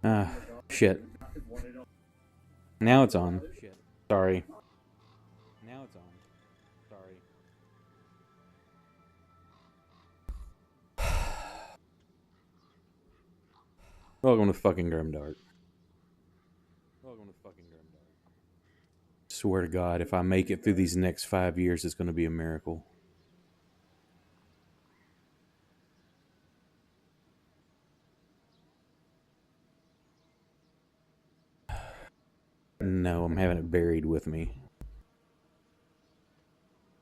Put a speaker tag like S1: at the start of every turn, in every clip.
S1: Ah, shit. Now it's on. Sorry. Now it's on. Sorry. Welcome to fucking GrimDark. Welcome to fucking GrimDark. Swear to God, if I make it through these next 5 years, it's going to be a miracle. No, I'm having it buried with me.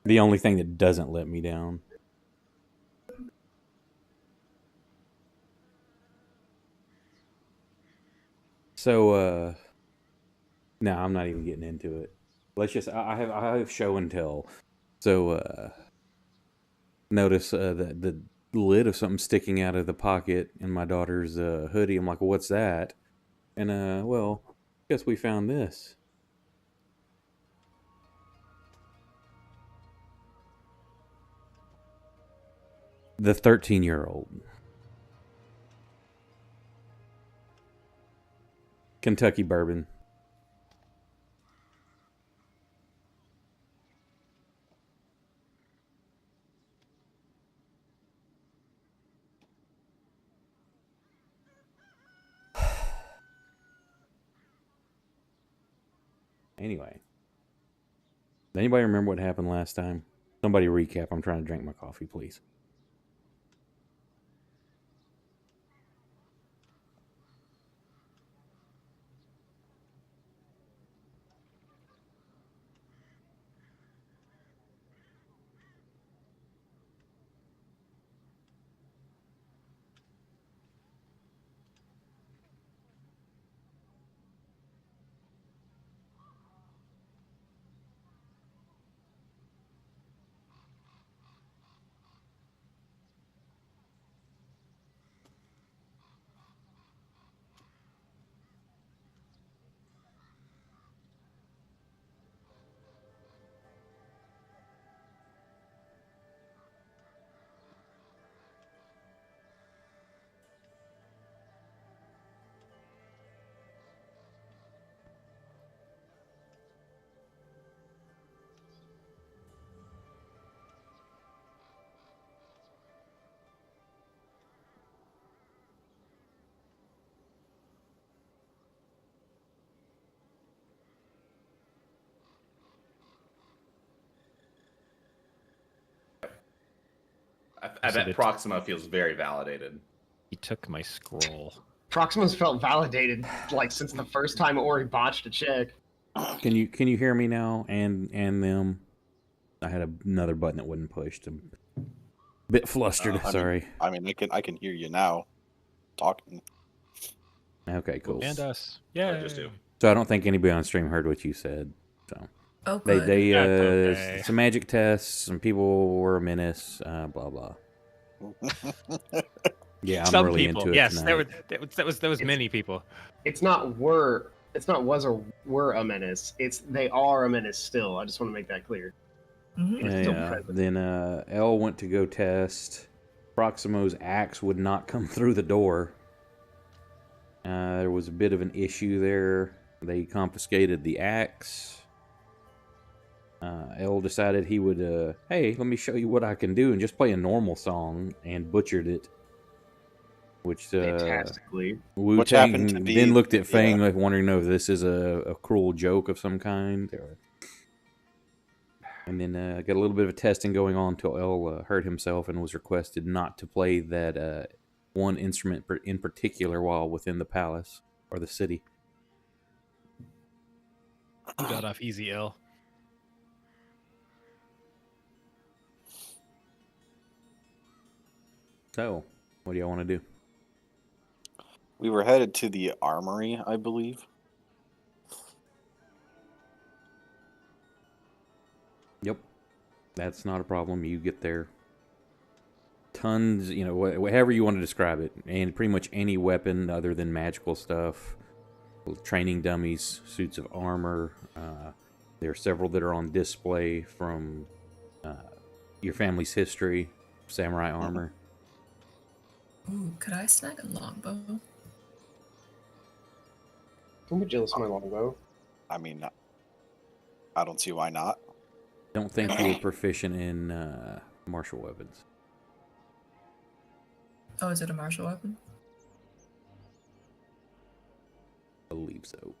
S1: The only thing that doesn't let me down. So, no, I'm not even getting into it. Let's just, I have show and tell. So, notice that the lid of something sticking out of the pocket in my daughter's hoodie. I'm like, well, what's that? And, well, guess we found this. The 13-year-old. Kentucky bourbon. Anyway. Does anybody remember what happened last time? Somebody recap. I'm trying to drink my coffee, please.
S2: I bet Proxima feels very validated.
S3: He took my scroll.
S4: Proxima's felt validated like since the first time Ori botched a check.
S1: Can you hear me now and them? I had another button that wasn't pushed. I'm a bit flustered. Sorry.
S5: I can hear you now, talking.
S1: Okay, cool.
S3: And us. Yeah.
S2: Just do.
S1: So I don't think anybody on stream heard what you said. So
S6: Okay.
S1: they some magic tests. Some people were a menace. Blah blah. Yeah, I'm
S3: Some
S1: really
S3: people.
S1: into it.
S3: Yes,
S1: tonight.
S3: there was many people.
S4: It's not was or were a menace. It's they are a menace still. I just want to make that clear.
S6: Mhm.
S4: It's still
S1: Yeah.
S4: present.
S1: Then L went to go test. Proximo's axe would not come through the door. There was a bit of an issue there. They confiscated the axe. L decided he would, hey, let me show you what I can do, and just play a normal song, and butchered it. Which
S4: Fantastically.
S1: Wu
S5: happened to
S1: Tang
S5: be-
S1: then looked at Fang
S5: yeah.
S1: like wondering if this is a cruel joke of some kind. And then got a little bit of a testing going on until L hurt himself and was requested not to play that one instrument in particular while within the palace or the city.
S3: You got off easy, L.
S1: So, what do y'all want to do?
S5: We were headed to the armory, I believe.
S1: Yep. That's not a problem. You get there. Tons, whatever you want to describe it. And pretty much any weapon other than magical stuff. Training dummies, suits of armor. There are several that are on display from your family's history. Samurai armor.
S6: Ooh, could I snag a longbow?
S4: I'm be jealous of my longbow.
S5: I mean, I don't see why not.
S1: Don't think you were proficient in martial weapons.
S6: Oh, is it a martial weapon?
S1: I believe so.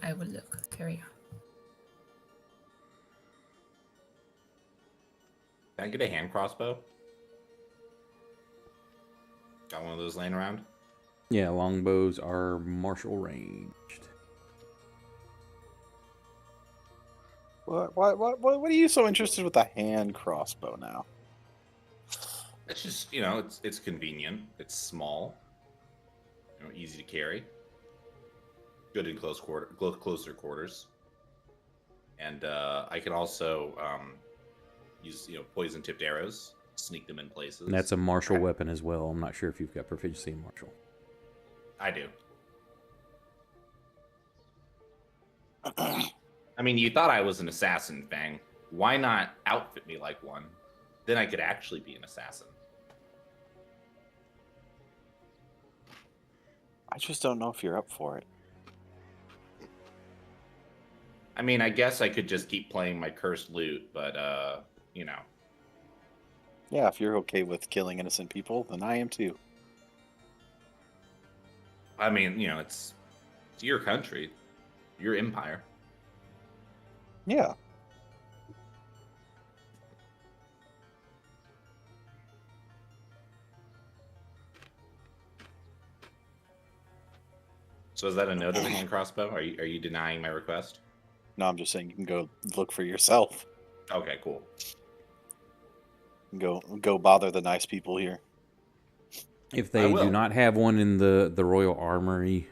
S6: I will look. Carry on.
S2: Can I get a hand crossbow? Got one of those laying around?
S1: Yeah, longbows are martial ranged.
S5: What are you so interested with a hand crossbow now?
S2: It's just, it's convenient. It's small. Easy to carry. Good in closer quarters. And I can also use, poison tipped arrows, sneak them in places.
S1: And that's a martial weapon as well. I'm not sure if you've got proficiency in martial.
S2: I do. I mean, you thought I was an assassin, Fang. Why not outfit me like one? Then I could actually be an assassin.
S5: I just don't know if you're up for it.
S2: I mean, I guess I could just keep playing my cursed loot, but,
S5: Yeah, if you're okay with killing innocent people, then I am too.
S2: I mean, it's your country, your empire.
S5: Yeah.
S2: So is that a no to the hand crossbow? Are you denying my request?
S5: No, I'm just saying you can go look for yourself.
S2: Okay, cool.
S5: Go bother the nice people here.
S1: If they do not have one in the Royal Armory,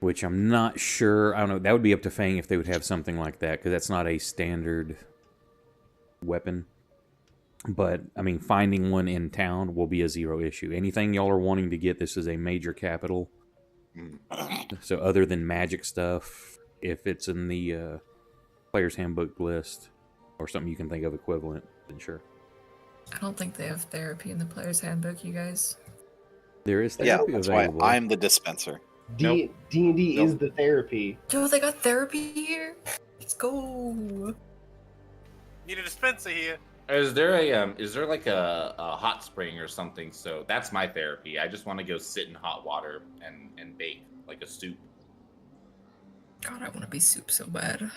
S1: which I'm not sure, I don't know, that would be up to Fang if they would have something like that, because that's not a standard weapon. But, I mean, finding one in town will be a zero issue. Anything y'all are wanting to get, this is a major capital. So other than magic stuff, if it's in the player's handbook list, or something you can think of equivalent, then sure.
S6: I don't think they have therapy in the player's handbook, you guys.
S1: There is
S5: Yeah,
S1: therapy
S5: that's
S1: available.
S5: why I'm the dispenser.
S4: D&D is the therapy.
S6: Yo, they got therapy here? Let's go.
S7: Need a dispenser here.
S2: Is there like a hot spring or something? So that's my therapy. I just want to go sit in hot water and bake like a soup.
S6: God, I want to be soup so bad.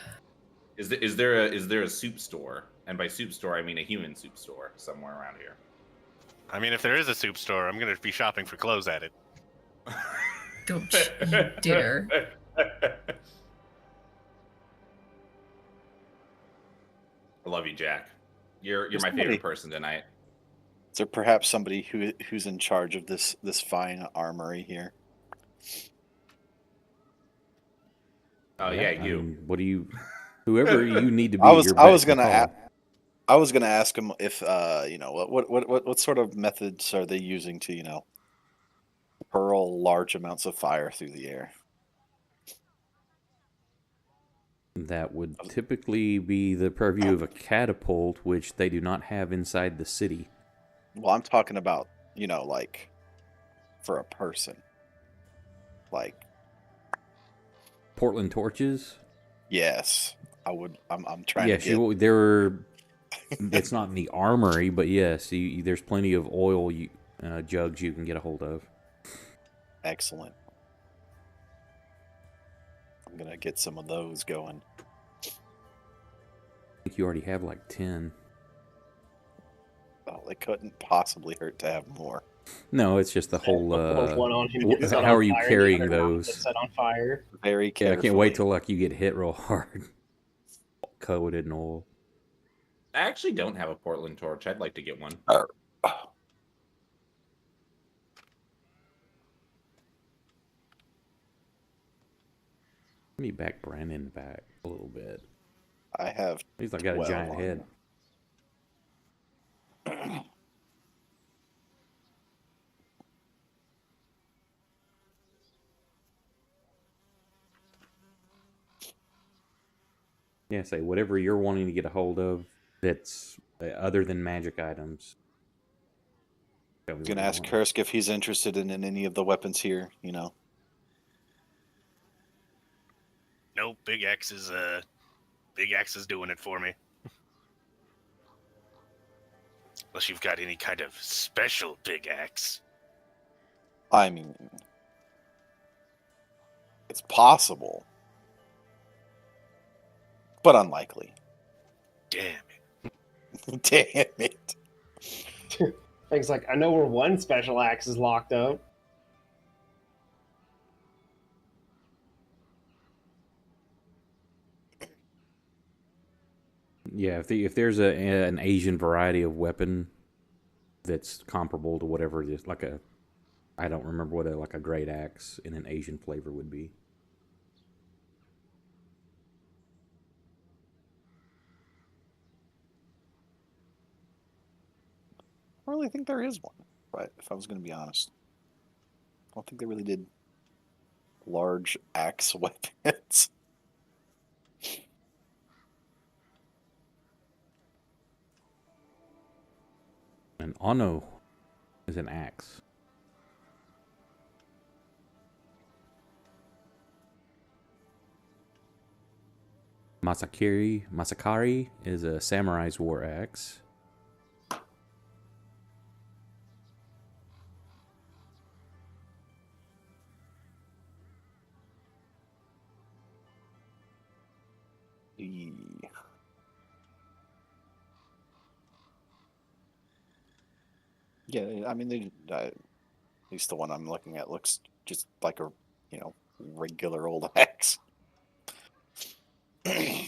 S2: Is there a soup store? And by soup store, I mean a human soup store somewhere around here.
S7: I mean, if there is a soup store, I'm going to be shopping for clothes at it.
S6: Don't you dare.
S2: I love you, Jack. You're
S5: There's
S2: my
S5: somebody-
S2: favorite person tonight.
S5: Is there perhaps somebody who's in charge of this fine armory here?
S2: Oh yeah, you.
S1: I mean, what do you... Whoever you need to be,
S5: I was
S1: your
S5: I was gonna ask him if what sort of methods are they using to hurl large amounts of fire through the air?
S1: That would typically be the purview of a catapult, which they do not have inside the city.
S5: Well, I'm talking about like for a person, like
S1: Portland torches?
S5: yes, I would. I'm trying
S1: Yes,
S5: to get.
S1: there are... It's not in the armory, but yes, there's plenty of oil jugs you can get a hold of.
S5: Excellent. I'm gonna get some of those going.
S1: I think you already have like 10.
S5: Oh, it couldn't possibly hurt to have more.
S1: No, it's just the whole...
S4: One on him gets set
S1: how
S4: on
S1: are you
S4: fire, and the
S1: carrying
S4: other one
S1: those?
S4: gets set on fire.
S5: Very
S1: Yeah, I
S5: carefully.
S1: can't wait till like you get hit real hard. Coated in oil.
S2: I actually don't have a Portland torch. I'd like to get one.
S1: Let me back Brandon back a little bit.
S5: I have.
S1: He's like got a
S5: 12
S1: giant
S5: on
S1: head. Yeah, say whatever you're wanting to get a hold of that's other than magic items.
S5: I'm gonna ask Kursk if he's interested in any of the weapons here.
S7: Nope, Big X is doing it for me. Unless you've got any kind of special big axe.
S5: I mean, it's possible, but unlikely.
S7: Damn it.
S5: Damn it.
S4: Things like, I know where one special axe is locked up.
S1: Yeah, if there's an Asian variety of weapon that's comparable to whatever it is, like a, I don't remember what like a great axe in an Asian flavor would be.
S5: I don't really think there is one, but if I was going to be honest, I don't think they really did large axe weapons.
S1: An Ono is an axe. Masakari is a samurai's war axe.
S5: Yeah, I mean, at least the one I'm looking at looks just like a, regular old axe.
S1: Yeah,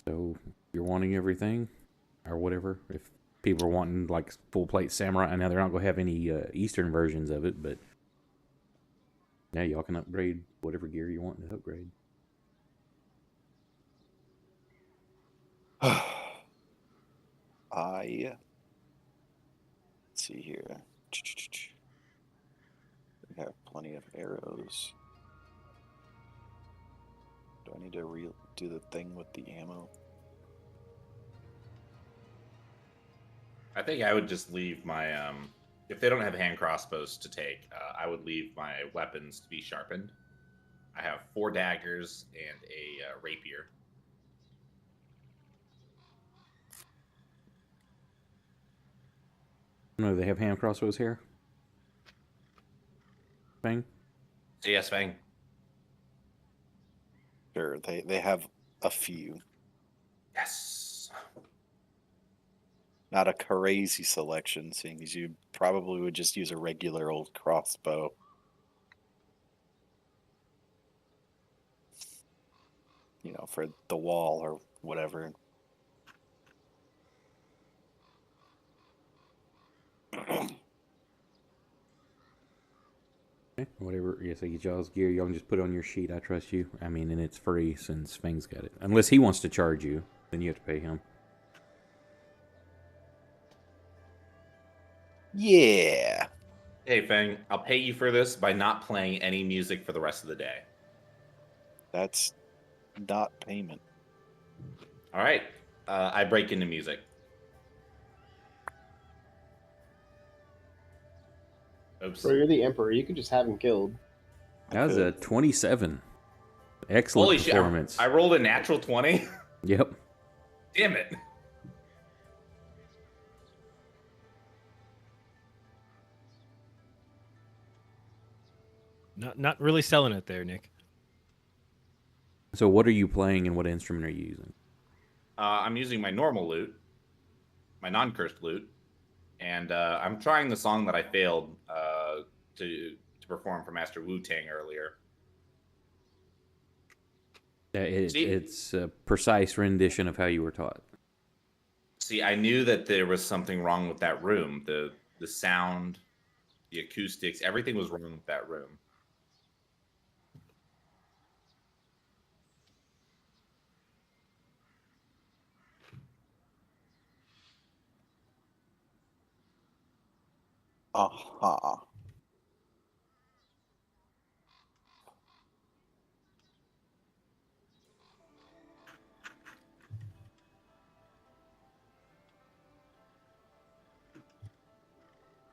S1: so you're wanting everything, or whatever. If people are wanting like full plate samurai, I know they're not gonna have any Eastern versions of it, but yeah, y'all can upgrade whatever gear you want to upgrade.
S5: Let's see here. We have plenty of arrows. Do I need to do the thing with the ammo?
S2: I think I would just leave my if they don't have hand crossbows to take, I would leave my weapons to be sharpened. I have 4 daggers and a rapier.
S1: No, they have hand crossbows here. Bang.
S2: Yes, Fang.
S5: Sure, they have a few.
S2: Yes.
S5: Not a crazy selection, seeing as you probably would just use a regular old crossbow. For the wall or whatever.
S1: Okay, whatever. Yes, I get y'all's gear. Y'all can just put it on your sheet. I trust you. I mean, and it's free since Fang's got it. Unless he wants to charge you, then you have to pay him.
S5: Yeah.
S2: Hey, Fang, I'll pay you for this by not playing any music for the rest of the day.
S5: That's not payment.
S2: All right. I break into music. Oops.
S4: Bro, you're the emperor. You could just have him killed.
S1: That was a 27. Excellent
S2: Holy shit.
S1: performance.
S2: I rolled a natural 20.
S1: Yep.
S2: Damn it.
S3: Not really selling it there, Nick.
S1: So what are you playing and what instrument are you using?
S2: I'm using my normal loot, my non-cursed loot, and I'm trying the song that I failed to perform for Master Wu-Tang earlier.
S1: It's a precise rendition of how you were taught.
S2: See, I knew that there was something wrong with that room. The sound, the acoustics, everything was wrong with that room.
S5: Uh-huh.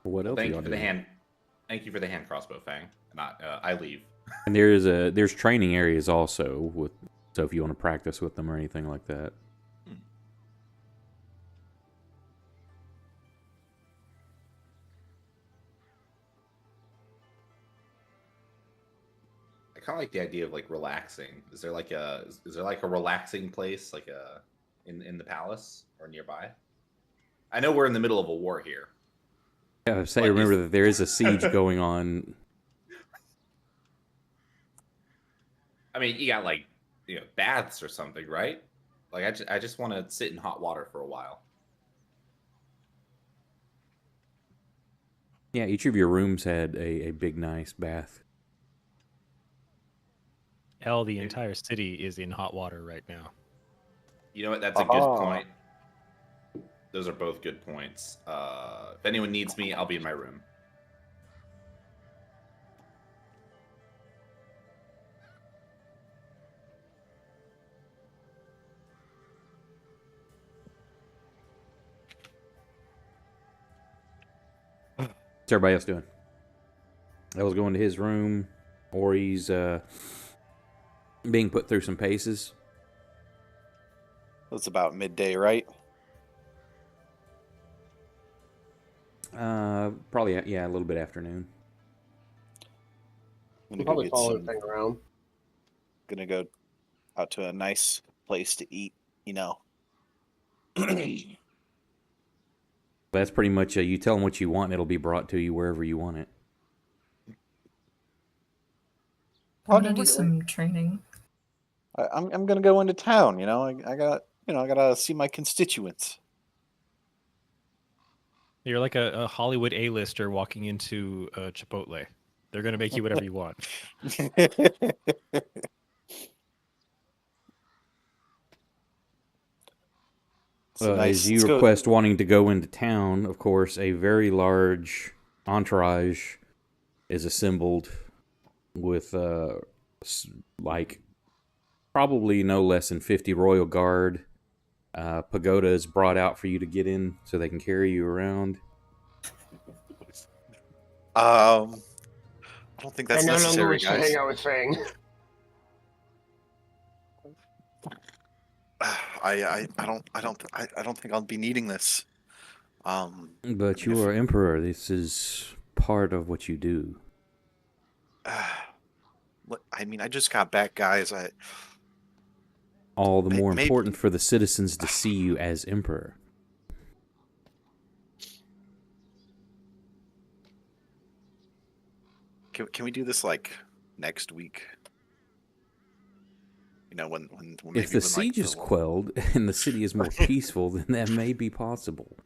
S1: What else
S2: Thank
S1: y'all
S2: you for the
S1: doing?
S2: hand. Thank you for the hand crossbow, Fang. Not, I leave.
S1: And there's training areas also with, so if you want to practice with them or anything like that.
S2: I kind of like the idea of like relaxing. Is there like a relaxing place like in the palace or nearby? I know we're in the middle of a war here.
S1: Yeah, say
S2: Like,
S1: remember
S2: is-
S1: that there is a siege going on.
S2: I mean, you got like baths or something, right? Like I just want to sit in hot water for a while.
S1: Yeah, each of your rooms had a big nice bath.
S3: Hell, the entire city is in hot water right now.
S2: You know what? That's a good
S5: Aha.
S2: point. Those are both good points. If anyone needs me, I'll be in my room.
S1: What's everybody else doing? I was going to his room, or he's being put through some paces.
S5: It's about midday, right?
S1: Probably, yeah, a little bit afternoon.
S5: I'm
S4: I'm
S5: gonna go
S4: probably
S5: get
S4: following
S5: some.
S4: Fang around.
S5: Gonna go out to a nice place to eat. You know.
S1: That's pretty much you tell them what you want, and it'll be brought to you wherever you want it.
S6: I'm gonna do some training.
S5: I'm gonna go into town. You know, I got I gotta see my constituents.
S3: You're like a Hollywood A-lister walking into Chipotle. They're gonna make you whatever you want.
S1: As you
S5: let's go-
S1: request wanting to go into town, of course, a very large entourage is assembled with, like, probably no less than 50 royal guard. Pagoda is brought out for you to get in so they can carry you around.
S5: I don't think that's
S4: I no longer
S5: necessary,
S4: wish to
S5: guys.
S4: hang out with Fang.
S5: I don't think I'll be needing this.
S1: But you are emperor. This is part of what you do.
S5: I mean, I just got back, guys.
S1: All the more
S5: Maybe-
S1: important for the citizens to see you as emperor.
S5: Can we do this like next week? You know, when
S1: If the siege is quelled and the city is more peaceful, then that may be possible.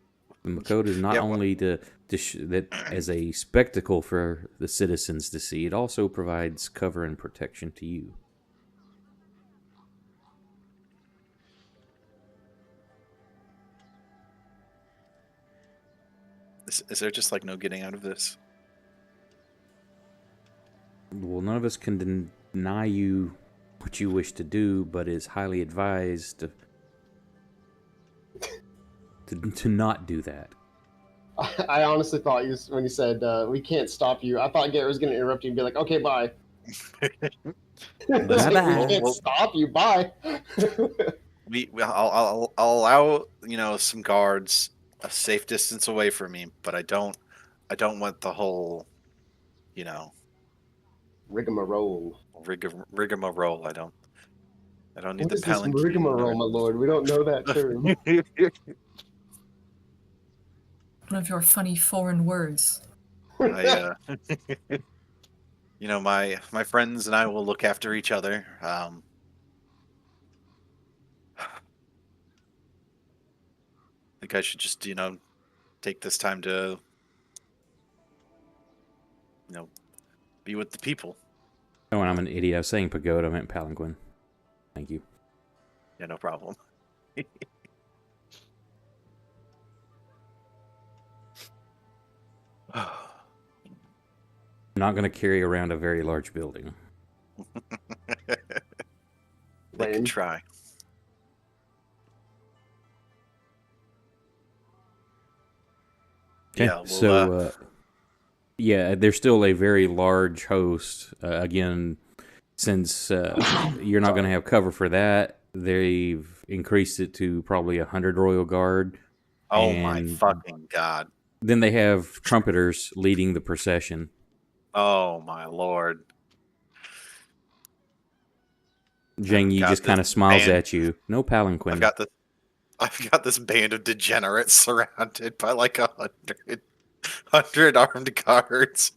S1: The Makota is not
S5: Yeah, well-
S1: only to that as a spectacle for the citizens to see, it also provides cover and protection to you.
S5: is there just like no getting out of this?
S1: Well, none of us can deny you what you wish to do, but it's highly advised to not do that.
S4: I honestly thought when you said we can't stop you, I thought Garrett was going to interrupt you and be like, "Okay, bye."
S1: Bye-bye.
S4: We can't stop you. Bye.
S5: I'll allow some guards a safe distance away from me, but I don't want the whole
S4: Rigmarole.
S5: rigmarole. I don't need
S4: What
S5: the
S4: is this
S5: palanquin.
S4: rigmarole, my lord? We don't know that term.
S6: One of your funny foreign words.
S5: my friends and I will look after each other. I think I should just take this time to be with the people.
S1: Oh, and I'm an idiot. I was saying pagoda, I meant palanquin. Thank you.
S5: Yeah, no problem.
S1: I'm not going to carry around a very large building.
S5: They can try.
S1: Okay,
S5: Yeah, well,
S1: so Yeah, they're still a very large host. Again, since you're not going to have cover for that, they've increased it to probably 100 Royal Guard.
S5: Oh my
S1: And
S5: fucking god.
S1: then they have trumpeters leading the procession.
S5: Oh my lord.
S1: Zheng Yi
S5: Got
S1: just
S5: this
S1: kind of smiles
S5: band.
S1: at you. No palanquin.
S5: I've got this band of degenerates surrounded by like 100 armed guards.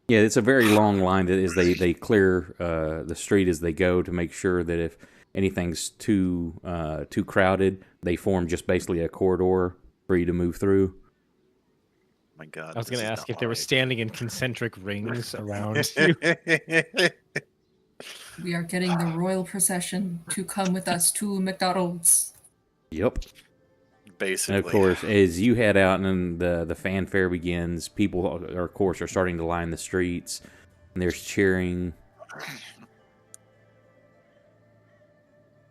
S1: Yeah, it's a very long line that is they clear the street as they go to make sure that if anything's too crowded, they form just basically a corridor for you to move through.
S5: My god.
S3: I was
S5: this
S3: going to
S5: is
S3: ask
S5: not
S3: if they were
S5: right.
S3: standing in concentric rings around you.
S6: We are getting the royal procession to come with us to McDonald's.
S1: Yep.
S5: Basically.
S1: And of course, as you head out and the fanfare begins, people are, of course, are starting to line the streets, and there's cheering.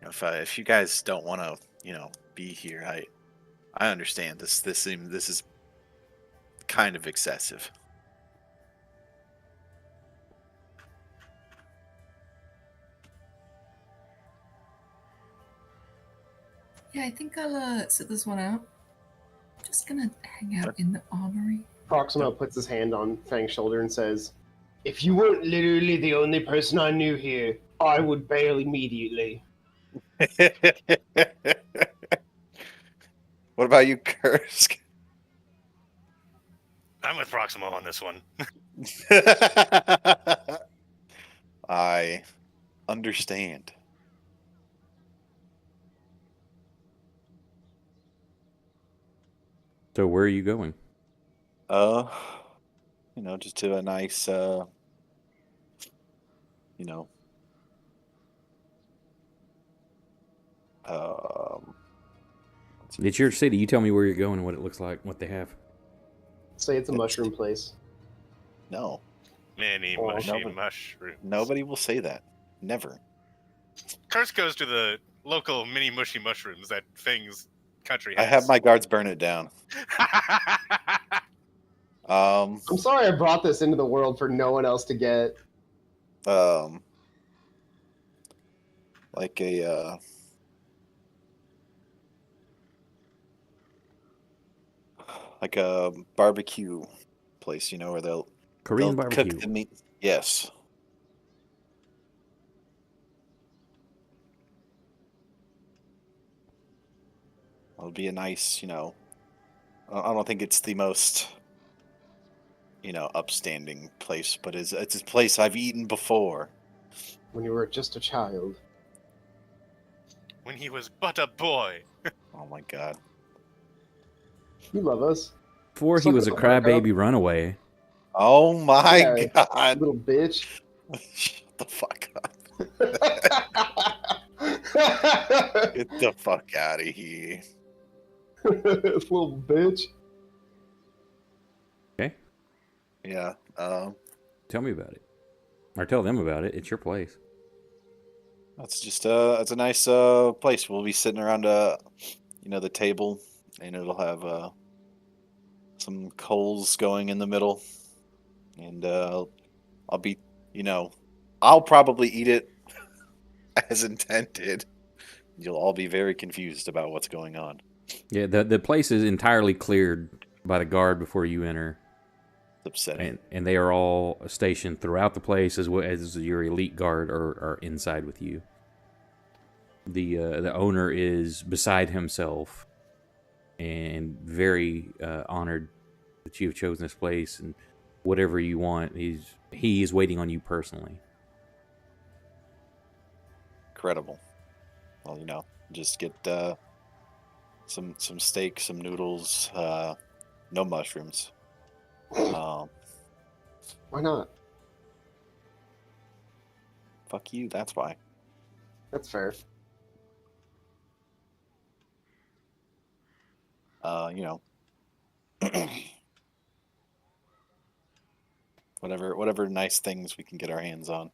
S5: If you guys don't want to, be here, I understand. This is kind of excessive.
S6: Yeah, I think I'll sit this one out. Just gonna hang out in the armory.
S4: Proximo puts his hand on Fang's shoulder and says, "If you weren't literally the only person I knew here, I would bail immediately."
S5: What about you, Kursk?
S7: I'm with Proximo on this one.
S5: I understand.
S1: So where are you going?
S5: Just to a nice, um,
S1: It's your city. You tell me where you're going and what it looks like, what they have.
S4: Say it's a mushroom place.
S5: no,
S7: Many
S4: Oh,
S7: mushy
S5: nobody-
S7: mushrooms.
S5: nobody will say that. Never.
S7: Curse goes to the local mini mushy mushrooms that Fing's country
S5: I
S7: has.
S5: have my guards burn it down. Um,
S4: I'm sorry I brought this into the world for no one else to get.
S5: like a barbecue place, where they'll
S1: Korean barbecue.
S5: cook the meat. Yes. It'll be a nice, I don't think it's the most, upstanding place, but it's a place I've eaten before.
S4: When you were just a child.
S7: When he was but a boy.
S5: Oh my god.
S4: You love us.
S1: Before he
S4: Suck
S1: was a
S4: it the fuck
S1: crybaby runaway.
S5: Oh my
S4: Yeah.
S5: god.
S4: Little bitch.
S5: Shut the fuck up. Get the fuck out of here.
S4: Little bitch.
S1: Okay,
S5: Yeah.
S1: tell me about it, or tell them about it. It's your place.
S5: That's just it's a nice place. We'll be sitting around the table, and it'll have some coals going in the middle, and I'll be, I'll probably eat it as intended. You'll all be very confused about what's going on.
S1: Yeah, the place is entirely cleared by the guard before you enter,
S5: It's upsetting.
S1: and they are all stationed throughout the place as well as your elite guard are inside with you. The owner is beside himself and very honored that you have chosen this place, and whatever you want, he is waiting on you personally.
S5: Incredible. Well, just get some steak, some noodles, no mushrooms.
S4: Why not?
S5: Fuck you. That's why.
S4: That's fair.
S5: Whatever nice things we can get our hands on.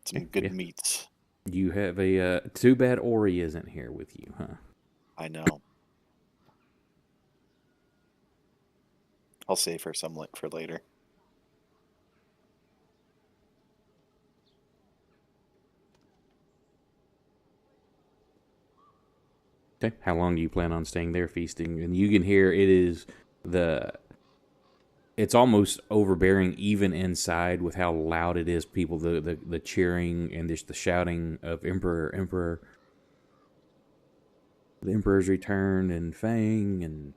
S5: Some good
S1: Yeah.
S5: meats.
S1: You have a too bad Ori isn't here with you, huh?
S5: I know. I'll save her some for later.
S1: Okay. How long do you plan on staying there feasting? And you can hear it is it's almost overbearing even inside with how loud it is. People, the cheering and just the shouting of Emperor, Emperor. The Emperor's return and Fang and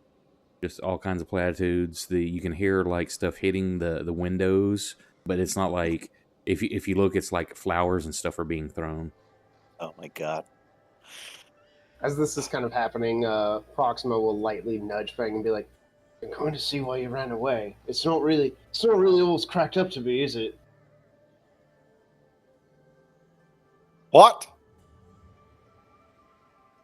S1: just all kinds of platitudes. You can hear like stuff hitting the windows, but it's not like if you look, it's like flowers and stuff are being thrown.
S5: Oh my god.
S4: As this is kind of happening, Proxima will lightly nudge Fang and be like, "I'm going to see why you ran away. It's not really all it's cracked up to be, is it?"
S5: What?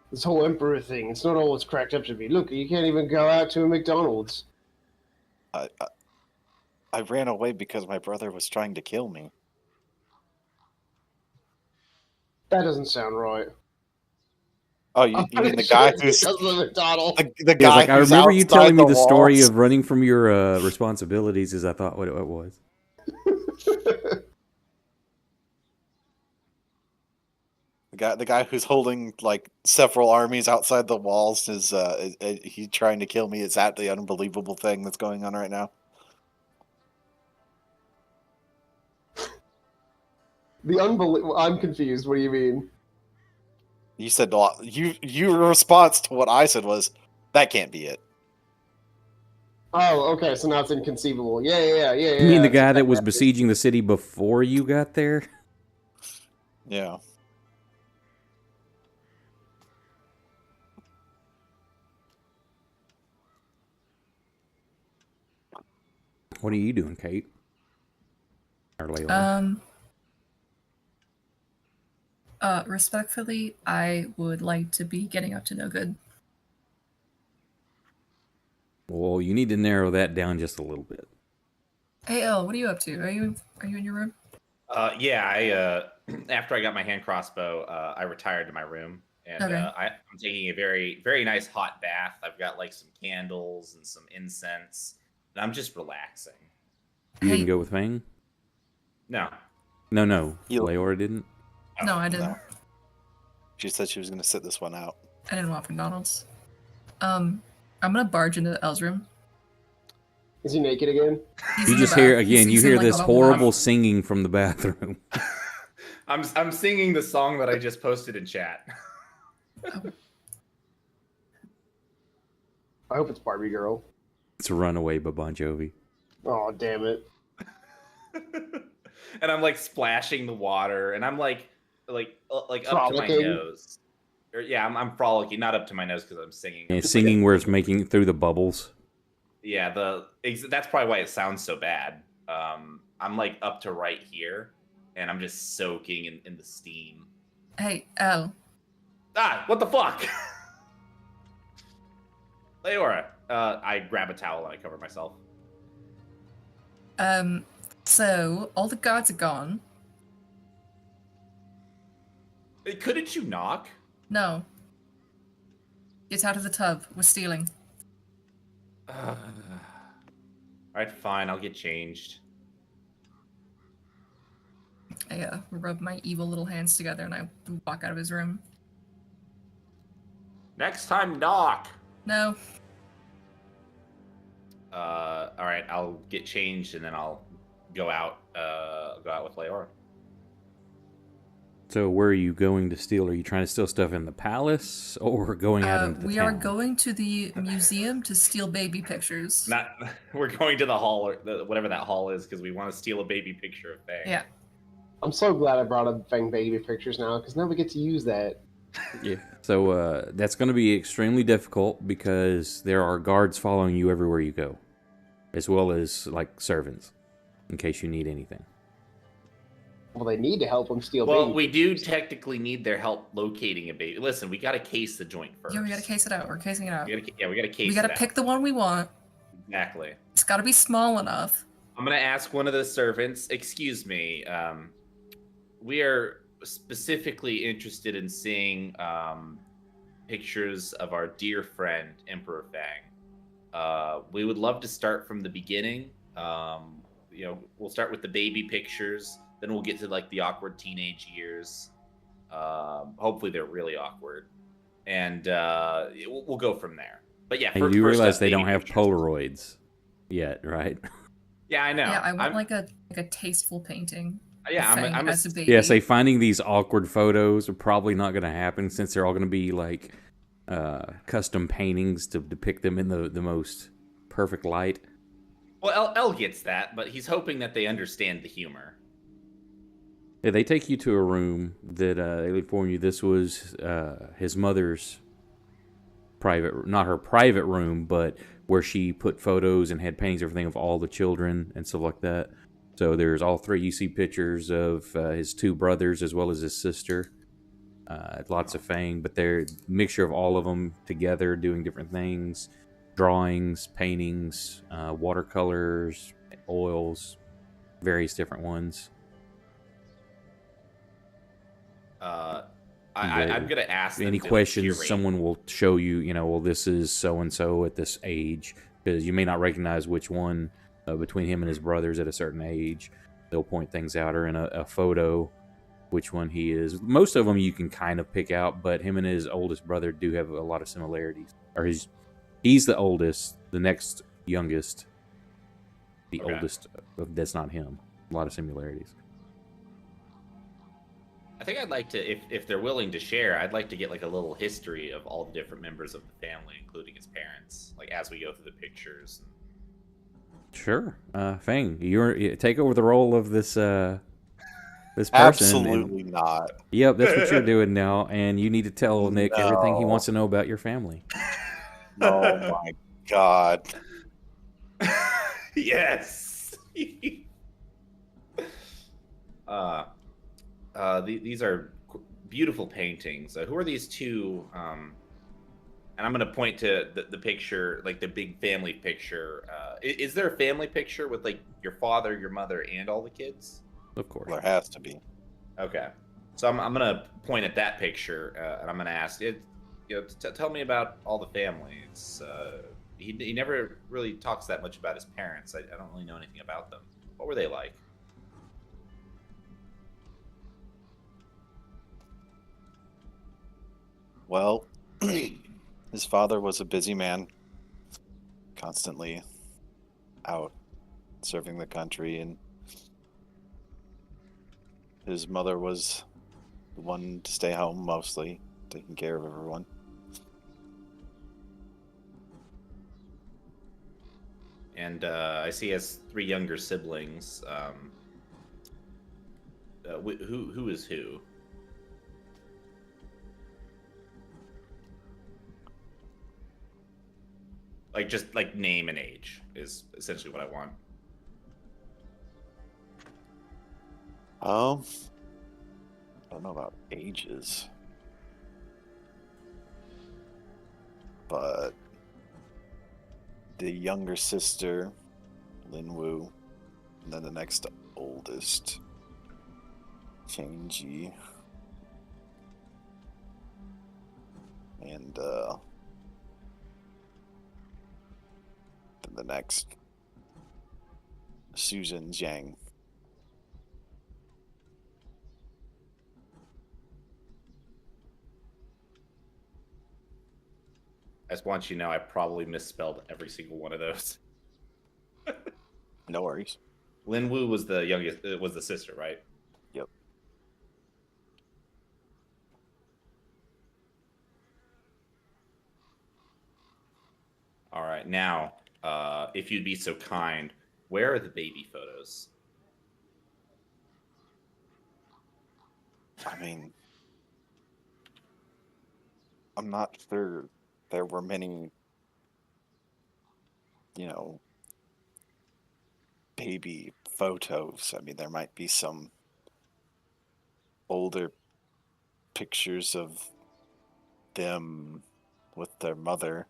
S4: This whole Emperor thing, it's not all it's cracked up to be. Look, you can't even go out to a McDonald's.
S5: I ran away because my brother was trying to kill me.
S4: That doesn't sound right.
S5: Oh, you mean the guy who's
S4: because of the McDonald's?
S5: the
S1: Yeah,
S5: guy
S1: like, I
S5: who's
S1: remember you telling me
S5: outside
S1: the story
S5: walls?
S1: of running from your responsibilities as I thought what it was.
S5: The guy who's holding like several armies outside the walls is he trying to kill me? Is that the unbelievable thing that's going on right now?
S4: I'm confused. What do you mean?
S5: You said your response to what I said was that can't be it.
S4: Oh, okay. So now it's inconceivable. Yeah.
S1: You mean the
S4: that's
S1: guy that was
S4: exactly-
S1: besieging the city before you got there?
S5: Yeah.
S1: What are you doing, Kate? Or Layla?
S6: Respectfully, I would like to be getting up to no good.
S1: Well, you need to narrow that down just a little bit.
S6: Hey, El, what are you up to? Are you in your room?
S2: Yeah, I after I got my hand crossbow, I retired to my room, and
S6: Okay.
S2: I'm taking a very, very nice hot bath. I've got like some candles and some incense, and I'm just relaxing.
S1: You
S6: Hey.
S1: didn't go with Fang?
S2: No,
S1: No.
S5: You-
S1: Leora didn't?
S6: No, I didn't.
S5: No. She said she was going to sit this one out.
S6: I didn't want McDonald's. I'm gonna barge into El's room.
S4: Is he naked again?
S6: He's
S1: You
S6: in the
S1: just hear,
S6: bath.
S1: again,
S6: He's
S1: you
S6: in,
S1: hear
S6: like,
S1: this
S6: a bubble
S1: horrible
S6: bath.
S1: singing from the bathroom.
S2: I'm singing the song that I just posted in chat.
S4: I hope it's Barbie Girl.
S1: It's Runaway by Bon Jovi.
S4: Oh, damn it.
S2: And I'm like splashing the water, and I'm like up to my
S4: Frolicking.
S2: nose. Yeah, I'm frolicking, not up to my nose because I'm singing.
S1: And
S2: I'm just
S1: singing
S2: like
S1: where it's making it through the bubbles.
S2: yeah, that's probably why it sounds so bad. I'm like up to right here, and I'm just soaking in the steam.
S6: Hey, El.
S2: Ah, what the fuck? Leora, I grab a towel and I cover myself.
S6: So all the guards are gone.
S2: Couldn't you knock?
S6: No. Get out of the tub. We're stealing.
S2: All right, fine. I'll get changed.
S6: I rub my evil little hands together and I walk out of his room.
S2: Next time, knock.
S6: No.
S2: All right, I'll get changed and then I'll go out. Go out with Leora.
S1: So where are you going to steal? Are you trying to steal stuff in the palace or going out into the
S6: We
S1: town?
S6: are going to the museum to steal baby pictures.
S2: Not. We're going to the hall or whatever that hall is because we want to steal a baby picture of Fang.
S6: Yeah.
S4: I'm so glad I brought up Fang baby pictures now, because now we get to use that.
S1: Yeah. So that's going to be extremely difficult because there are guards following you everywhere you go, as well as like servants, in case you need anything.
S4: Well, they need to help him steal
S2: Well,
S4: baby
S2: we do
S4: pictures.
S2: technically need their help locating a baby. Listen, we got to case the joint first.
S6: Yeah, we gotta case it out. We're casing it out.
S2: We gotta case.
S6: We gotta
S2: it out.
S6: pick the one we want.
S2: Exactly.
S6: It's gotta be small enough.
S2: I'm gonna ask one of the servants. Excuse me. We are specifically interested in seeing pictures of our dear friend Emperor Fang. We would love to start from the beginning. We'll start with the baby pictures, then we'll get to like the awkward teenage years. Hopefully, they're really awkward, and we'll go from there. But yeah,
S1: And you do
S2: first
S1: realize
S2: up,
S1: they
S2: baby
S1: don't have
S2: pictures.
S1: Polaroids yet, right?
S2: Yeah, I know.
S6: Yeah, I want like a tasteful painting.
S2: Yeah,
S6: of
S2: I'm
S6: Fang
S2: a-
S6: as a baby.
S1: Yeah, say finding these awkward photos are probably not going to happen since they're all going to be like custom paintings to depict them in the most perfect light.
S2: Well, El gets that, but he's hoping that they understand the humor.
S1: Yeah, they take you to a room that they inform you this was his mother's private, not her private room, but where she put photos and had paintings, everything of all the children and stuff like that. So there's all three. You see pictures of his two brothers as well as his sister. Lots of Fang, but they're a mixture of all of them together doing different things. Drawings, paintings, watercolors, oils, various different ones.
S2: I'm going to ask them
S1: Any
S2: to
S1: questions,
S2: curate.
S1: someone will show you, well, this is so-and-so at this age, because you may not recognize which one between him and his brothers at a certain age. They'll point things out, or in a photo, which one he is. Most of them you can kind of pick out, but him and his oldest brother do have a lot of similarities. Or he's the oldest, the next youngest, the
S2: Okay.
S1: oldest, that's not him. A lot of similarities.
S2: I think I'd like to, if they're willing to share, I'd like to get like a little history of all the different members of the family, including his parents, like as we go through the pictures.
S1: Sure. Fang, you take over the role of this person.
S5: Absolutely not.
S1: Yep, that's what you're doing now, and you need to tell Nick everything he
S5: No.
S1: wants to know about your family.
S5: Oh my god.
S2: Yes. These are beautiful paintings. Who are these two? And I'm going to point to the picture, like the big family picture. Is there a family picture with like your father, your mother, and all the kids?
S1: Of course.
S5: There has to be.
S2: Okay. So I'm going to point at that picture, and I'm going to ask it. Tell me about all the family. He never really talks that much about his parents. I don't really know anything about them. What were they like?
S5: Well, his father was a busy man, constantly out serving the country, and his mother was the one to stay home mostly, taking care of everyone.
S2: And I see he has 3 younger siblings. Who is who? Like just like name and age is essentially what I want.
S5: I don't know about ages, but the younger sister, Lin Wu, and then the next oldest, Chang Ji, and then the next, Susan Jiang.
S2: I just want you to know I probably misspelled every single one of those.
S5: No worries.
S2: Lin Wu was the youngest, was the sister, right?
S5: Yep.
S2: All right. Now, if you'd be so kind, where are the baby photos?
S5: I mean, I'm not sure there were many, baby photos. I mean, there might be some older pictures of them with their mother.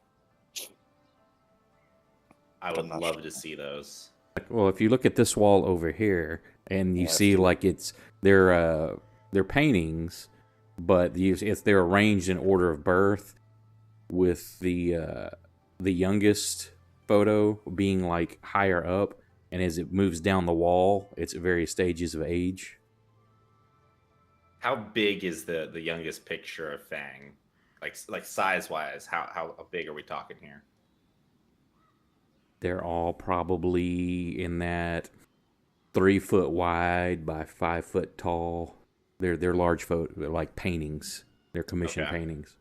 S2: I
S5: But
S2: would
S5: I'm not
S2: love
S5: sure.
S2: to see those.
S1: Well, if you look at this wall over here, and you
S5: Yeah,
S1: see
S5: if you-
S1: like they're paintings, but they're arranged in order of birth, with the youngest photo being like higher up, and as it moves down the wall, it's at various stages of age.
S2: How big is the youngest picture of Fang? Like size wise, how big are we talking here?
S1: They're all probably in that 3 foot wide by 5 foot tall. They're large photo, they're like paintings. They're commissioned
S2: Okay.
S1: paintings.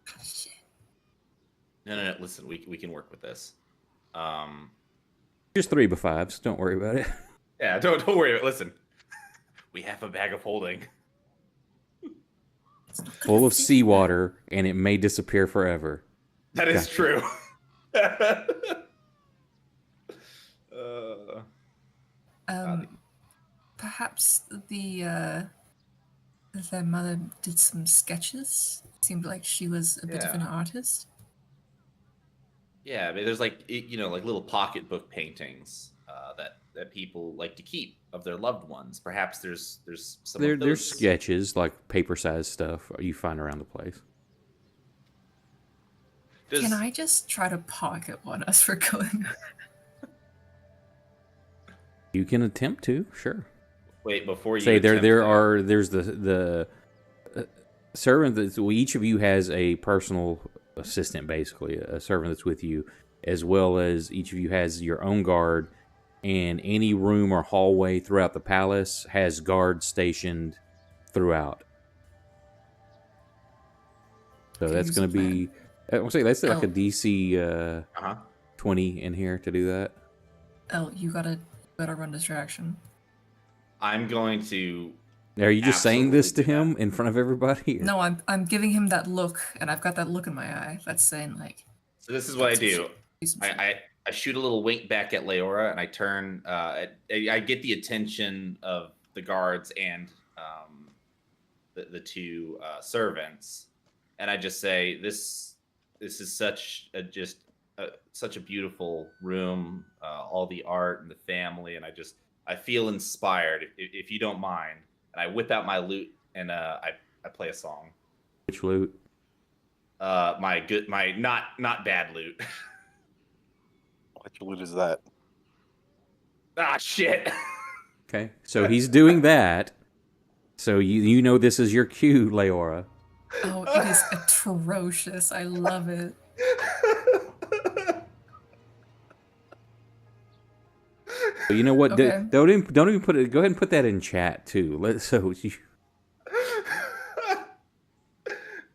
S2: No. Listen, we can work with this.
S1: Just 3x5s. Don't worry about it.
S2: Yeah, don't worry. Listen, we have a bag of holding.
S1: Full of seawater, and it may disappear forever.
S2: That is
S1: Gotcha.
S2: true.
S6: Perhaps their mother did some sketches. Seemed like she was a bit of an artist.
S2: Yeah, I mean, there's like like little pocketbook paintings that people like to keep of their loved ones. Perhaps there's some.
S1: There's
S2: of those...
S1: sketches, like paper-sized stuff you find around the place.
S6: Can I just try to pocket one as we're going?
S1: You can attempt to, sure.
S2: Wait, before you
S1: say
S2: attempt
S1: there's the servant that each of you has a personal assistant, basically a servant that's with you, as well as each of you has your own guard, and any room or hallway throughout the palace has guards stationed throughout. So that's going to be, I'll say that's like a DC 20 in here to do that.
S6: Oh, you gotta run distraction.
S2: I'm going to.
S1: Are you just saying this to him in front of everybody? Or?
S6: No, I'm giving him that look, and I've got that look in my eye that's saying like.
S2: So this is what I do. I shoot a little wink back at Leora, and I turn. I get the attention of the guards and the two servants, and I just say, "This is such a beautiful room. All the art and the family, and I feel inspired. If you don't mind." And I whip out my lute and I play a song.
S1: Which lute?
S2: My not bad lute.
S5: Which lute is that?
S2: Ah, shit.
S1: Okay, so he's doing that. So you know this is your cue, Leora.
S6: Oh, it is atrocious. I love it.
S1: But you know what?
S6: Okay.
S1: Don't even put it. Go ahead and put that in chat too.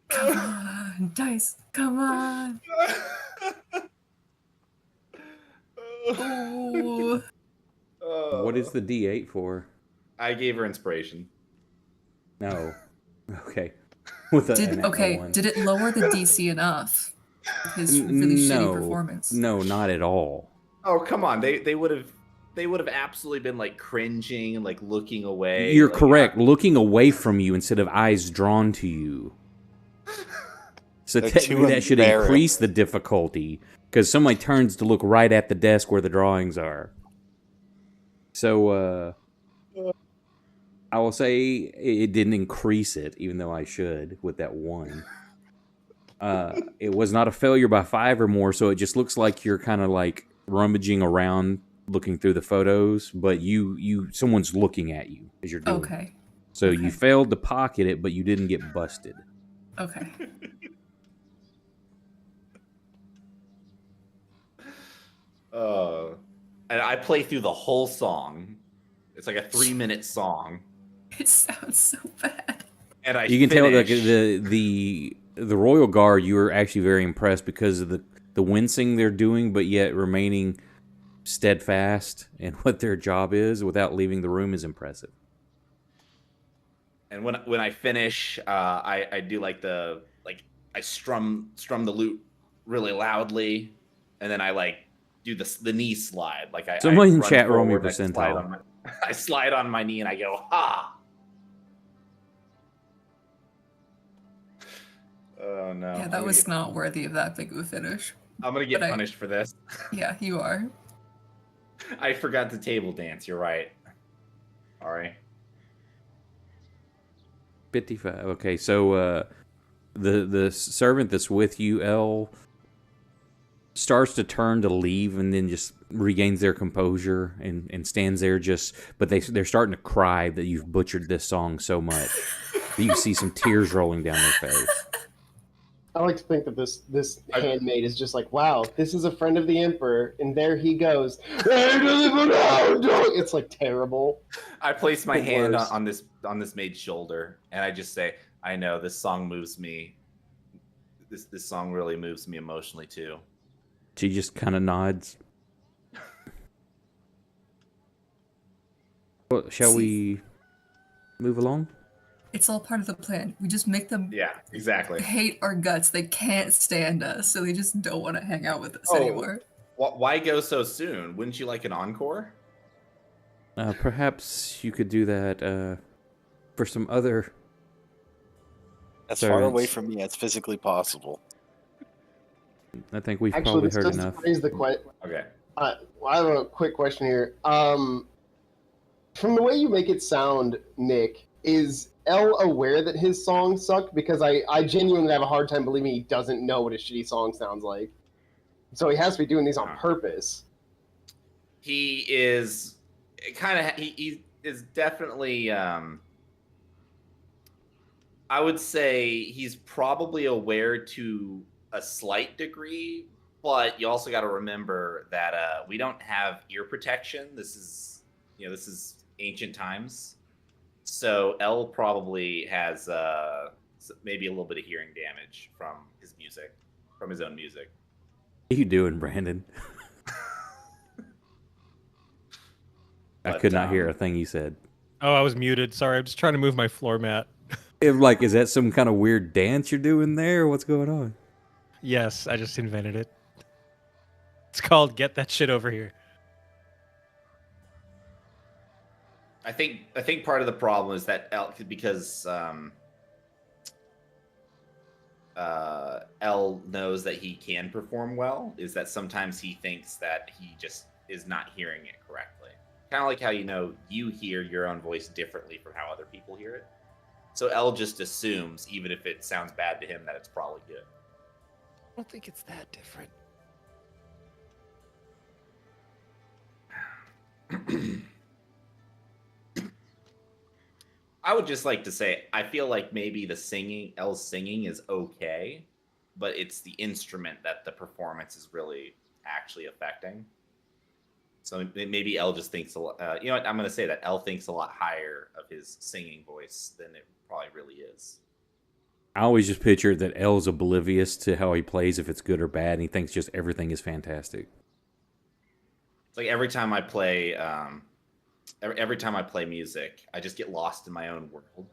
S6: Come on, dice. Come on. Ooh.
S1: What is the D8 for?
S2: I gave her inspiration.
S1: No. Okay. With a,
S6: did it lower the DC enough? His really shitty performance.
S1: No, not at all.
S2: Oh, come on. They would have absolutely been like cringing and like looking away.
S1: You're
S2: like,
S1: correct. Looking away from you instead of eyes drawn to you. So technically that should increase the difficulty because somebody turns to look right at the desk where the drawings are. So I will say it didn't increase it, even though I should with that one. It was not a failure by 5 or more, so it just looks like you're kind of like rummaging around looking through the photos, but someone's looking at you as you're doing it. So you failed to pocket it, but you didn't get busted.
S6: Okay.
S2: And I play through the whole song. It's like a 3-minute song.
S6: It sounds so bad.
S2: And
S1: you can tell like the Royal Guard, you were actually very impressed because of the wincing they're doing, but yet remaining steadfast in what their job is without leaving the room is impressive.
S2: And when I finish, I do I strum the lute really loudly, and then I like do the knee slide. Like
S1: someone in
S2: run
S1: chat roll me
S2: forward,
S1: percentile.
S2: I slide on my knee and I go ha. Oh no!
S6: Yeah, that was not worthy of that big of a finish.
S2: I'm gonna get punished for this.
S6: Yeah, you are.
S2: I forgot the table dance. You're right. All right.
S1: 55. Okay, so the servant that's with you, Elle, starts to turn to leave and then just regains their composure and stands there but they're starting to cry that you've butchered this song so much that you see some tears rolling down their face.
S4: I like to think that this handmaid is just like, wow, this is a friend of the emperor, and there he goes. It's like terrible.
S2: I place my
S4: The
S2: hand
S4: worst.
S2: on this maid's shoulder, and I just say, "I know this song moves me. This song really moves me emotionally too."
S1: She just kind of nods. Well, shall we move along?
S6: It's all part of the plan. We just make them
S2: Yeah, exactly.
S6: hate our guts. They can't stand us, so they just don't want to hang out with us
S2: Oh.
S6: anymore.
S2: Why go so soon? Wouldn't you like an encore?
S1: Perhaps you could do that for some other.
S5: As far away
S1: servants.
S5: from me as physically possible.
S1: I think we've
S4: Actually,
S1: probably
S4: this
S1: heard
S4: does
S1: enough.
S4: raise the question.
S2: Okay.
S4: I have a quick question here. From the way you make it sound, Nick, is L aware that his songs suck? Because I genuinely have a hard time believing he doesn't know what a shitty song sounds like. So he has to be doing these on purpose.
S2: He is he is definitely I would say he's probably aware to a slight degree, but you also got to remember that we don't have ear protection. This is ancient times, so L probably has maybe a little bit of hearing damage from his music, from his own music.
S1: What are you doing, Brandon? I
S2: But,
S1: could not hear a thing you said.
S3: Oh, I was muted. Sorry, I'm just trying to move my floor mat.
S1: Is that some kind of weird dance you're doing there? What's going on?
S3: Yes, I just invented it. It's called Get That Shit Over Here.
S2: I think part of the problem is that because L knows that he can perform well, is that sometimes he thinks that he just is not hearing it correctly. Kind of like how you hear your own voice differently from how other people hear it. So L just assumes, even if it sounds bad to him, that it's probably good.
S3: I don't think it's that different.
S2: I would just like to say, I feel like maybe L's singing is okay, but it's the instrument that the performance is really actually affecting. So maybe L just thinks a lot. You know what? I'm going to say that L thinks a lot higher of his singing voice than it probably really is.
S1: I always just picture that L's oblivious to how he plays, if it's good or bad, and he thinks just everything is fantastic.
S2: It's like every time I play, every time I play music, I just get lost in my own world,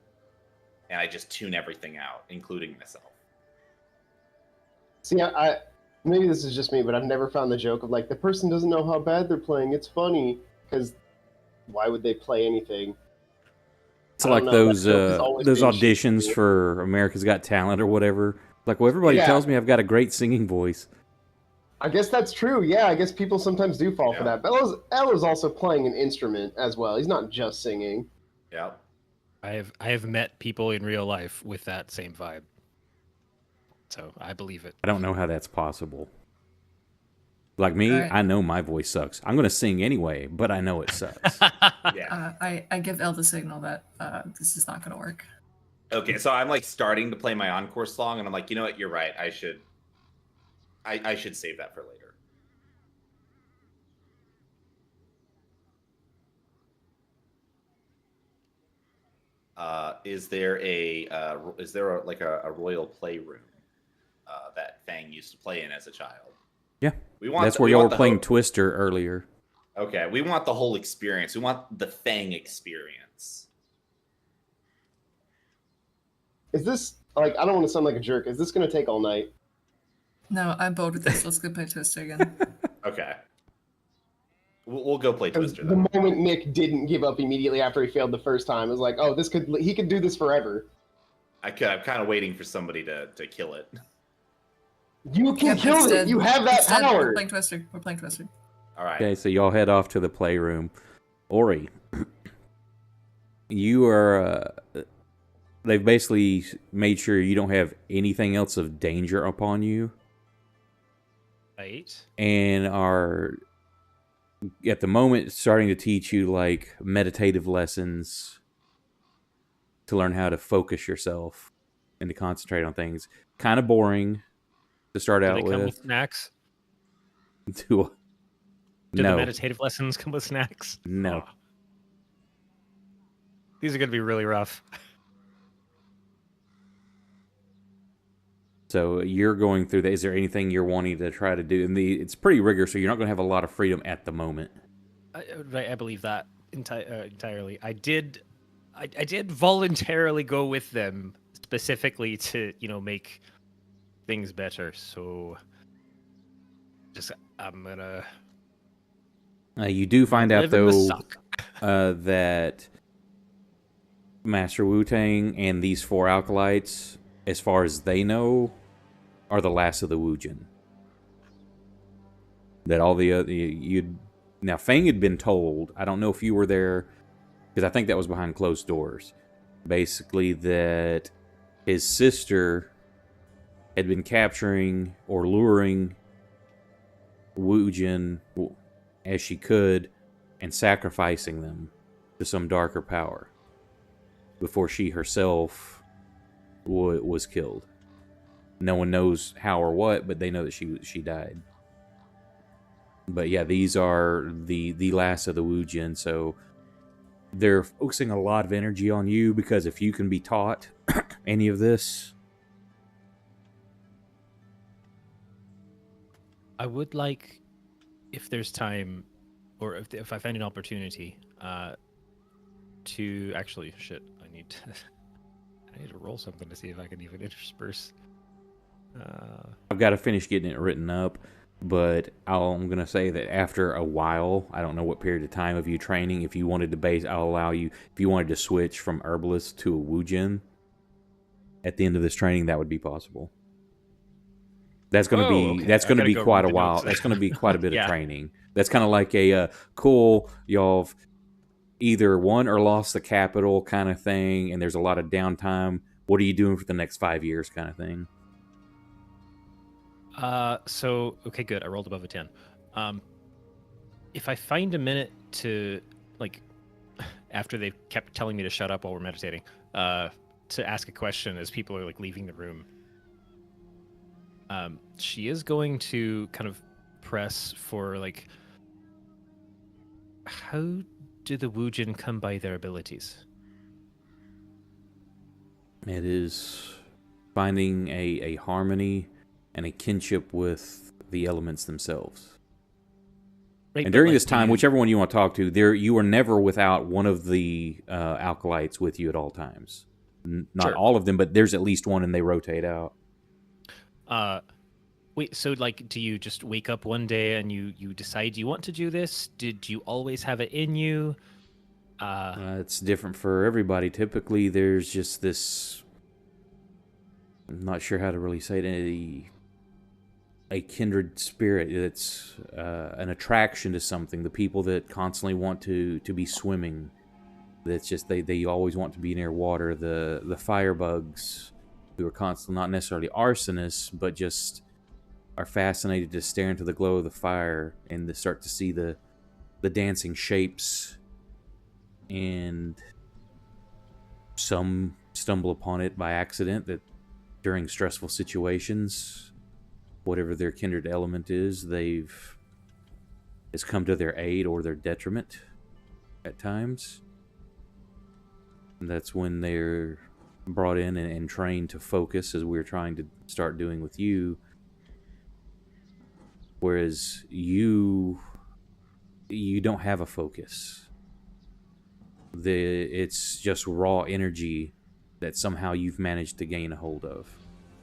S2: and I just tune everything out, including myself.
S4: See, I maybe this is just me, but I've never found the joke of like the person doesn't know how bad they're playing. It's funny because why would they play anything?
S1: It's
S4: I
S1: like
S4: don't know,
S1: those
S4: that joke has always been
S1: auditions
S4: shitty.
S1: for America's Got Talent or whatever. Like, well, everybody
S4: Yeah.
S1: tells me I've got a great singing voice.
S4: I guess that's true. Yeah, I guess people sometimes do fall for
S2: Yeah.
S4: that. But L is also playing an instrument as well. He's not just singing.
S2: Yeah.
S3: I have met people in real life with that same vibe. So I believe it.
S1: I don't know how that's possible. Like me,
S6: Alright.
S1: I know my voice sucks. I'm going to sing anyway, but I know it sucks.
S2: Yeah.
S6: I give Elle the signal that this is not going to work.
S2: Okay, so I'm like starting to play my encore song, and I'm like, you know what? You're right. I should save that for later. Is there a royal playroom that Fang used to play in as a child?
S1: Yeah,
S2: We want
S1: that's
S2: the-
S1: where
S2: we
S1: y'all
S2: want
S1: were
S2: the
S1: playing
S2: whole-
S1: Twister earlier.
S2: Okay, we want the whole experience. We want the Fang experience.
S4: Is this like I don't want to sound like a jerk. Is this going to take all night?
S6: No, I'm bored with this. Let's go play Twister again.
S2: Okay. We'll go play
S4: Because
S2: Twister
S4: the
S2: then.
S4: moment Nick didn't give up immediately after he failed the first time, it was like, oh, he could do this forever.
S2: I'm kind of waiting for somebody to kill it.
S4: You can
S6: Yeah,
S4: kill it.
S6: instead-
S4: You have that
S6: instead,
S4: power.
S6: We're playing Twister. We're playing Twister.
S2: All right.
S1: Okay, so y'all head off to the playroom. Ori, you are... they've basically made sure you don't have anything else of danger upon you.
S3: Right.
S1: and are at the moment starting to teach you like meditative lessons to learn how to focus yourself and to concentrate on things. Kind of boring to start
S3: Do
S1: out
S3: they come with
S1: with.
S3: snacks?
S1: Do
S3: Do the
S1: no,
S3: meditative lessons come with snacks?
S1: no.
S3: Oh. These are going to be really rough.
S1: So you're going through that. Is there anything you're wanting to try to do? And it's pretty rigorous, so you're not going to have a lot of freedom at the moment.
S3: I believe that entirely. I did voluntarily go with them specifically to make things better. So just I'm gonna
S1: You do find out
S3: live in the
S1: though
S3: suck.
S1: that Master Wu Tang and these 4 alkalites, as far as they know, are the last of the Wu Jin. That all the other now Fang had been told. I don't know if you were there because I think that was behind closed doors. Basically, that his sister had been capturing or luring Wu Jin as she could and sacrificing them to some darker power before she herself was killed. No one knows how or what, but they know that she died. But yeah, these are the last of the Wu Jin, so they're focusing a lot of energy on you because if you can be taught any of this.
S3: I would like, if there's time, or if I find an opportunity, to actually I need to roll something to see if I can even intersperse.
S1: I've got to finish getting it written up, but I'm going to say that after a while, I don't know what period of time of you training, if you wanted to base, I'll allow you, if you wanted to switch from herbalist to a Wu Jin, at the end of this training, that would be possible. That's going to be
S3: go
S1: quite a
S3: read the
S1: while.
S3: notes.
S1: That's going to be quite a bit
S3: Yeah.
S1: of training. That's kind of like a cool, y'all have either won or lost the capital kind of thing, and there's a lot of downtime. What are you doing for the next 5 years kind of thing?
S3: So okay, good. I rolled above a 10. If I find a minute to, like, after they kept telling me to shut up while we're meditating, to ask a question as people are like leaving the room. She is going to kind of press for, like, how do the Wu Jin come by their abilities?
S1: It is finding a harmony and a kinship with the elements themselves.
S3: Right,
S1: And
S3: but,
S1: during
S3: like,
S1: this time, whichever one you want to talk to, you are never without one of the alkalites with you at all times. Not
S3: Sure.
S1: all of them, but there's at least one, and they rotate out.
S3: Wait, so, like, do you just wake up one day and you decide you want to do this? Did you always have it in you?
S1: It's different for everybody. Typically, there's just this. I'm not sure how to really say it. A kindred spirit. It's an attraction to something. The people that constantly want to be swimming. That's just they always want to be near water. The firebugs who are constantly not necessarily arsonists, but just are fascinated to stare into the glow of the fire and to start to see the dancing shapes. And some stumble upon it by accident, that during stressful situations, whatever their kindred element is, has come to their aid or their detriment at times. And that's when they're brought in and trained to focus, as we're trying to start doing with you. Whereas you don't have a focus. It's just raw energy that somehow you've managed to gain a hold of,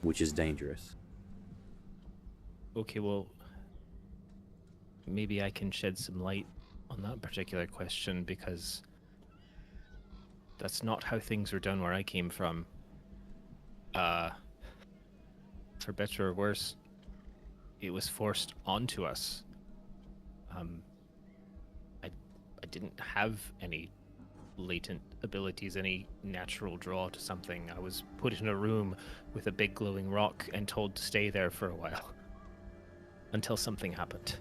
S1: which is dangerous.
S3: Okay, well, maybe I can shed some light on that particular question, because that's not how things were done where I came from. For better or worse, it was forced onto us. I didn't have any latent abilities, any natural draw to something. I was put in a room with a big glowing rock and told to stay there for a while. until something happened.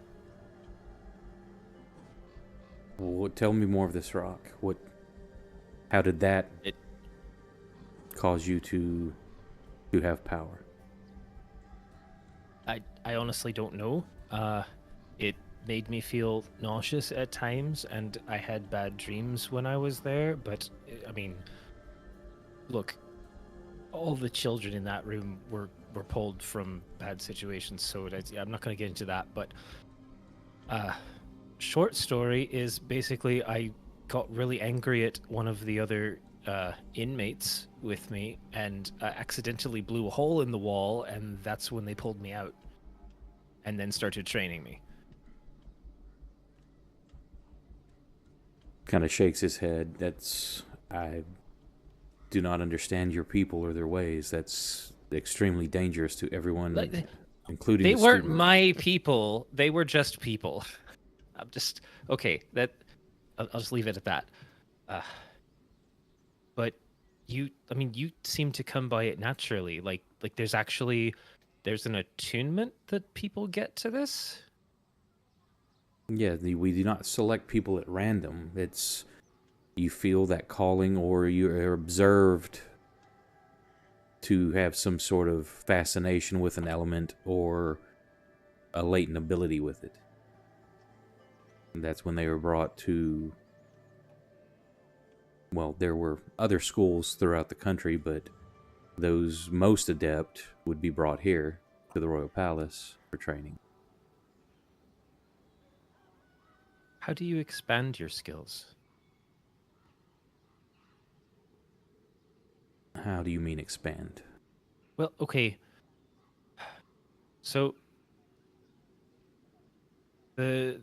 S1: Well, tell me more of this rock. How did that cause you to have power?
S3: I honestly don't know. It made me feel nauseous at times, and I had bad dreams when I was there. But I mean, look, all the children in that room were pulled from bad situations, so I'm not going to get into that. But short story is basically I got really angry at one of the other inmates with me, and accidentally blew a hole in the wall, and that's when they pulled me out, and then started training me.
S1: Kind of shakes his head. I do not understand your people or their ways. That's extremely dangerous to everyone, including
S3: They
S1: the
S3: weren't
S1: student.
S3: my people. They were just people. I'm just okay. I'll just leave it at that. But you seem to come by it naturally. Like there's an attunement that people get to this.
S1: Yeah, we do not select people at random. It's you feel that calling, or you are observed to have some sort of fascination with an element or a latent ability with it. And that's when they were brought to... Well, there were other schools throughout the country, but those most adept would be brought here to the Royal Palace for training.
S3: How do you expand your skills?
S1: How do you mean expand?
S3: Well, okay. So the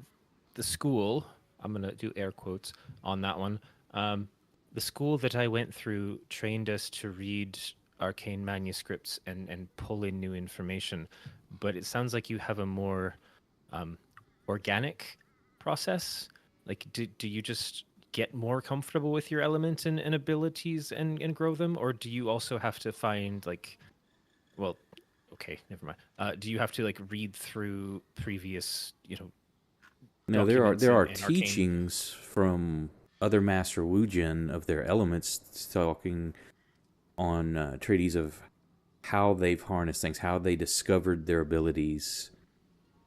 S3: school, I'm gonna do air quotes on that one. The school that I went through trained us to read arcane manuscripts and pull in new information, but it sounds like you have a more organic process. Like, do you just get more comfortable with your elements and abilities and grow them, or do you also have to find well, okay, never mind. Do you have to read through previous,
S1: Now
S3: documents
S1: there are
S3: and arcane?
S1: teachings from other Master Wujin of their elements, talking on treaties of how they've harnessed things, how they discovered their abilities,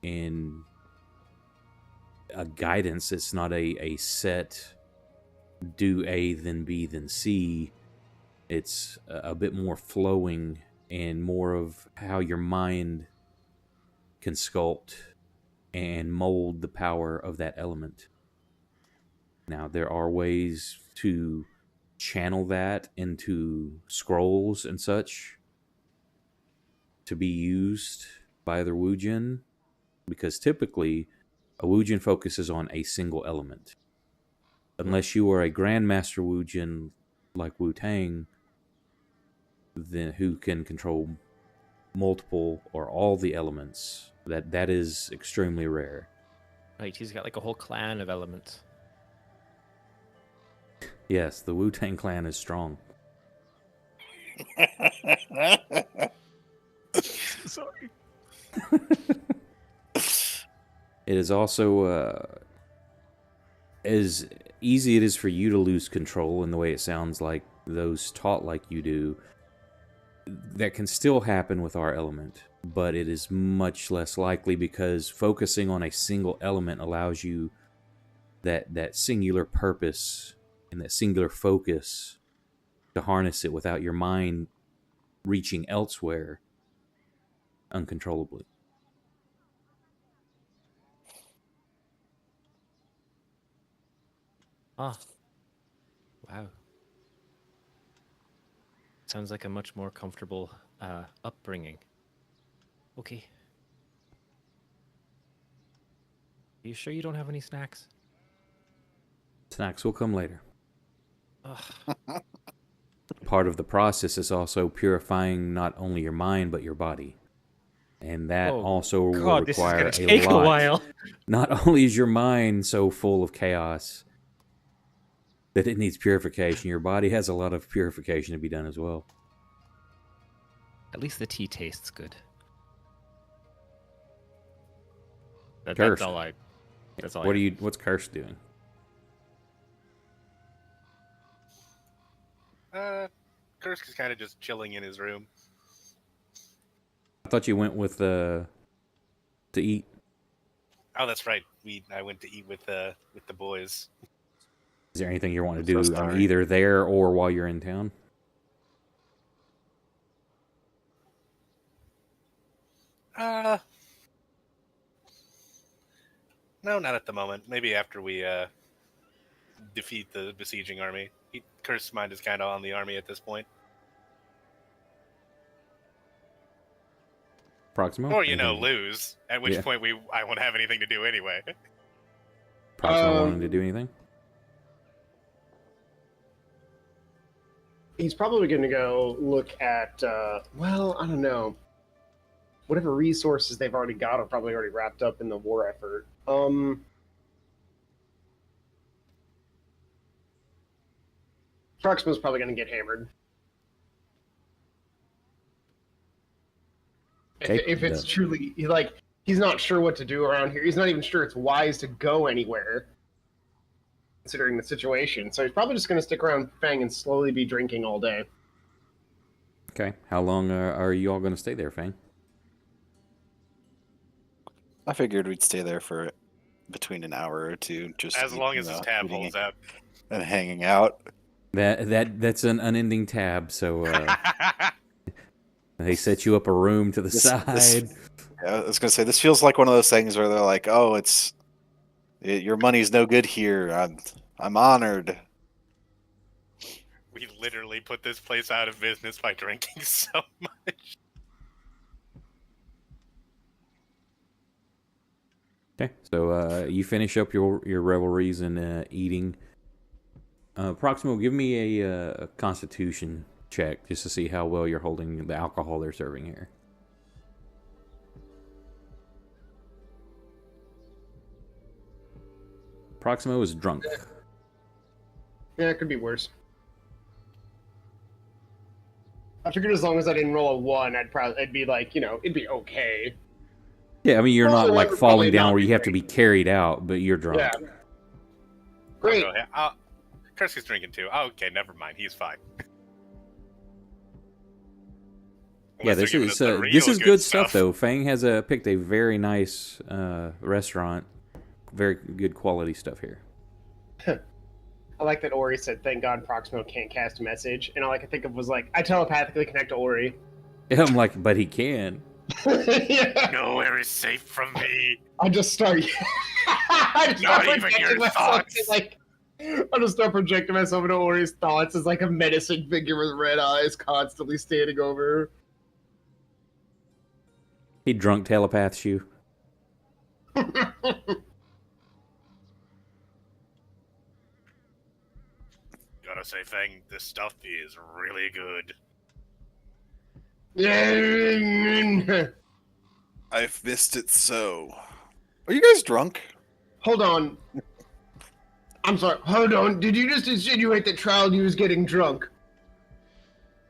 S1: in a guidance. It's not a set do A then B then C. It's a bit more flowing and more of how your mind can sculpt and mold the power of that element. Now, there are ways to channel that into scrolls and such to be used by the Wujin, because typically a Wujin focuses on a single element. Unless you are a Grandmaster Wujin like Wu Tang, then who can control multiple or all the elements, that is extremely rare.
S3: Right, he's got a whole clan of elements.
S1: Yes, the Wu-Tang Clan is strong.
S3: Sorry.
S1: It is also as easy it is for you to lose control in the way it sounds like those taught like you do. That can still happen with our element, but it is much less likely because focusing on a single element allows you that singular purpose and that singular focus to harness it without your mind reaching elsewhere uncontrollably.
S3: Ah. Wow. Sounds like a much more comfortable upbringing. Okay. Are you sure you don't have any snacks?
S1: Snacks will come later.
S3: Ugh.
S1: Part of the process is also purifying not only your mind but your body. And that also will
S3: God, this is
S1: require
S3: gonna take
S1: lot.
S3: a while.
S1: Not only is your mind so full of chaos that it needs purification, your body has a lot of purification to be done as well.
S3: At least the tea tastes good. That's
S1: Curse.
S3: all I. That's all.
S1: What
S3: I
S1: are you? What's Curse doing?
S7: Kursk is kind of just chilling in his room.
S1: I thought you went with to eat.
S7: Oh, that's right. I went to eat with the boys.
S1: Is there anything you want to
S5: I'm so
S1: do? I mean,
S5: sorry.
S1: either there or while you're in town.
S7: No, not at the moment. Maybe after we defeat the besieging army. Kursk's mind is kind of on the army at this point.
S1: Proximo?
S7: Or,
S1: Anything-
S7: lose. At which
S1: Yeah.
S7: point I won't have anything to do anyway.
S1: Proximo wanting to do anything?
S4: He's probably going to go look at, well, I don't know. Whatever resources they've already got are probably already wrapped up in the war effort. Proximo's probably going to get hammered. If it's truly, he's not sure what to do around here. He's not even sure it's wise to go anywhere, considering the situation. So he's probably just going to stick around Fang and slowly be drinking all day.
S1: Okay. How long are you all going to stay there, Fang?
S5: I figured we'd stay there for between an hour or two, just
S7: As long as his tab
S5: eating
S7: holds out.
S5: and hanging out.
S1: That's an unending tab. So they set you up a room to the side.
S5: Yeah, I was gonna say this feels like one of those things where they're like, "Oh, your money's no good here. I'm honored."
S7: We literally put this place out of business by drinking so much.
S1: Okay. So you finish up your revelries and eating. Proximo, give me a Constitution check just to see how well you're holding the alcohol they're serving here. Proximo is drunk.
S4: Yeah, it could be worse. I figured as long as I didn't roll a 1, it'd be like, it'd be okay.
S1: Yeah, I mean, you're not
S4: Also,
S1: like
S4: that would
S1: falling
S4: probably
S1: down
S4: not
S1: where
S4: be
S1: you have to be carried out, but you're drunk.
S4: Yeah. Great.
S7: Go ahead. Kursk is drinking too. Oh, okay, never mind. He's fine.
S1: Yeah,
S7: Unless
S1: this
S7: they're giving
S1: is
S7: us the
S1: this
S7: real
S1: is good stuff though. Fang has picked a very nice restaurant, very good quality stuff here.
S4: I like that Ori said, "Thank God Proximo can't cast a message," and all I could think of was I telepathically connect to Ori.
S1: I'm like, but he can.
S4: Yeah.
S7: Nowhere is safe from me.
S4: I just start. I just
S7: Not
S4: start
S7: even
S4: projecting
S7: your
S4: myself
S7: thoughts.
S4: I just start projecting myself into Ori's thoughts as like a menacing figure with red eyes, constantly standing over her.
S1: He drunk telepaths you.
S7: Gotta say, Fang, this stuff is really good.
S5: I've missed it so. Are you guys drunk?
S4: Hold on. I'm sorry. Hold on. Did you just insinuate that Child was getting drunk?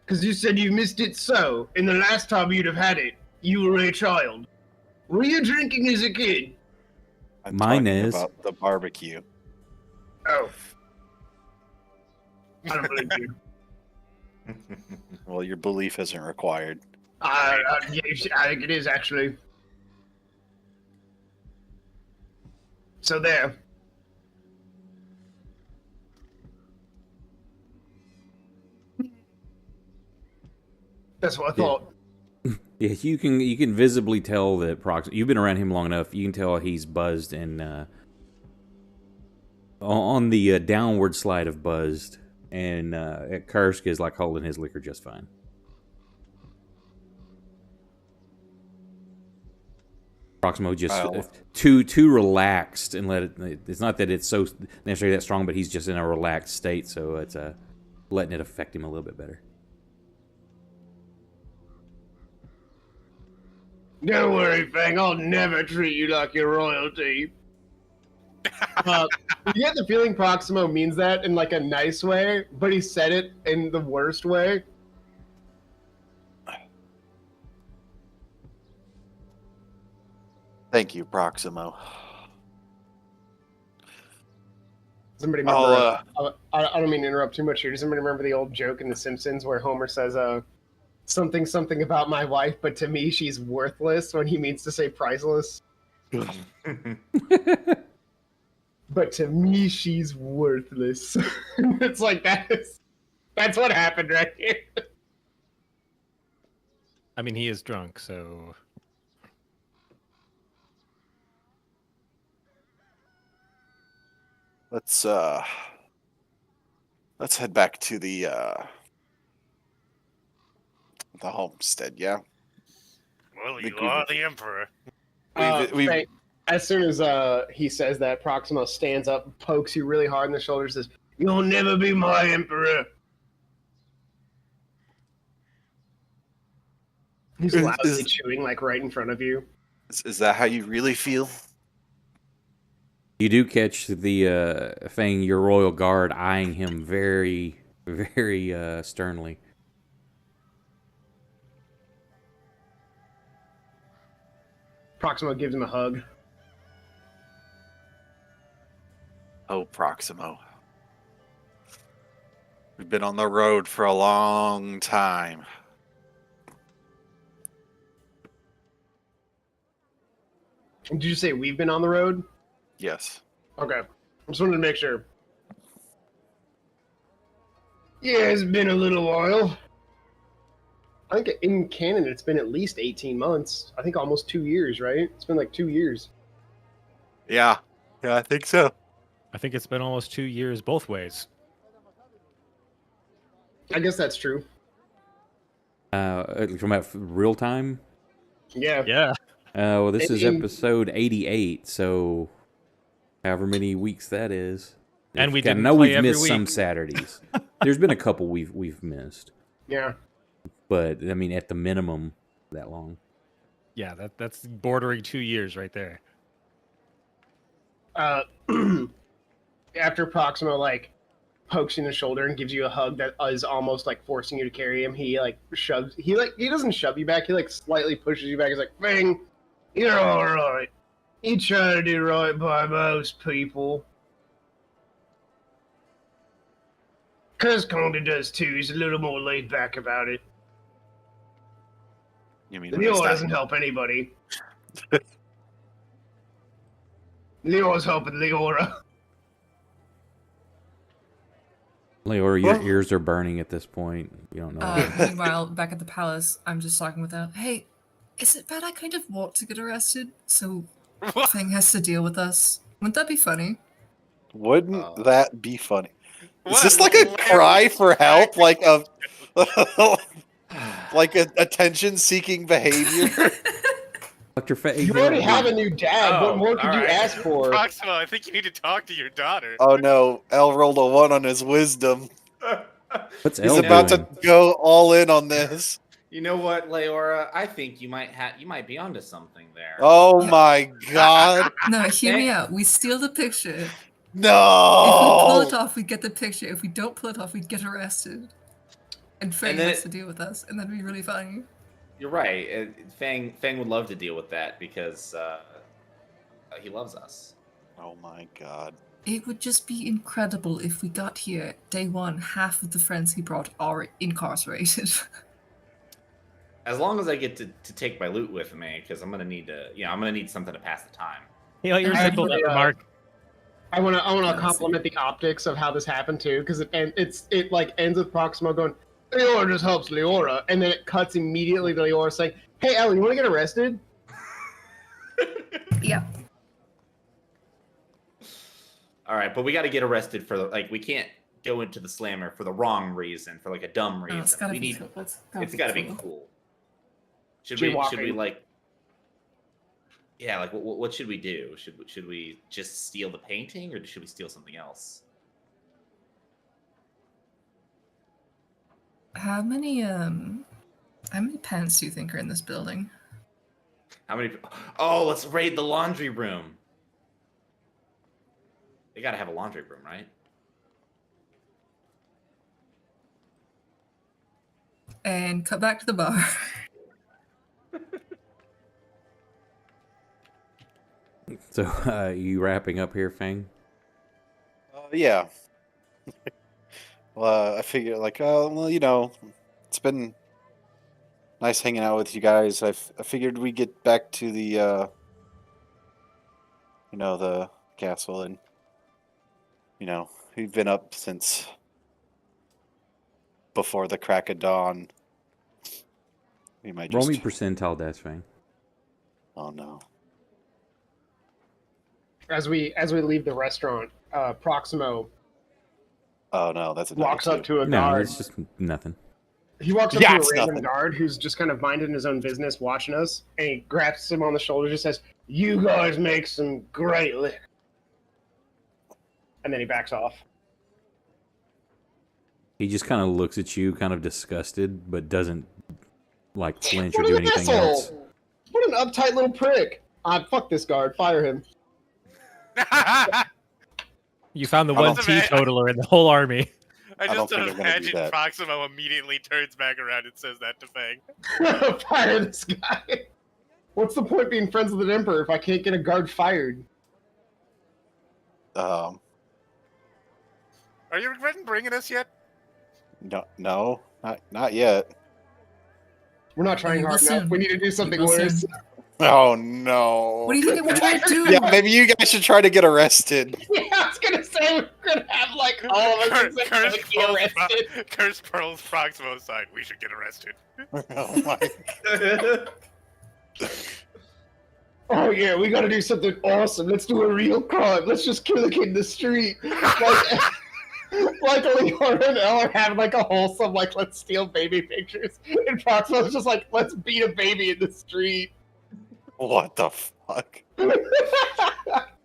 S4: Because you said you missed it so, and the last time you'd have had it, you were a child. Were you drinking as a kid?
S5: I'm
S1: Mine
S5: talking
S1: is.
S5: about the barbecue.
S4: Oh. I don't believe you.
S5: Well, your belief isn't required.
S4: Yes, I think it is, actually. So there. That's what I thought.
S1: Yeah, you can visibly tell that you've been around him long enough. You can tell he's buzzed and on the downward slide of buzzed, and Kursk is like holding his liquor just fine. Proximo just too relaxed and let it. It's not that it's so necessarily that strong, but he's just in a relaxed state, so it's letting it affect him a little bit better.
S4: Don't worry, Fang. I'll never treat you like your royalty. You get the feeling Proximo means that in like a nice way, but he said it in the worst way.
S5: Thank you, Proximo.
S4: Does anybody remember? I don't mean to interrupt too much here. Does anybody remember the old joke in The Simpsons where Homer says, something something about my wife, but to me she's worthless when he means to say priceless? But to me she's worthless. It's like that's what happened right here.
S3: I mean, he is drunk, so
S5: Let's head back to the homestead. Yeah.
S7: Well,
S5: think
S7: you
S5: we've-
S7: are the emperor.
S4: As soon as he says that, Proximo stands up, pokes you really hard in the shoulder, says, "You'll never be my emperor." He's
S5: Is-
S4: loudly
S5: is-
S4: chewing, like right in front of you.
S5: Is that how you really feel?
S1: You do catch the Fang, your royal guard, eyeing him very, very sternly.
S4: Proximo gives him a hug.
S5: Oh, Proximo. We've been on the road for a long time.
S4: Did you say we've been on the road?
S5: Yes.
S4: Okay. I just wanted to make sure. Yeah, it's been a little while. I think in canon it's been at least 18 months. I think almost 2 years, right? It's been like 2 years.
S5: Yeah. Yeah, I think so.
S3: I think it's been almost 2 years both ways.
S4: I guess that's true.
S1: From that real time.
S4: Yeah.
S3: Yeah.
S1: Well, this is
S4: In-
S1: episode 88, so however many weeks that is.
S3: And we
S1: I
S3: didn't
S1: know
S3: play
S1: we've
S3: every
S1: missed some
S3: week.
S1: Saturdays. There's been a couple we've missed,
S4: Yeah.
S1: but I mean, at the minimum, that long.
S3: Yeah, that's bordering 2 years right there.
S4: After Proximo like pokes you in the shoulder and gives you a hug that is almost like forcing you to carry him, he like shoves. He doesn't shove you back. He like slightly pushes you back. He's like, "Fang, you're all right. You try to do right by most people." Cuz Conde does too. He's a little more laid back about it.
S5: You mean
S4: Leo doesn't help anybody. Leo's helping Leora.
S1: Leora, your ears are burning at this point. You don't know.
S6: Meanwhile, back at the palace, I'm just talking with her. Hey, is it bad I kind of want to get arrested so Thing has to deal with us? Wouldn't that be funny?
S5: Wouldn't that be funny? Is
S7: What
S5: this like a
S7: weird
S5: cry for help?
S7: fact.
S5: Like a like a attention-seeking behavior?
S1: Dr. Fang,
S4: You already have a new dad. What
S2: Oh,
S4: more could you
S2: alright.
S4: ask for?
S7: Proximo, I think you need to talk to your daughter.
S5: Oh no, El rolled a 1 on his wisdom.
S1: What's
S5: He's
S1: Elle
S5: about
S1: doing?
S5: to go all in on this.
S2: You know what, Leora? I think you might be onto something there.
S5: Oh my god.
S6: No, hear me out. We steal the picture. If we pull it
S5: No.
S6: off, we get the picture. If we don't pull it off, we get arrested. And Fang
S2: then
S6: has
S2: it-
S6: to deal with us, and that'd be really funny.
S2: You're right. Fang would love to deal with that because he loves us.
S5: Oh my god.
S6: It would just be incredible if we got here, day one, half of the friends he brought are incarcerated.
S2: As long as I get to take my loot with me, because I'm gonna need something to pass the time.
S3: You know, here's
S4: Actually,
S3: that remark.
S4: I want to
S6: Yeah,
S4: compliment the optics of how this happened too, because it like ends with Proximo going, "Leora just helps Leora," and then it cuts immediately to Leora saying, "Hey, Ellie, you want to get arrested?"
S6: Yeah.
S2: All right, but we got to get arrested for we can't go into the slammer for the wrong reason, for like a dumb reason.
S6: No, it's gotta
S2: we
S6: be
S2: need
S6: cool.
S2: it's got to be cool. Should we
S4: Jaywalking.
S2: like? Yeah, like what should we do? Should we just steal the painting, or should we steal something else?
S6: How many pants do you think are in this building?
S2: How many? Oh, let's raid the laundry room. They gotta have a laundry room, right?
S6: And cut back to the bar.
S1: So, you wrapping up here, Fang?
S5: Yeah. Well, I figure like, well, it's been nice hanging out with you guys. I figured we get back to the, the castle, and we've been up since before the crack of dawn. We might
S1: Roll
S5: just.
S1: me percentile dash, Fang.
S5: Oh no.
S4: As we leave the restaurant, Proximo
S5: Oh no, that's a
S4: walks up
S5: -2.
S4: to a
S1: No,
S4: guard.
S1: it's just nothing.
S4: He walks up
S5: Yeah,
S4: to a
S5: it's
S4: random
S5: nothing.
S4: guard who's just kind of minding his own business, watching us, and he grabs him on the shoulder, just says, "You guys make some great liquor," and then he backs off.
S1: He just kind of looks at you, kind of disgusted, but doesn't like flinch or
S4: What
S1: do
S4: an
S1: anything
S4: asshole!
S1: else.
S4: What an uptight little prick! Fuck this guard. Fire him.
S3: You found the
S5: I
S3: one
S5: don't-
S3: teetotaler in the whole army.
S7: I
S5: don't
S7: just
S5: think I'm gonna do
S7: imagine
S5: that.
S7: Proximo immediately turns back around and says that to Fang.
S4: Fire this guy. What's the point being friends with an emperor if I can't get a guard fired?
S7: Are you regretting bringing us yet?
S5: No, not yet.
S4: We're not trying hard
S6: Listen.
S4: enough. We need to do something
S6: Listen.
S4: worse.
S5: Oh no.
S6: What do you think we're trying to do?
S5: Yeah, maybe you guys should try to get arrested.
S4: Yeah, I was gonna say we're gonna have like all of us except
S7: Curse
S4: Nick get arrested.
S7: Curse Pearl's Proximo side. We should get arrested.
S5: Oh my.
S4: Oh yeah, we gotta do something awesome. Let's do a real crime. Let's just kill a kid in the street. Like Leora and Elle are having like a wholesome, like, let's steal baby pictures. And Proximo's just like, let's beat a baby in the street.
S5: What the fuck?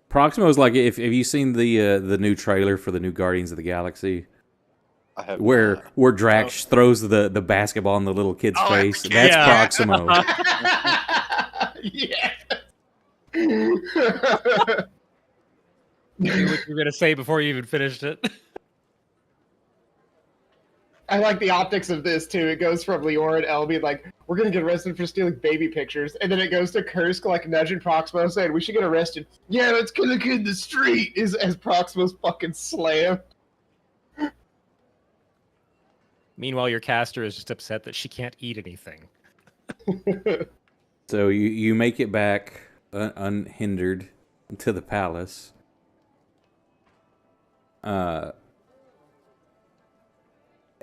S1: Proximo's like, if have you seen the new trailer for the new Guardians of the Galaxy,
S5: I have
S1: where
S5: not.
S1: Drax throws the basketball in the little kid's
S7: Oh,
S1: face?
S7: yeah.
S1: That's Proximo.
S4: Yeah.
S3: I knew what you were gonna say before you even finished it.
S4: I like the optics of this too. It goes from Leora and Elle being like, "We're gonna get arrested for stealing baby pictures," and then it goes to Kursk like nudging Proximo, saying, "We should get arrested." Yeah, let's kill a kid in the street. Is as Proximo's fucking slam.
S3: Meanwhile, your caster is just upset that she can't eat anything.
S1: So you make it back unhindered to the palace.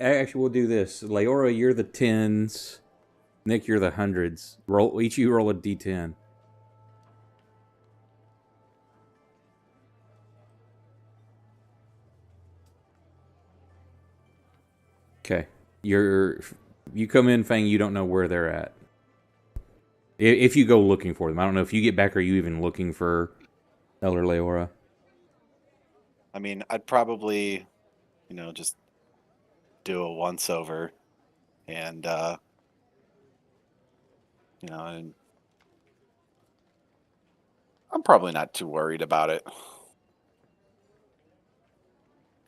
S1: Actually, we'll do this. Leora, you're the 10s. Nick, you're the 100s. Each you roll a d10. Okay. You come in, Fang, you don't know where they're at. If you go looking for them. I don't know if you get back, are you even looking for Elder Leora?
S5: I mean, I'd probably, just do a once over, and and I'm probably not too worried about it.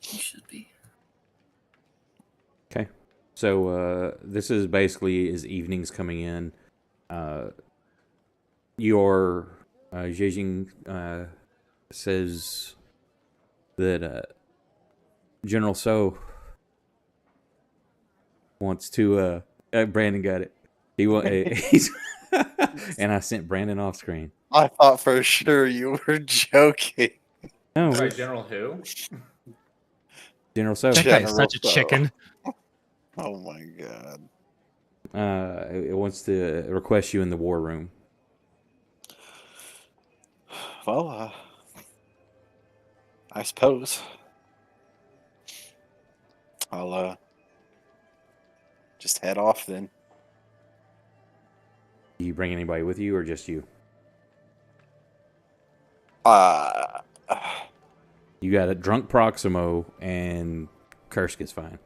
S6: You should be.
S1: Okay. So this is basically as evening's coming in. Your Zhejiang says that General So wants to. Brandon got it. He he's and I sent Brandon off screen.
S5: I thought for sure you were joking.
S1: No,
S2: Sorry, General who?
S1: General So.
S3: That guy is
S5: General
S3: such a
S5: Tso.
S3: chicken.
S5: Oh my god.
S1: It wants to request you in the war room.
S5: Well, I suppose I'll just head off then.
S1: Do you bring anybody with you or just you? You got a drunk Proximo and Kursk is fine.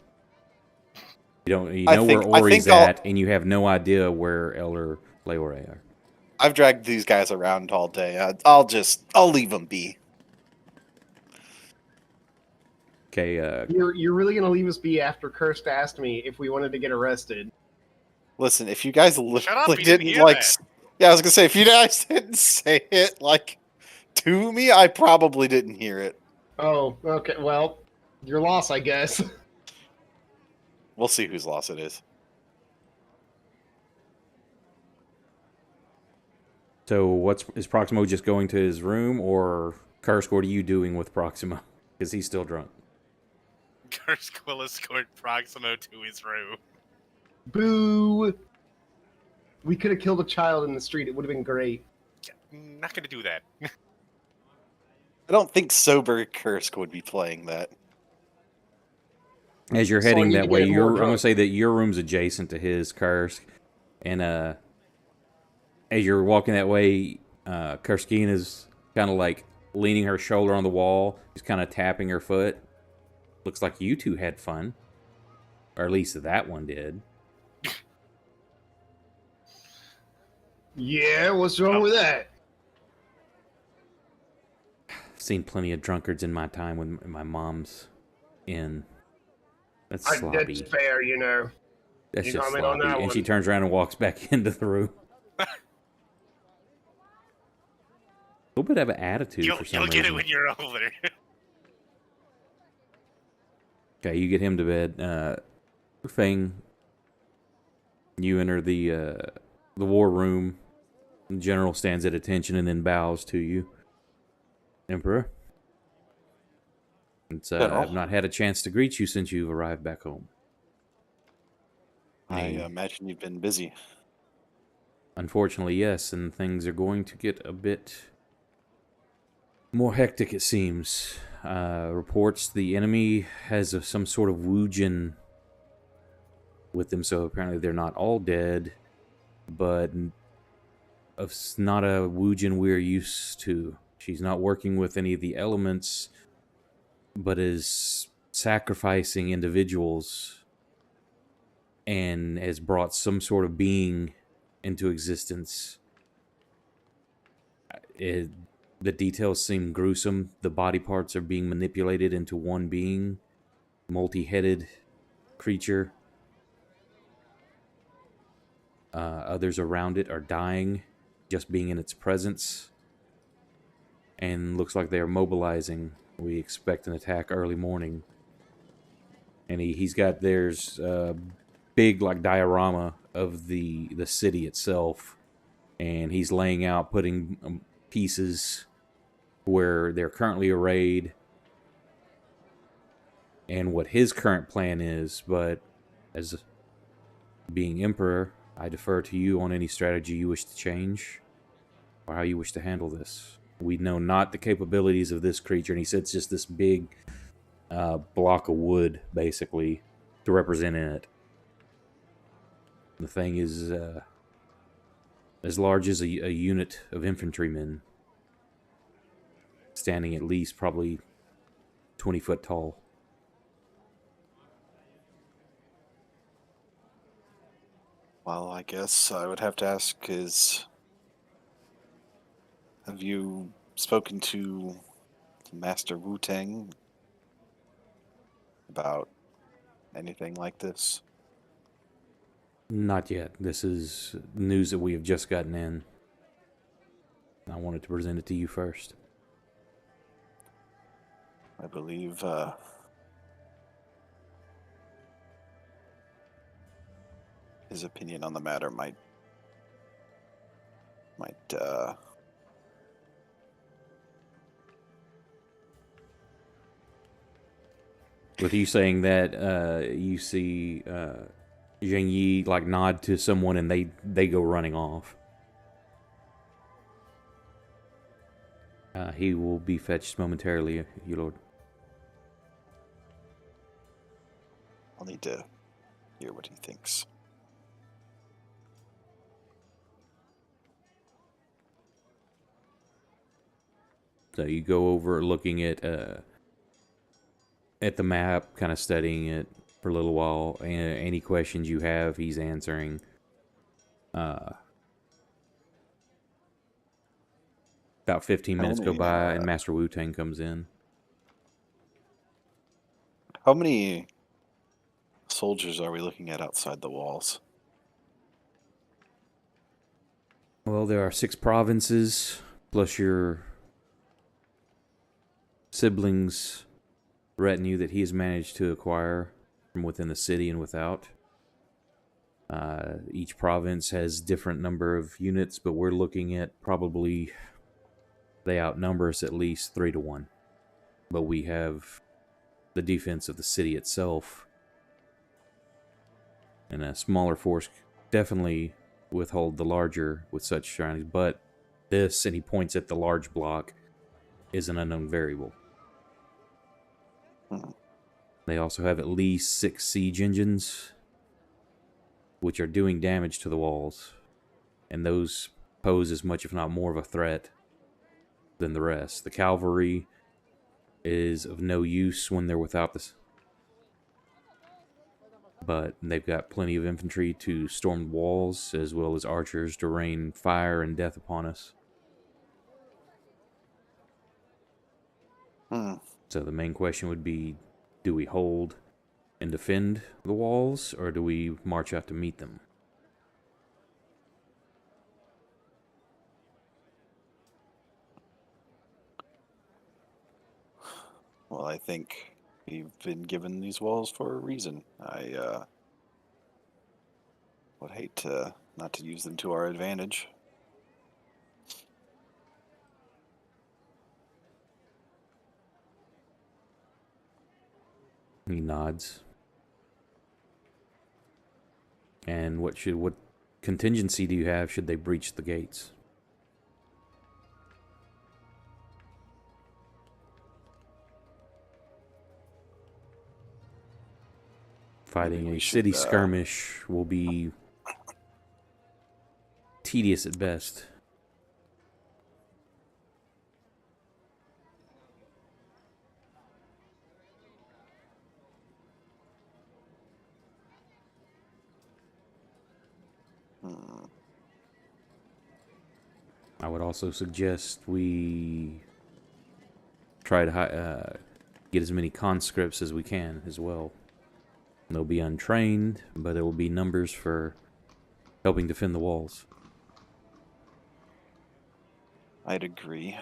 S1: You know where Ori's at, and you have no idea where Elder Leora are.
S5: I've dragged these guys around all day. I'll leave them be.
S1: Okay,
S4: You're really gonna leave us be after Kursk asked me if we wanted to get arrested?
S5: Listen, if you guys
S7: Shut up,
S5: literally
S7: you didn't
S5: didn't
S7: hear
S5: like,
S7: that.
S5: yeah, I was gonna say if you guys didn't say it like To me, I probably didn't hear it.
S4: Oh, okay. Well, your loss, I guess.
S5: We'll see whose loss it is.
S1: So is Proximo just going to his room, or Kursk, what are you doing with Proximo? Because he's still drunk.
S7: Kursk will escort Proximo to his room.
S4: Boo! We could have killed a child in the street. It would have been great.
S7: Not gonna do that.
S5: I don't think sober Kursk would be playing that.
S1: As you're
S4: So I
S1: heading
S4: need
S1: that
S4: to
S1: way,
S4: get more
S1: I'm going to
S4: drunk.
S1: say that your room's adjacent to his, Kursk. And as you're walking that way, Kurskine is kind of like leaning her shoulder on the wall. She's kind of tapping her foot. Looks like you two had fun. Or at least that one did.
S4: Yeah, what's wrong with that?
S1: I've seen plenty of drunkards in my time when my mom's in. That's
S4: That's
S1: sloppy.
S4: fair, you know.
S1: That's
S4: You
S1: just
S4: comment on
S1: sloppy.
S4: that
S1: And she
S4: one.
S1: turns around and walks back into the room. A little bit of an attitude
S7: You'll
S1: for some
S7: get it
S1: reason.
S7: when you're older.
S1: Okay, you get him to bed. Fang, you enter the war room. The general stands at attention and then bows to you. Emperor.
S5: General?
S1: I've not had a chance to greet you since you've arrived back home.
S5: I
S1: Hey.
S5: imagine you've been busy.
S1: Unfortunately, yes, and things are going to get a bit more hectic, it seems. Reports the enemy has some sort of Wujin with them, so apparently they're not all dead, but not a Wujin we're used to. She's not working with any of the elements, but is sacrificing individuals and has brought some sort of being into existence. The details seem gruesome. The body parts are being manipulated into one being, multi-headed creature. Others around it are dying, just being in its presence. And looks like they are mobilizing. We expect an attack early morning. And there's a big like diorama of the city itself. And he's laying out, putting pieces where they're currently arrayed and what his current plan is. But as being Emperor, I defer to you on any strategy you wish to change or how you wish to handle this. We know not the capabilities of this creature, and he said it's just this big block of wood, basically, to represent it. The thing is as large as a unit of infantrymen, standing at least probably 20 foot tall.
S5: Well, I guess I would have to ask have you spoken to Master Wu-Tang about anything like this?
S1: Not yet. This is news that we have just gotten in. I wanted to present it to you first.
S5: I believe his opinion on the matter might
S1: With you saying that, you see Zheng Yi like nod to someone and they go running off. He will be fetched momentarily, your lord.
S5: I'll need to hear what he thinks.
S1: So you go over looking at the map, kind of studying it for a little while. Any questions you have, he's answering. About 15 minutes go by, and Master Wu-Tang comes in.
S5: How many soldiers are we looking at outside the walls?
S1: Well, there are 6 provinces, plus your siblings retinue that he has managed to acquire from within the city and without. Each province has different number of units, but we're looking at probably they outnumber us at least 3-1. But we have the defense of the city itself, and a smaller force definitely withhold the larger with such surroundings. But this, and he points at the large block, is an unknown variable. They also have at least 6 siege engines, which are doing damage to the walls, and those pose as much, if not more, of a threat than the rest. The cavalry is of no use when they're without this, but they've got plenty of infantry to storm walls, as well as archers to rain fire and death upon us. So the main question would be, do we hold and defend the walls, or do we march out to meet them?
S5: Well, I think we've been given these walls for a reason. I would hate to not to use them to our advantage.
S1: He nods. And what contingency do you have should they breach the gates? Fighting
S5: we
S1: a
S5: should,
S1: city skirmish will be tedious at best. I would also suggest we try to get as many conscripts as we can as well. They'll be untrained, but there will be numbers for helping defend the walls.
S5: I'd agree.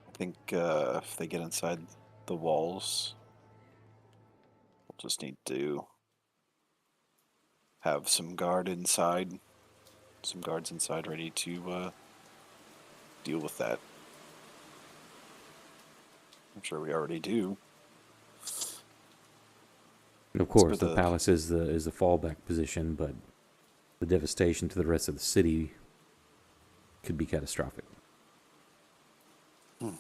S5: I think if they get inside the walls, we'll just need to have some guards inside ready to deal with that. I'm sure we already do.
S1: And of course, the palace is the fallback position, but the devastation to the rest of the city could be catastrophic. At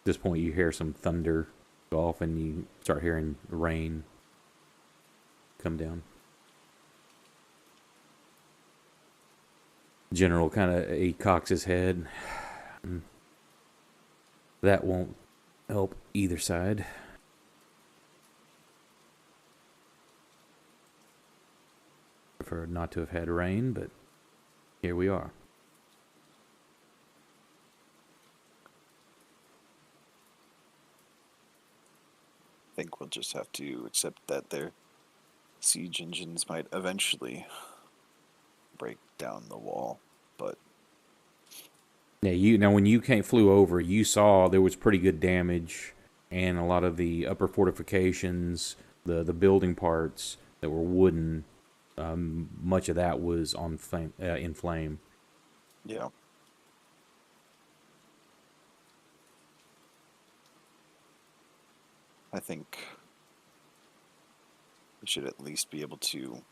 S1: this point, you hear some thunder go off, and you start hearing rain come down. General kind of he cocks his head. That won't help either side. Prefer not to have had rain, but here we are.
S5: I think we'll just have to accept that their siege engines might eventually break down the wall, but
S1: Yeah, when you flew over, you saw there was pretty good damage, and a lot of the upper fortifications, the building parts that were wooden, much of that was on in flame.
S5: yeah. I think we should at least be able to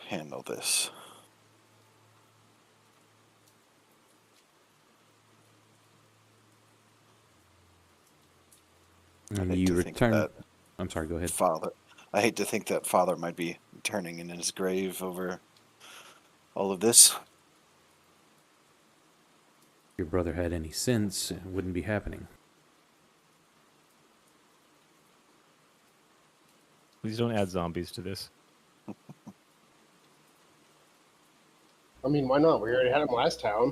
S5: handle this.
S1: And you return. I'm sorry. Go ahead.
S5: Father, I hate to think that Father might be turning in his grave over all of this.
S1: If your brother had any sense, it wouldn't be happening.
S3: Please don't add zombies to this.
S4: I mean, why not? We already had them last town.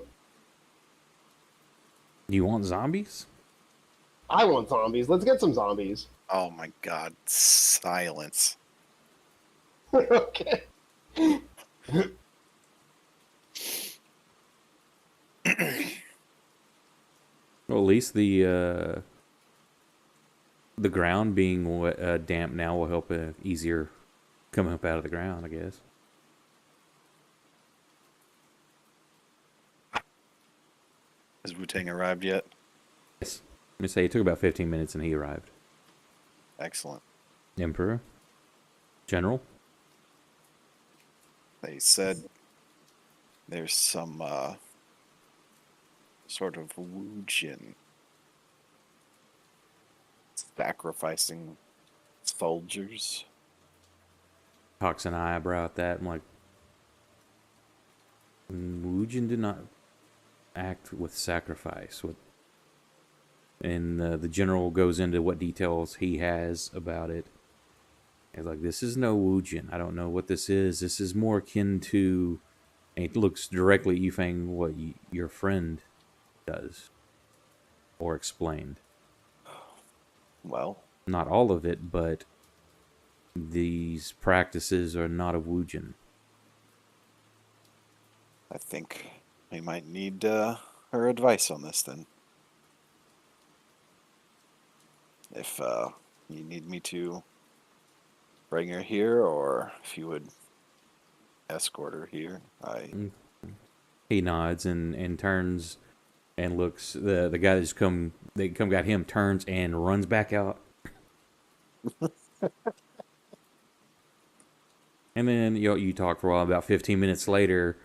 S1: You want zombies?
S4: I want zombies. Let's get some zombies.
S5: Oh my God! Silence.
S4: Okay.
S1: Well, at least the ground being damp now will help easier come up out of the ground, I guess.
S5: Has Wu-Tang arrived yet?
S1: Yes. Let me say it took about 15 minutes and he arrived.
S5: Excellent.
S1: Emperor? General?
S5: They said there's some sort of Wu-Jin sacrificing soldiers.
S1: Cocks an eyebrow at that. I'm like, Wujin did not act with sacrifice. And the general goes into what details he has about it. He's like, this is no Wujin. I don't know what this is. This is more akin to... And he looks directly at Yufeng what your friend does. Or explained.
S5: Well,
S1: Not all of it, but these practices are not of Wujin.
S5: I think we might need her advice on this then. If you need me to bring her here, or if you would escort her here,
S1: He nods and turns and looks. The guy that's come got him turns and runs back out. And then you talk for a while. About 15 minutes later,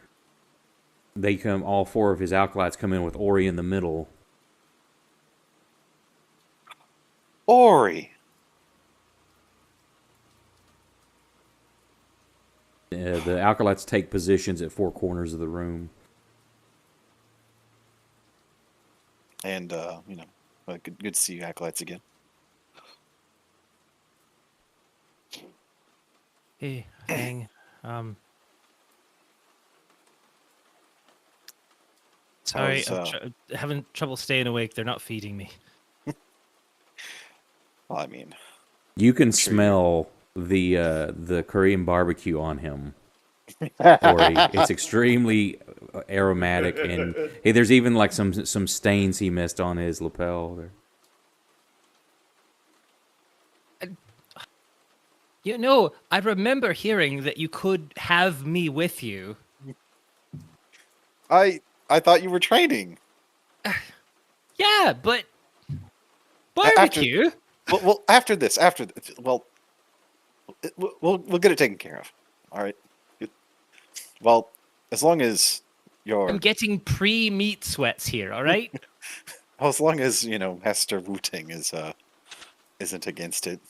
S1: they come. All four of his acolytes come in with Ori in the middle.
S5: Ori.
S1: The acolytes take positions at four corners of the room.
S5: And good to see you acolytes again.
S3: Hey, Hang. Sorry,
S5: How's,
S3: I'm having trouble staying awake. They're not feeding me.
S5: Well, I mean,
S1: You can
S5: sure
S1: smell the Korean barbecue on him. Ori. It's extremely aromatic, and hey, there's even like some stains he missed on his lapel there.
S3: You know, I remember hearing that you could have me with you.
S5: I thought you were training.
S3: Yeah, but barbecue.
S5: Well, after this, well, we'll get it taken care of. All right. Well, as long as you're,
S3: I'm getting pre-meat sweats here. All right.
S5: well, as long as Hester Wu-Ting isn't against it.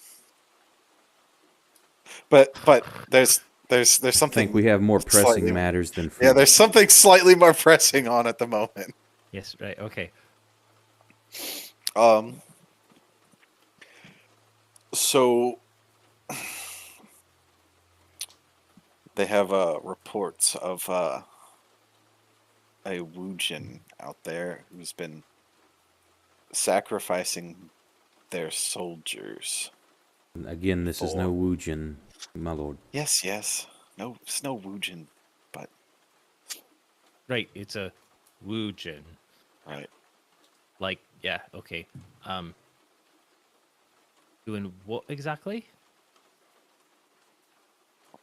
S5: But there's
S1: I
S5: something.
S1: think we have more pressing
S5: slightly-
S1: matters than food.
S5: Yeah, there's something slightly more pressing on at the moment.
S3: Yes. Right. Okay.
S5: So they have reports of a Wujin out there who's been sacrificing their soldiers.
S1: Again, this is no Wujin, my lord.
S5: Yes. No, it's no Wujin, but
S3: Right. It's a Wujin.
S5: right.
S3: Like, yeah. Okay. Doing what exactly?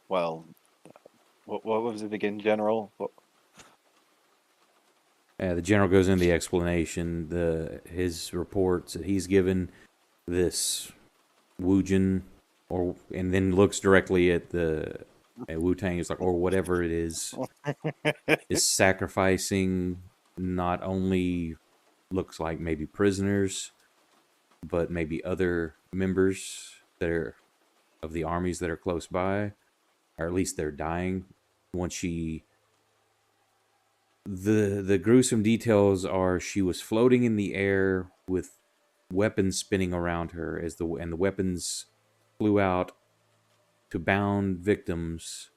S5: Well, what was it again, General?
S1: The general goes into the explanation. His reports that he's given this Wujin, and then looks directly at Wu-Tang. It's like, or whatever it is sacrificing not only looks like maybe prisoners, but maybe other members that are of the armies that are close by, or at least they're dying. Once the gruesome details are she was floating in the air with weapons spinning around her and the weapons flew out to bound victims,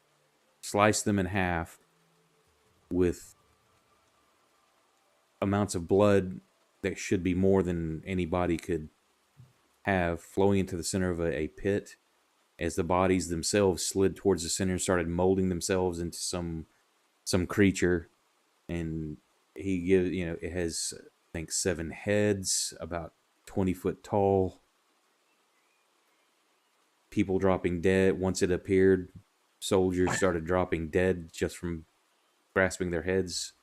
S1: slice them in half with amounts of blood that should be more than anybody could have flowing into the center of a pit, as the bodies themselves slid towards the center and started molding themselves into some creature. And he gives, it has, I think, 7 heads, about 20 foot tall. People dropping dead. Once it appeared, soldiers started dropping dead just from grasping their heads.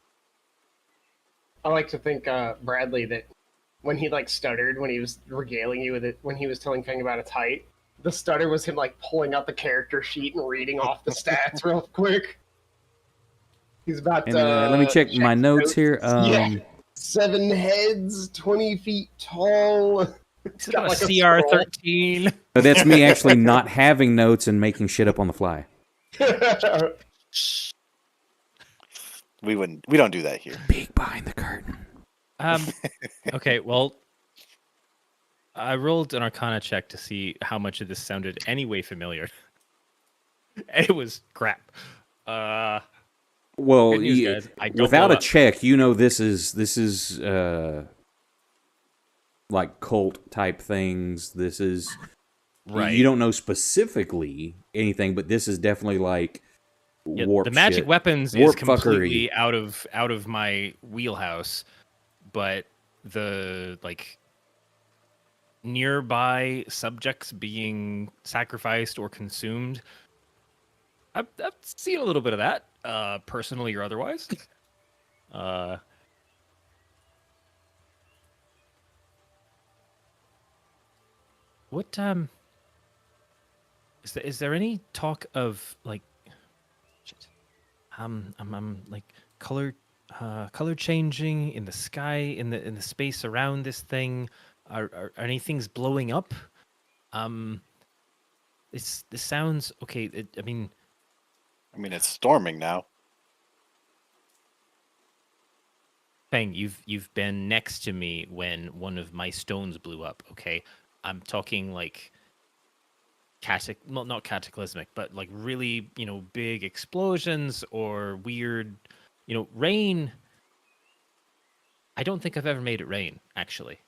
S4: I like to think, Bradley, that when he like stuttered when he was regaling you with it, when he was telling Fang about its height, the stutter was him like pulling out the character sheet and reading off the stats real quick. He's about
S1: And
S4: to
S1: let me check my notes here.
S4: Yeah. 7 heads, 20 feet tall. It's got like a
S3: CR13.
S1: That's me actually not having notes and making shit up on the fly.
S5: We don't do that here.
S1: Peek behind the curtain.
S3: Okay, well, I rolled an Arcana check to see how much of this sounded anyway familiar. It was crap.
S1: Well,
S3: good news, guys. I don't
S1: without
S3: blow
S1: a
S3: up.
S1: check, this is like cult type things. This is
S3: Right.
S1: You don't know specifically anything, but this is definitely like warp
S3: the magic
S1: shit.
S3: weapons
S1: Warp
S3: is completely
S1: fuckery.
S3: out of my wheelhouse, but the like nearby subjects being sacrificed or consumed, I've seen a little bit of that, personally or otherwise. What is there any talk of like shit, I'm like color changing in the sky, in the space around this thing? Are any things blowing up? This sounds okay. I mean,
S5: it's storming now.
S3: Fang, you've been next to me when one of my stones blew up. Okay, I'm talking like not cataclysmic, but like really, big explosions or weird, rain. I don't think I've ever made it rain, actually.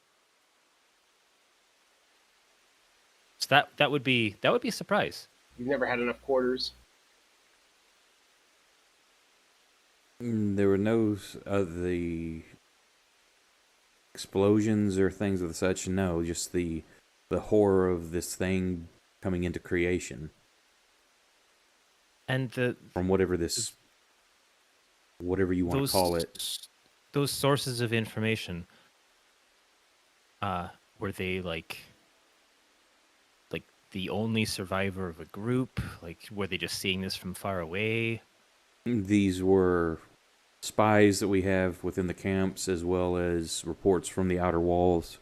S3: So that would be a surprise.
S4: You've never had enough quarters.
S1: There were no of the explosions or things of such. No, just the horror of this thing coming into creation.
S3: And
S1: from whatever you want to call it.
S3: Those sources of information, were they like the only survivor of a group? Like, were they just seeing this from far away?
S1: These were spies that we have within the camps, as well as reports from the outer walls.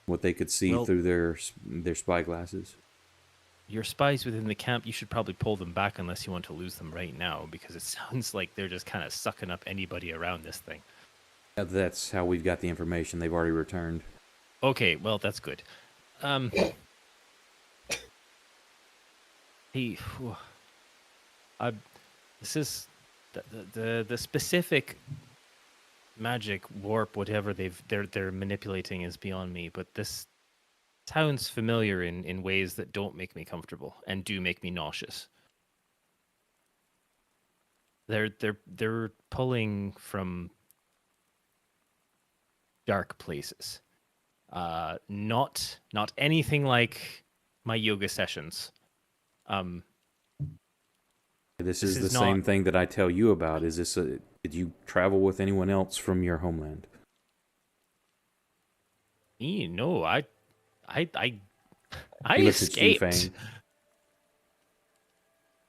S1: What they could see through their spy glasses.
S3: Your spies within the camp, you should probably pull them back unless you want to lose them right now, because it sounds like they're just kind of sucking up anybody around this thing.
S1: That's how we've got the information. They've already returned.
S3: Okay, well, that's good. This is the specific magic warp, whatever they're manipulating, is beyond me. But this sounds familiar in ways that don't make me comfortable and do make me nauseous. They're pulling from dark places. Not anything like my yoga sessions.
S1: This is the same thing that I tell you about. Did you travel with anyone else from your homeland?
S3: No, I
S1: He looks at you,
S3: escaped.
S1: Fang.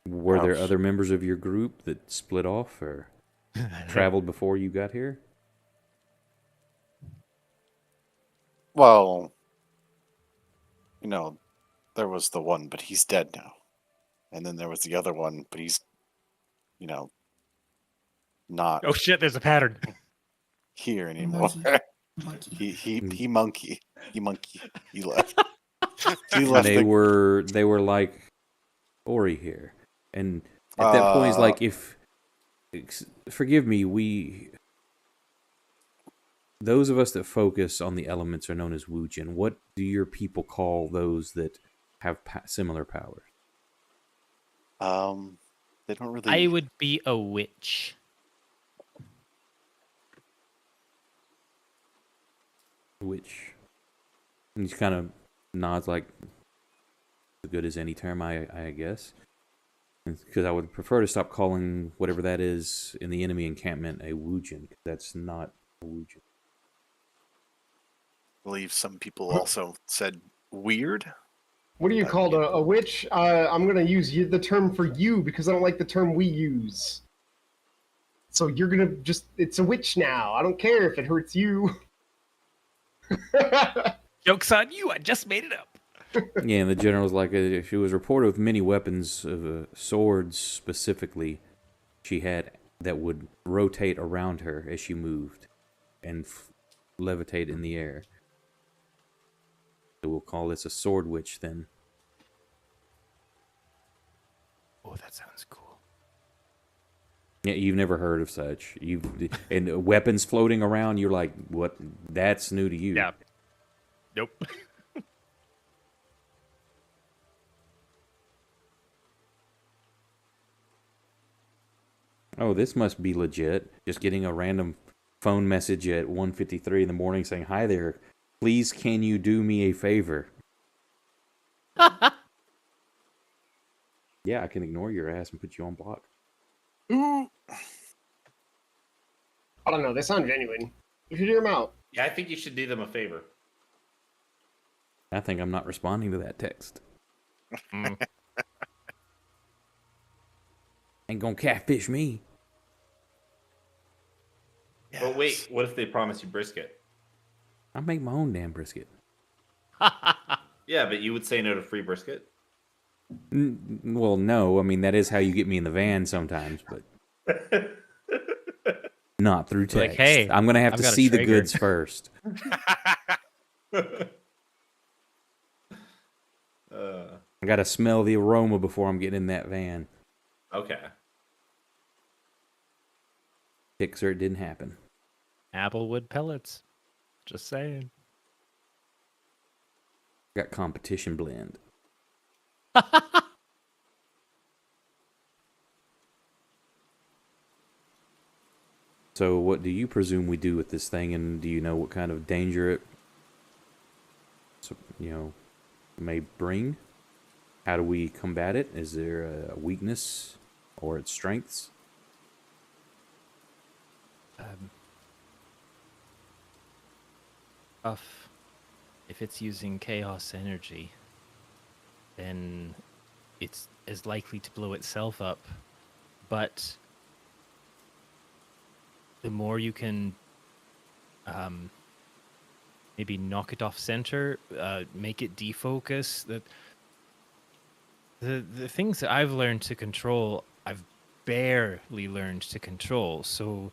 S1: Were there other members of your group that split off or traveled before you got here?
S5: Well, there was the one, but he's dead now. And then there was the other one, but he's, not.
S3: Oh shit! There's a pattern
S5: here anymore.
S6: Monkey.
S5: He monkey. He left. He left.
S1: They were like Ori here, and at that point, it's like, forgive me, those of us that focus on the elements are known as Wujin. What do your people call those that have similar powers?
S5: They don't really.
S3: I would be a witch.
S1: Which he kind of nods like as good as any term, I guess. Because I would prefer to stop calling whatever that is in the enemy encampment a Wujin. That's not a Wujin.
S5: I believe some people also said weird.
S4: What do you
S5: But,
S4: call
S5: you
S4: a witch? I'm going to use the term for you because I don't like the term we use. So you're going to just... It's a witch now. I don't care if it hurts you.
S3: Joke's on you. I just made it up.
S1: Yeah, and the general's like, she was reported with many weapons, swords specifically, she had that would rotate around her as she moved and levitate in the air. So we'll call this a sword witch then.
S3: Oh, that sounds cool.
S1: Yeah, you've never heard of such. And weapons floating around, you're like, what? That's new to you.
S3: Yeah. Nope.
S1: Oh, this must be legit. Just getting a random phone message at 1:53 in the morning saying, "Hi there. Please can you do me a favor?" Yeah, I can ignore your ass and put you on block.
S4: I don't know. They sound genuine. You should hear them out.
S2: Yeah, I think you should do them a favor.
S1: I think I'm not responding to that text. Ain't gonna catfish me.
S5: Yes.
S2: But wait, what if they promise you brisket?
S1: I make my own damn brisket.
S2: Yeah, but you would say no to free brisket?
S1: Well, no. I mean, that is how you get me in the van sometimes, but not through text.
S3: Like, hey,
S1: I'm gonna have
S3: I've
S1: to
S3: got a
S1: see the
S3: Traeger.
S1: goods first. I gotta smell the aroma before I'm getting in that van.
S2: Okay.
S1: Fixer, it didn't happen.
S3: Applewood pellets. Just saying.
S1: Got competition blend. So what do you presume we do with this thing, and do you know what kind of danger it, may bring? How do we combat it? Is there a weakness or its strengths?
S3: If it's using chaos energy, then it's as likely to blow itself up. But the more you can maybe knock it off center, make it defocus, the things that I've learned to control, I've barely learned to control. So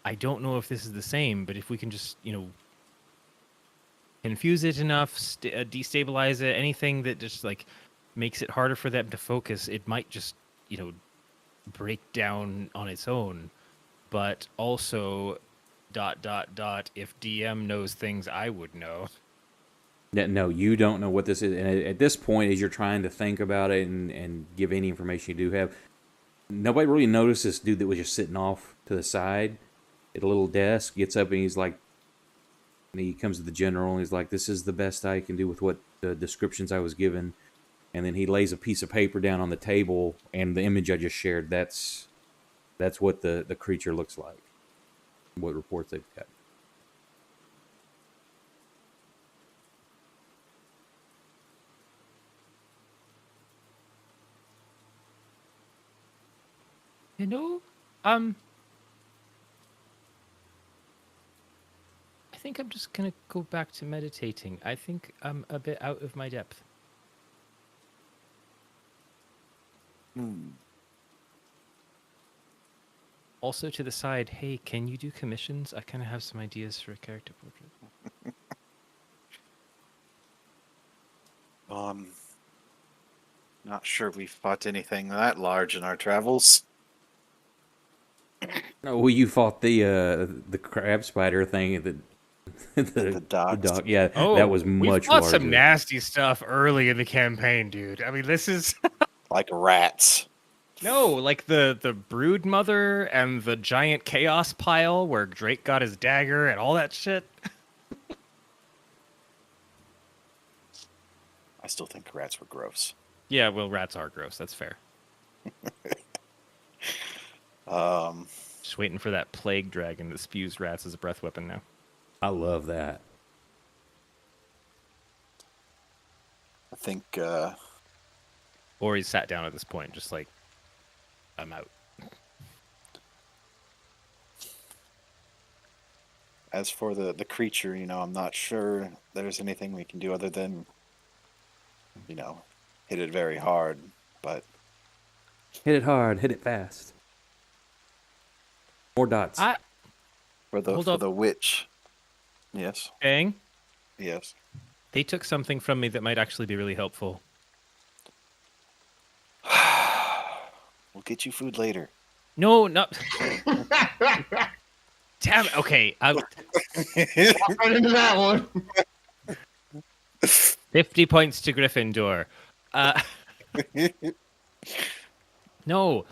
S3: I don't know if this is the same, but if we can just, confuse it enough, destabilize it, anything that just like makes it harder for them to focus, it might just, break down on its own. But also, ... if DM knows things I would know.
S1: No, you don't know what this is. And at this point, as you're trying to think about it and give any information you do have, nobody really noticed this dude that was just sitting off to the side at a little desk, gets up and he's like, and he comes to the general and he's like, "This is the best I can do with what the descriptions I was given." And then he lays a piece of paper down on the table, and the image I just shared, that's what the creature looks like. What reports they've got.
S3: I think I'm just gonna go back to meditating. I think I'm a bit out of my depth. Also to the side, hey, can you do commissions? I kind of have some ideas for a character portrait.
S5: Not sure we've fought anything that large in our travels.
S1: Oh, well, you fought the crab spider thing. The
S5: dogs.
S1: dog. Yeah,
S3: Oh,
S1: that was
S3: we
S1: much
S3: fought
S1: larger.
S3: some nasty stuff early in the campaign, dude. I mean, this is
S5: Like rats.
S3: no, like the brood mother and the giant chaos pile where Drake got his dagger and all that shit.
S5: I still think rats were gross.
S3: Yeah, well, rats are gross. That's fair.
S5: Um,
S3: Just waiting for that plague dragon that spews rats as a breath weapon now.
S1: I love that.
S5: I think
S3: Or he's sat down at this point, just like, I'm out.
S5: as for the creature, I'm not sure there's anything we can do other than, hit it very hard. But
S1: Hit it hard, hit it fast. More dots.
S5: for
S3: Hold up.
S5: the witch, yes,
S3: Bang.
S5: yes.
S3: They took something from me that might actually be really helpful.
S5: We'll get you food later.
S3: No, not. Damn it. Okay.
S4: Right into that one.
S3: 50 points to Gryffindor. No,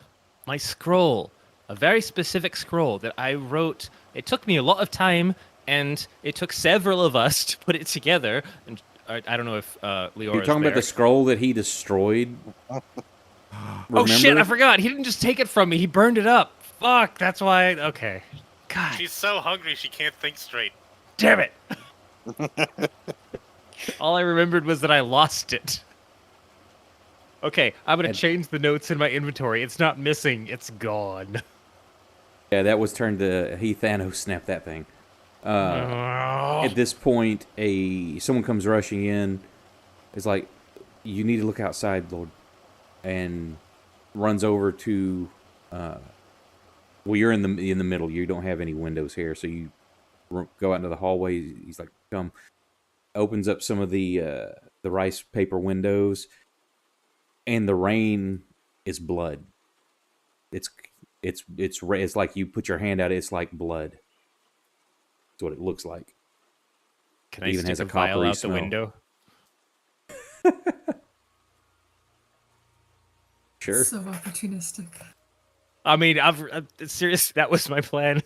S3: my scroll. A very specific scroll that I wrote. It took me a lot of time, and it took several of us to put it together. And I don't know if Leora
S1: You're talking about the scroll that he destroyed?
S3: Oh shit, I
S1: Remember?
S3: forgot. He didn't just take it from me. He burned it up. Fuck, that's why. Okay. God
S7: She's so hungry she can't think straight.
S3: damn it. All I remembered was that I lost it. Okay, I'm going to change the notes in my inventory. It's not missing, it's gone.
S1: Yeah, that was turned to he Thanos snapped that thing. At this point, someone comes rushing in. It's like, you need to look outside, Lord, and runs over to. Well, you're in the middle. You don't have any windows here, so you go out into the hallway. He's like, "Come." Opens up some of the rice paper windows, and the rain is blood. It's like you put your hand out. It's like blood. That's what it looks like.
S3: Can
S1: It
S3: I
S1: even
S3: stick
S1: has
S3: a
S1: a
S3: vial
S1: coppery
S3: out the
S1: smell.
S3: window?
S1: Sure.
S6: So opportunistic.
S3: I mean, I'm serious. That was my plan.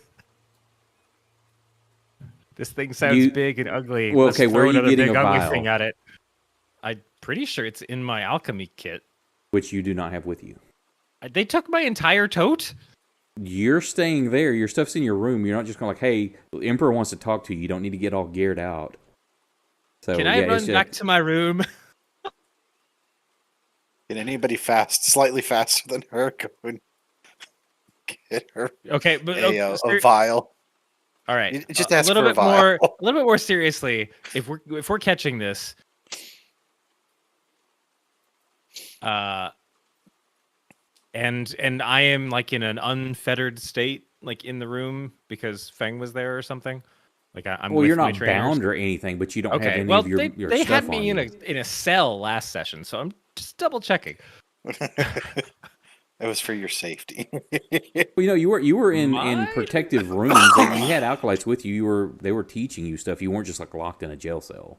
S3: This thing sounds big and ugly.
S1: Well,
S3: Let's
S1: okay, where are
S3: throw
S1: you
S3: another
S1: getting
S3: big
S1: a
S3: ugly
S1: vial?
S3: thing at it. I'm pretty sure it's in my alchemy kit.
S1: Which you do not have with you.
S3: They took my entire tote?
S1: You're staying there. Your stuff's in your room. You're not just going like, hey, the Emperor wants to talk to you. You don't need to get all geared out. So,
S3: Can I run back to my room?
S5: Can anybody slightly faster than her, go and get her
S3: Okay, but
S5: a vial?
S3: all right.
S5: You just
S3: a
S5: ask
S3: little
S5: for a
S3: bit
S5: vial.
S3: more. A little bit more seriously. If we're catching this, and I am like in an unfettered state, like in the room because Feng was there or something. Like I'm.
S1: Well,
S3: with
S1: you're
S3: my
S1: not
S3: trainers.
S1: bound or anything, but you don't have
S3: Okay.
S1: any
S3: Well,
S1: of your
S3: they
S1: stuff
S3: had
S1: on
S3: me
S1: you.
S3: in a cell last session, so I'm just double checking.
S5: It was for your safety.
S1: Well, you were in
S3: My-
S1: protective rooms. Like, you had acolytes with you. They were teaching you stuff. You weren't just like locked in a jail cell.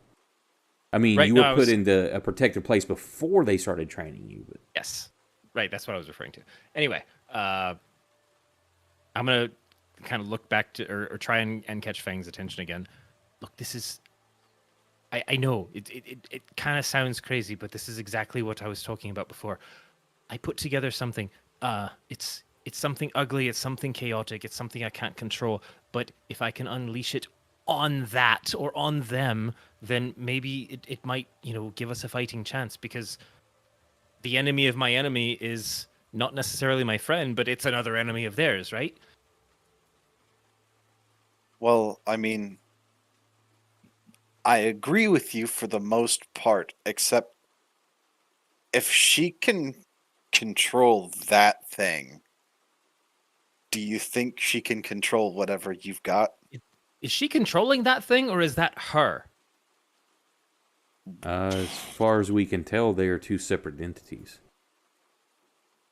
S1: I mean,
S3: Right,
S1: you
S3: no,
S1: were
S3: I
S1: put
S3: was-
S1: into a protected place before they started training you. But
S3: Yes. Right, that's what I was referring to. Anyway, I'm gonna kind of look back to or try and catch Fang's attention again. Look, this is. I know it kind of sounds crazy, but this is exactly what I was talking about before. I put together something. It's something ugly. It's something chaotic. It's something I can't control. But if I can unleash it on that or on them, then maybe it might give us a fighting chance because the enemy of my enemy is not necessarily my friend, but it's another enemy of theirs, right?
S5: Well, I mean, I agree with you for the most part, except if she can control that thing, do you think she can control whatever you've got?
S3: Is she controlling that thing or is that her?
S1: as far as we can tell, they are two separate entities.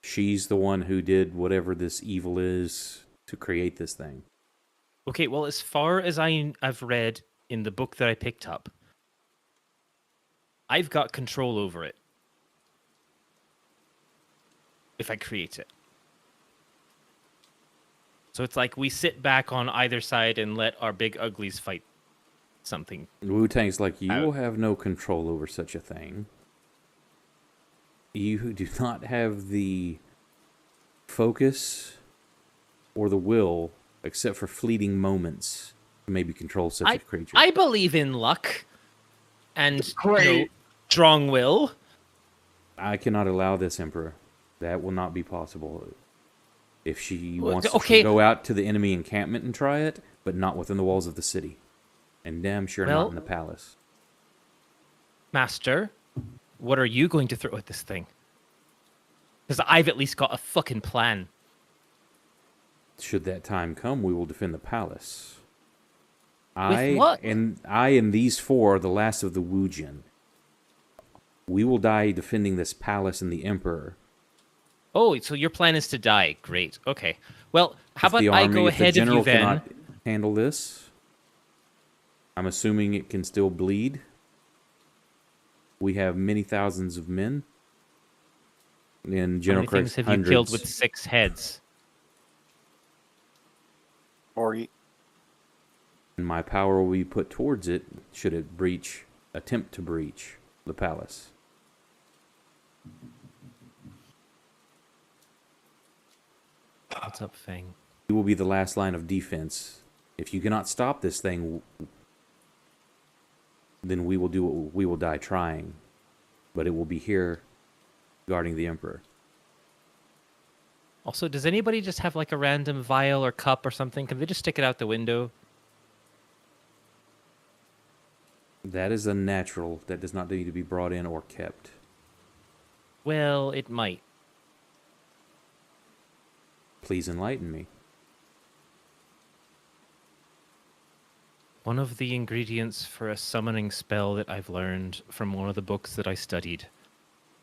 S1: She's the one who did whatever this evil is to create this thing.
S3: Okay, well, as far as I've read in the book that I picked up, I've got control over it. If I create it. So it's like we sit back on either side and let our big uglies fight something.
S1: Wu-Tang's like, you
S3: Out.
S1: will have no control over such a thing. You do not have the focus or the will, except for fleeting moments, to maybe control such a creature.
S3: I believe in luck and
S4: Great.
S3: strong will.
S1: I cannot allow this, Emperor. That will not be possible. If she
S3: Well,
S1: wants to
S3: okay.
S1: go out to the enemy encampment and try it, but not within the walls of the city. And damn sure
S3: Well-
S1: not in the palace.
S3: Master, what are you going to throw at this thing? Because I've at least got a fucking plan.
S1: Should that time come, we will defend the palace.
S3: With what?
S1: I and these four are the last of the Wujin. We will die defending this palace and the Emperor.
S3: Oh, so your plan is to die. Great. Okay. Well, how
S1: If
S3: about
S1: the
S3: I
S1: army,
S3: go
S1: if the
S3: ahead of
S1: general
S3: you then?
S1: cannot handle this, I'm assuming it can still bleed. We have many thousands of men. And
S3: How
S1: General
S3: many things
S1: Craig's
S3: have
S1: hundreds.
S3: you killed with 6 heads?
S5: Ori,
S1: And my power will be put towards it should it attempt to breach the palace.
S3: What's up, Fang?
S1: We will be the last line of defense. If you cannot stop this thing, then we will die trying. But it will be here guarding the Emperor.
S3: Also, does anybody just have like a random vial or cup or something? Can they just stick it out the window?
S1: That is unnatural. That does not need to be brought in or kept.
S3: Well, it might.
S1: Please enlighten me.
S3: One of the ingredients for a summoning spell that I've learned from one of the books that I studied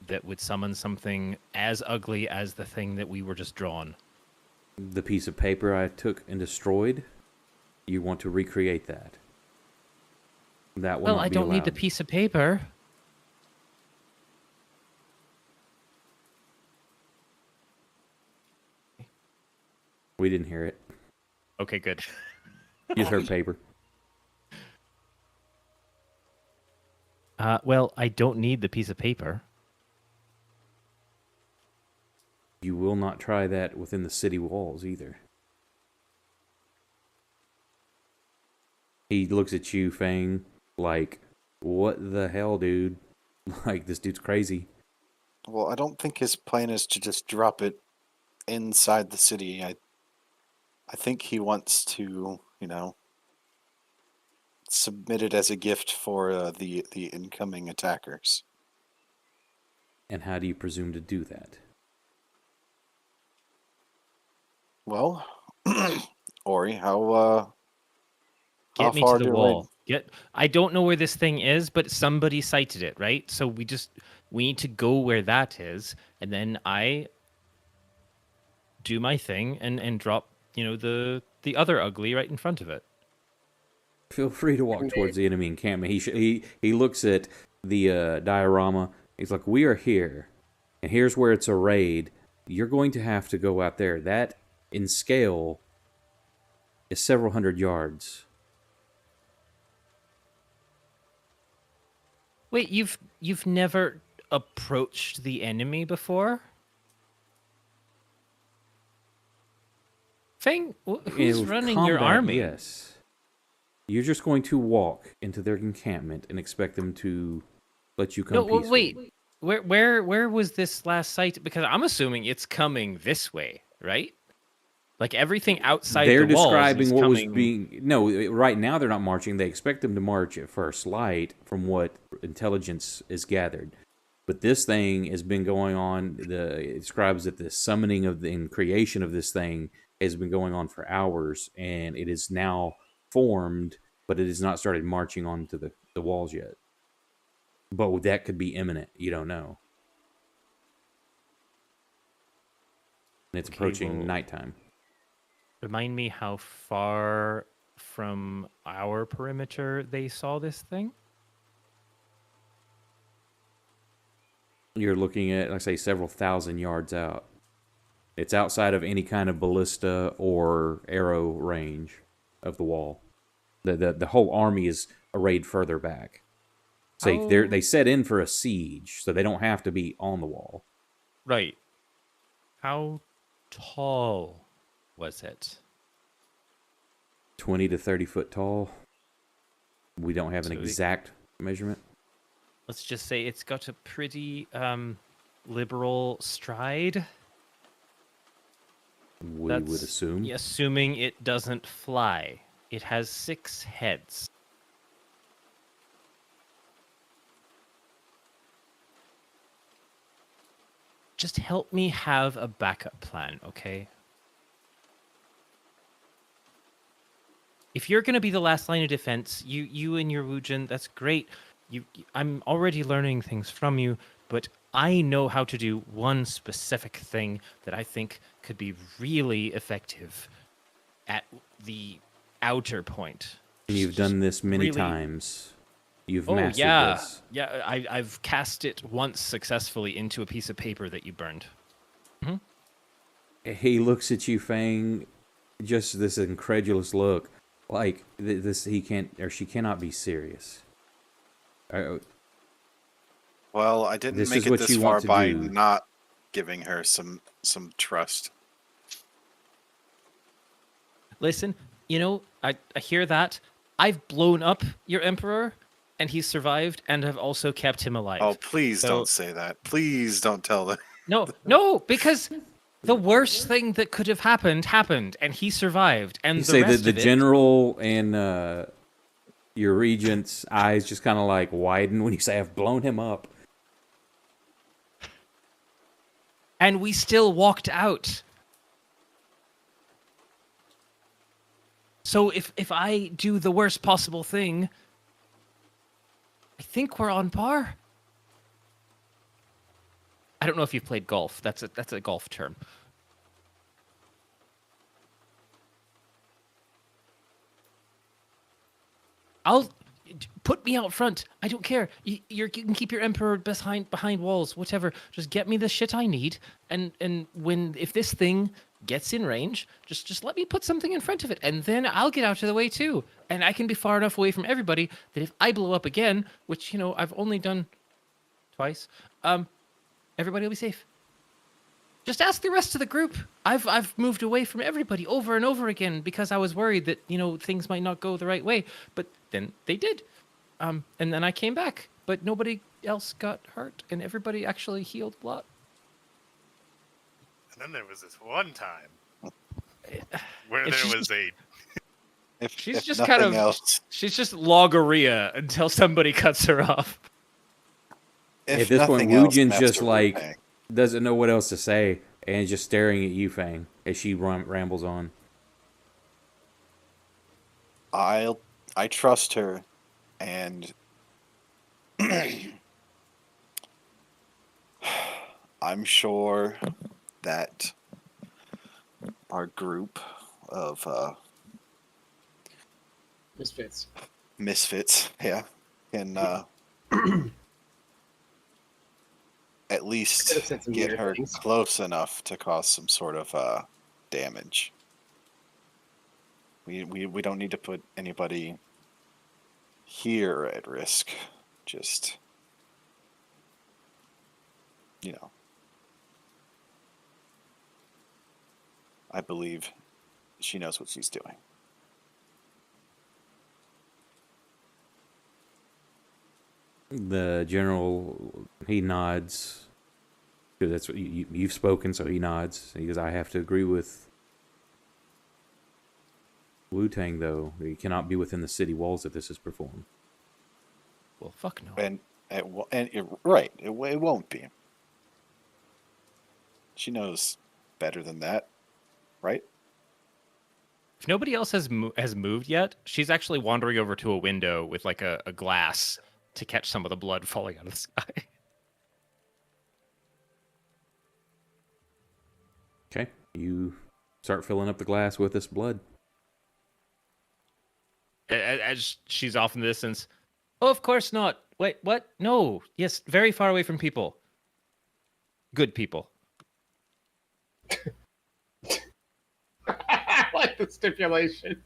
S3: that would summon something as ugly as the thing that we were just drawn.
S1: The piece of paper I took and destroyed, you want to recreate that. That will
S3: Well,
S1: not
S3: I
S1: be
S3: don't need the
S1: allowed.
S3: piece of paper.
S1: We didn't hear it.
S3: Okay, good.
S1: You heard paper.
S3: Well, I don't need the piece of paper.
S1: You will not try that within the city walls either. He looks at you, Fang, like, what the hell, dude? Like, this dude's crazy.
S5: well, I don't think his plan is to just drop it inside the city. I think he wants to, submit it as a gift for the incoming attackers.
S1: And how do you presume to do that?
S5: Well, Ori, how
S3: Get me
S5: far
S3: to the
S5: do
S3: wall. I don't know where this thing is, but somebody sighted it, right? So we need to go where that is, and then I do my thing and drop, the other ugly right in front of it.
S1: Feel free to walk towards the enemy encampment. He looks at the diorama. He's like, we are here, and here's where it's arrayed. You're going to have to go out there. That, in scale, is several hundred yards.
S3: Wait, you've never approached the enemy before? Fang, who's
S1: In
S3: running your
S1: combat,
S3: army?
S1: Yes. You're just going to walk into their encampment and expect them to let you come
S3: No,
S1: peacefully.
S3: wait. Where was this last sight? Because I'm assuming it's coming this way, right? Like everything outside
S1: They're
S3: the walls
S1: describing
S3: is
S1: what
S3: coming...
S1: was being... No, right now they're not marching. They expect them to march at first light from what intelligence is gathered. But this thing has been going on... It describes that the summoning and creation of this thing has been going on for hours, and it is now formed, but it has not started marching onto the walls yet. But that could be imminent. You don't know. And it's
S3: Okay,
S1: approaching
S3: well-
S1: nighttime.
S3: Remind me how far from our perimeter they saw this thing?
S1: You're looking at, like I say, several thousand yards out. It's outside of any kind of ballista or arrow range of the wall. The whole army is arrayed further back. So they set in for a siege, so they don't have to be on the wall.
S3: Right. How tall was it?
S1: 20 to 30 foot tall. We don't have an
S3: So
S1: exact measurement.
S3: Let's just say it's got a pretty liberal stride.
S1: We would assume.
S3: Assuming it doesn't fly. It has 6 heads. Just help me have a backup plan, okay? If you're going to be the last line of defense, you and your Wujin, that's great. I'm already learning things from you, but I know how to do one specific thing that I think could be really effective at the outer point.
S1: You've done this many
S3: really-
S1: times. You've
S3: Oh
S1: mastered
S3: yeah,
S1: this.
S3: yeah. I've cast it once successfully into a piece of paper that you burned.
S1: He looks at you, Fang, just this incredulous look, like this. He can't or she cannot be serious.
S5: Well, I didn't
S1: This
S5: make
S1: is
S5: it
S1: what
S5: this
S1: you
S5: far
S1: want to
S5: by
S1: do.
S5: not giving her some trust.
S3: Listen, I hear that. I've blown up your emperor, and he's survived, and have also kept him alive.
S5: Oh, please
S3: So-
S5: don't say that. Please don't tell them.
S3: No, because the worst thing that could have happened, and he survived, and
S1: You
S3: the
S1: say
S3: rest
S1: that the
S3: of it,
S1: general and your regent's eyes just kind of like widen when you say, "I've blown him up."
S3: and we still walked out. So if I do the worst possible thing, I think we're on par. I don't know if you've played golf. That's a golf term. I'll put me out front. I don't care. You can keep your emperor behind walls, whatever. Just get me the shit I need, and if this thing gets in range, just let me put something in front of it, and then I'll get out of the way too, and I can be far enough away from everybody that if I blow up again, which I've only done twice, everybody will be safe. Just ask the rest of the group. I've moved away from everybody over and over again because I was worried that things might not go the right way, but then they did, and then I came back, but nobody else got hurt, and everybody actually healed a lot.
S7: And then there was this one time where
S3: If
S7: there
S3: she's
S7: was a
S3: She's
S5: If
S3: just
S5: nothing
S3: kind of
S5: else,
S3: she's just logorrhea until somebody cuts her off.
S5: if
S1: At this point,
S5: nothing else,
S1: Wujin's
S5: Master
S1: just like
S5: Wu-Tang.
S1: doesn't know what else to say, and is just staring at you, Fang, as she rambles on.
S5: I trust her, and I'm sure that our group of misfits, yeah, can at least
S4: Could've said some
S5: get
S4: weird
S5: her
S4: things.
S5: close enough to cause some sort of damage. We don't need to put anybody here at risk. Just I believe she knows what she's doing.
S1: The general, he nods, because that's what you've spoken, so he nods. He goes, "I have to agree with Wu-Tang, though. He cannot be within the city walls if this is performed."
S3: Well, fuck no.
S5: And right, it won't be. She knows better than that, right?
S3: If nobody else has moved yet, she's actually wandering over to a window with like a glass to catch some of the blood falling out of the sky.
S1: Okay, you start filling up the glass with this blood.
S3: As she's off in the distance. Oh, of course not. Wait, what? No. Yes, very far away from people. Good people.
S4: I like the stipulation.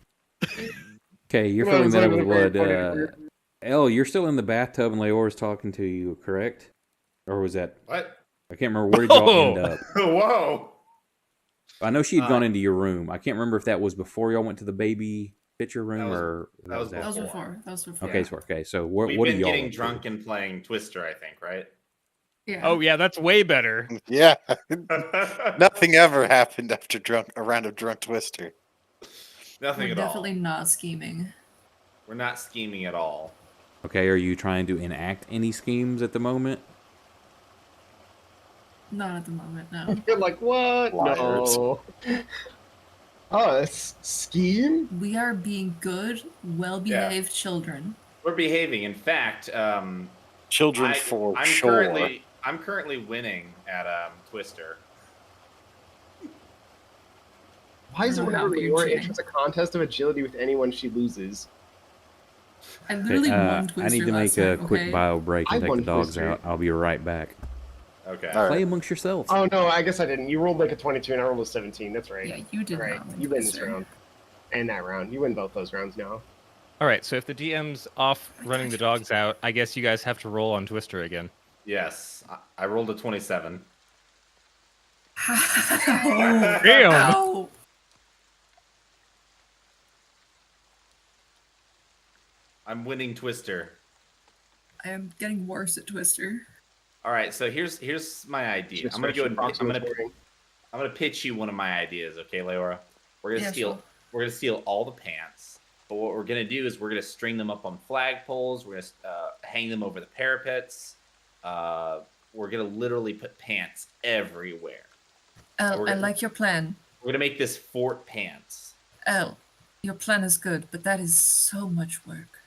S1: Okay, you're
S4: Well,
S1: filling
S4: it's
S1: that up
S4: like
S1: with
S4: a very
S1: blood.
S4: funny-
S1: Elle, you're still in the bathtub and Leora's talking to you, correct? Or was that...
S2: What?
S1: I can't remember. Where did y'all end
S3: Oh!
S1: up?
S2: Whoa!
S1: I know she had gone into your room. I can't remember if that was before y'all went to the baby picture room or...
S2: that was
S6: That was
S2: before.
S6: before. That was before.
S1: Okay, so what
S2: We've
S1: are
S2: been
S1: y'all
S2: getting
S1: up to?
S2: drunk and playing Twister, I think, right?
S6: Yeah.
S3: Oh, yeah, that's way better.
S5: Yeah. Nothing ever happened after a round of drunk Twister.
S2: Nothing
S6: We're
S2: at
S6: definitely
S2: all.
S6: not scheming.
S2: We're not scheming at all.
S1: Okay, are you trying to enact any schemes at the moment?
S6: Not at the moment, no.
S4: You're like, what?
S5: Liars.
S4: No. Oh, that's scheme?
S6: We are being good, well-behaved children.
S2: We're behaving. In fact,
S5: Children for
S2: I'm
S5: sure.
S2: currently winning at Twister.
S4: Why is it
S6: Oh,
S4: whenever
S6: how you're
S4: Leora
S6: cheating.
S4: enters a contest of agility with anyone, she loses?
S6: I literally won Twister
S1: I need to
S6: last
S1: make a
S6: time,
S1: quick
S6: okay?
S1: bio break and
S4: I
S1: take
S4: won
S1: the dogs
S4: Twister.
S1: out. I'll be right back.
S2: Okay.
S5: All right.
S1: Play amongst yourselves.
S4: Oh, no, I guess I didn't. You rolled like a 22 and I rolled a 17. That's right.
S6: Yeah, you did
S4: Right.
S6: not win
S4: You win this
S6: Twister.
S4: round. And that round. You win both those rounds now.
S3: All right, so if the DM's off running the dogs out, I guess you guys have to roll on Twister again.
S2: Yes, I rolled a 27.
S6: How?
S3: Damn.
S6: How?
S2: I'm winning Twister.
S6: I am getting worse at Twister.
S2: All right, so here's my idea.
S4: Just
S2: I'm gonna go.
S4: stretch your props
S2: I'm
S4: this
S2: gonna
S4: morning.
S2: pitch you one of my ideas. Okay, Leora. We're gonna
S6: Yeah,
S2: steal.
S6: sure.
S2: We're gonna steal all the pants. But what we're gonna do is we're gonna string them up on flagpoles. We're gonna hang them over the parapets. We're gonna literally put pants everywhere.
S6: Elle,
S2: We're
S6: I
S2: gonna-
S6: like your plan.
S2: We're gonna make this Fort Pants.
S6: Elle, your plan is good, but that is so much work.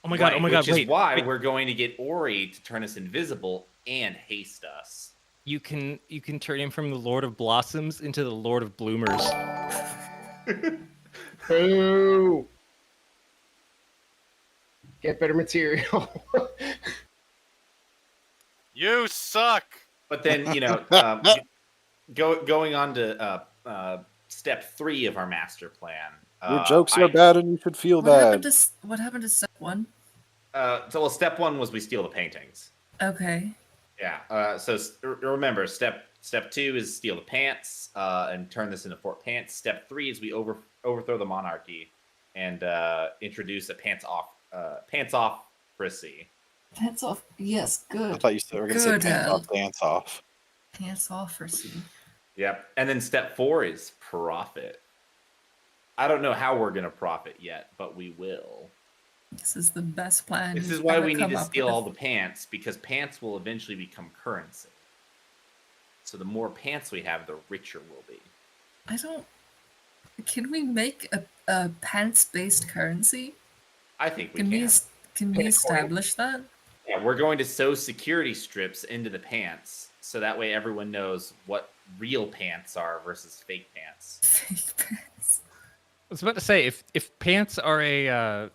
S3: Oh my god,
S2: Right,
S3: oh my god,
S2: which
S3: wait.
S2: is why
S3: wait.
S2: we're going to get Ori to turn us invisible and haste us.
S3: You can turn him from the Lord of Blossoms into the Lord of Bloomers.
S4: Boo! Get better material.
S7: You suck.
S2: But then, going on to step 3 of our master plan.
S5: Your jokes are bad and you should feel bad.
S6: What happened to step 1?
S2: Step 1 was we steal the paintings.
S6: Okay.
S2: Yeah. Remember, step 2 is steal the pants and turn this into Fort Pants. Step 3 is we overthrow the monarchy and introduce a pants off prissy.
S6: Pants off. Yes, good.
S5: I thought you were going to say
S6: Good,
S5: pants
S6: Elle.
S5: off, dance off.
S6: Pants off for C.
S2: Yep. And then step 4 is profit. I don't know how we're gonna profit yet, but we will.
S6: This is the best plan.
S2: This is
S6: you've
S2: why
S6: ever
S2: we need
S6: come
S2: to
S6: up
S2: steal
S6: with.
S2: all the pants, because pants will eventually become currency. So the more pants we have, the richer we'll be.
S6: I don't. Can we make a pants-based currency?
S2: I think we
S6: Can
S2: can.
S6: we can we
S4: Bitcoin.
S6: establish that?
S2: Yeah, we're going to sew security strips into the pants, so that way everyone knows what real pants are versus fake pants.
S6: Fake pants.
S3: I was about to say, if pants are a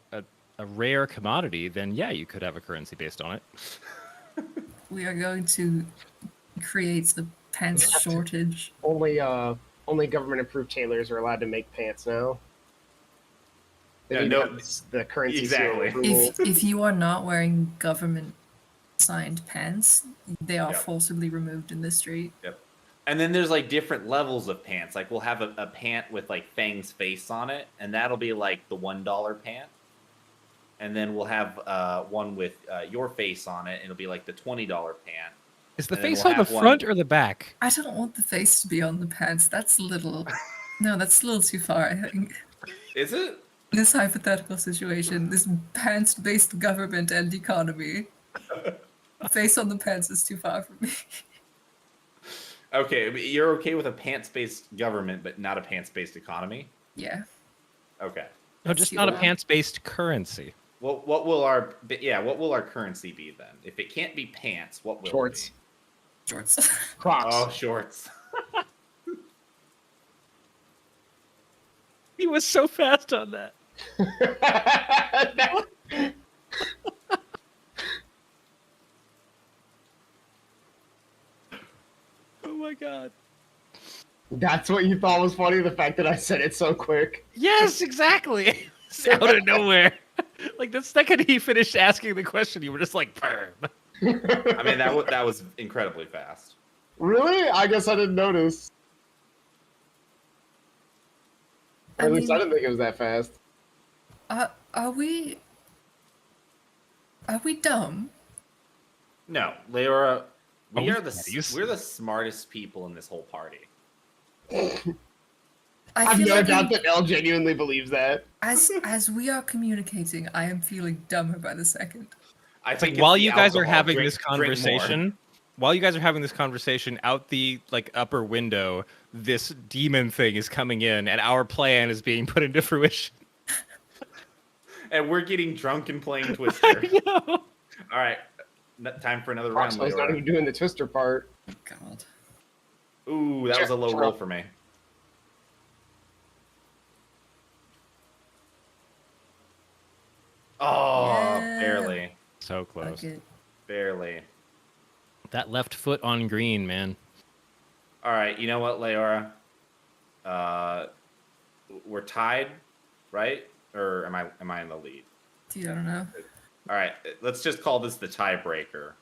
S3: rare commodity, then yeah, you could have a currency based on it.
S6: We are going to create the pants shortage.
S4: Only government-approved tailors are allowed to make pants now. They
S2: Yeah,
S4: need to
S2: no,
S4: have the currency
S2: exactly.
S4: seal approval.
S6: If you are not wearing government signed pants, they are
S2: Yep.
S6: forcibly removed in the street.
S2: And then there's like different levels of pants. Like we'll have a pant with like Fang's face on it, and that'll be like the $1 pant. And then we'll have one with your face on it, and it'll be like the $20 pant.
S3: Is the
S2: And then
S3: face
S2: we'll
S3: on the
S2: have one-
S3: front or the back?
S6: I don't want the face to be on the pants. That's a little. No, that's a little too far, I think.
S2: Is it?
S6: In this hypothetical situation, this pants-based government and economy, face on the pants is too far for me.
S2: Okay, but you're okay with a pants-based government, but not a pants-based economy?
S6: Yeah.
S2: Okay.
S3: No, just
S6: see
S3: not a
S6: that.
S3: pants-based currency.
S2: Well, what will our currency be then? If it can't be pants, what will
S4: Shorts.
S2: it
S6: Shorts.
S2: be?
S4: Crocs.
S2: Oh, shorts.
S3: He was so fast on that. Oh my god.
S4: That's what you thought was funny? The fact that I said it so quick?
S3: Yes, exactly. It's out of nowhere. Like the second he finished asking the question, you were just like, "Perm."
S2: I mean, that was incredibly fast.
S4: Really? I guess I didn't notice. Or at least I didn't think it was that fast.
S6: Are we dumb?
S2: No, Leora,
S3: we
S2: we're
S3: petties?
S2: the smartest people in this whole party.
S4: I have
S6: feel
S4: no
S6: like
S4: doubt that Elle genuinely believes that.
S6: as we are communicating, I am feeling dumber by the second.
S2: I
S3: It's
S2: think
S3: like while
S2: the
S3: you guys are
S2: alcohol.
S3: having
S2: Drink-
S3: this
S2: drink more.
S3: conversation, out the like upper window, this demon thing is coming in, and our plan is being put into fruition.
S2: And we're getting drunk and playing Twister.
S3: I know.
S2: All right, time for another round,
S4: Rockstar's not
S2: Leora.
S4: even doing the Twister part.
S6: God.
S2: Ooh, that was a low roll for me. Oh,
S6: Yeah.
S2: barely.
S3: So close.
S6: Okay.
S2: Barely.
S3: That left foot on green, man.
S2: All right, you know what, Leora? We're tied, right? Or am I in the lead?
S6: Dude, I don't know.
S2: All right, let's just call this the tiebreaker.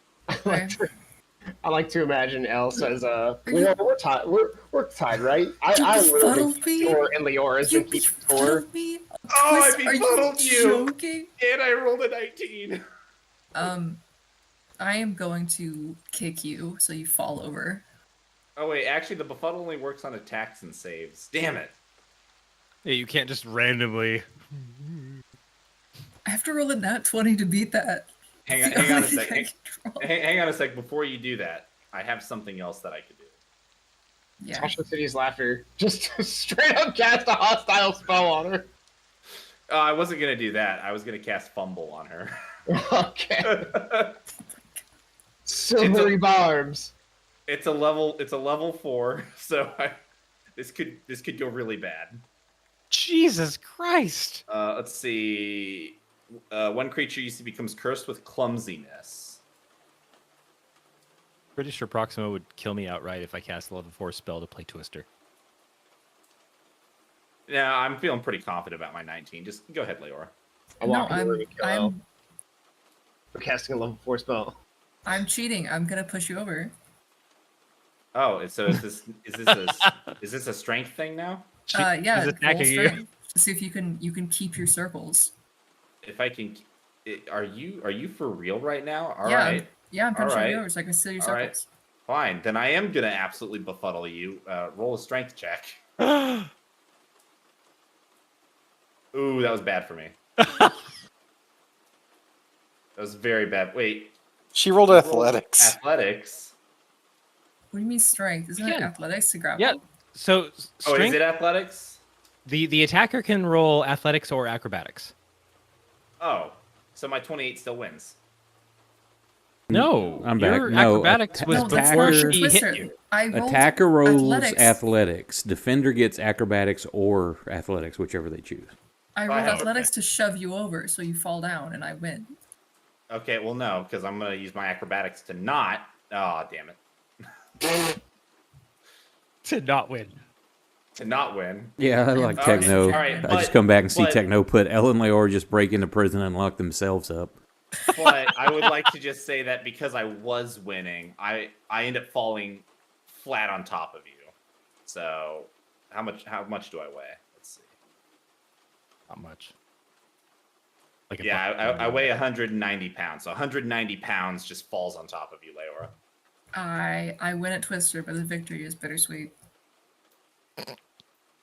S4: I like to imagine Elle says,
S6: you-
S4: we're tied. We're tied, right?
S6: You
S4: I
S6: befuddled me?
S4: and Leora's
S6: You
S4: been keeping score.
S6: befuddled me?
S2: Oh, I
S6: Twist, are
S2: befuddled you.
S6: joking?
S2: And I rolled a 19.
S6: I am going to kick you so you fall over.
S2: Oh wait, actually the befuddle only works on attacks and saves. Damn it.
S3: Yeah, you can't just randomly.
S6: I have to roll a nat 20 to beat that.
S2: Hang
S6: It's the
S2: on a
S6: only thing
S2: second.
S6: I can roll.
S2: Hang on a sec. Before you do that, I have something else that I could do.
S6: Yeah.
S4: Tasha City's laughter. Just straight up cast a hostile spell on her.
S2: I wasn't gonna do that. I was gonna cast Fumble on her.
S4: Okay. Silvery barbs.
S2: It's a level 4, so this could go really bad.
S3: Jesus Christ!
S2: Let's see. One creature becomes cursed with clumsiness.
S3: Pretty sure Proxima would kill me outright if I cast a level 4 spell to play Twister.
S2: Yeah, I'm feeling pretty confident about my 19. Just go ahead, Leora.
S6: No,
S4: We're casting a level 4 spell.
S6: I'm cheating. I'm gonna push you over.
S2: Oh, so is this a strength thing now?
S6: Yeah.
S3: She's
S6: roll
S3: attacking you.
S6: strength to see if you can keep your circles.
S2: If I can, are you for real right now? All
S6: Yeah,
S2: right,
S6: I'm pushing
S2: Alright.
S6: you over so I can steal your
S2: Alright.
S6: circles.
S2: fine. Then I am gonna absolutely befuddle you. Roll a strength check. Ooh, that was bad for me. That was very bad. Wait,
S5: She rolled athletics.
S2: athletics.
S6: What do you mean strength? Isn't it
S3: Yeah.
S6: athletics to grapple?
S3: Yeah. So
S2: Oh, is
S3: strength.
S2: it athletics?
S3: The attacker can roll athletics or acrobatics.
S2: Oh, so my 28 still wins.
S3: No,
S1: I'm back.
S3: your
S1: No,
S3: acrobatics was
S6: No, that's
S3: before
S1: attacker-
S6: not
S3: she
S6: Twister.
S3: hit you.
S6: I rolled
S1: Attacker rolls
S6: athletics.
S1: athletics. Defender gets acrobatics or athletics, whichever they choose.
S6: I
S2: Oh,
S6: rolled
S2: okay.
S6: athletics to shove you over so you fall down and I win.
S2: Okay, well no, because I'm gonna use my acrobatics to not. Oh, damn it.
S3: To not win.
S2: To not win.
S1: Yeah, I like
S6: Okay.
S1: Techno.
S6: Alright,
S1: I just come back and see
S2: but-
S1: Techno put Ellen and Leora just break into prison and lock themselves up.
S2: But I would like to just say that because I was winning, I end up falling flat on top of you. So how much do I weigh? Let's see.
S3: Not much. Like a
S2: Yeah,
S3: buck.
S2: I weigh 190 pounds. So 190 pounds just falls on top of you, Leora.
S6: I win at Twister, but the victory is bittersweet.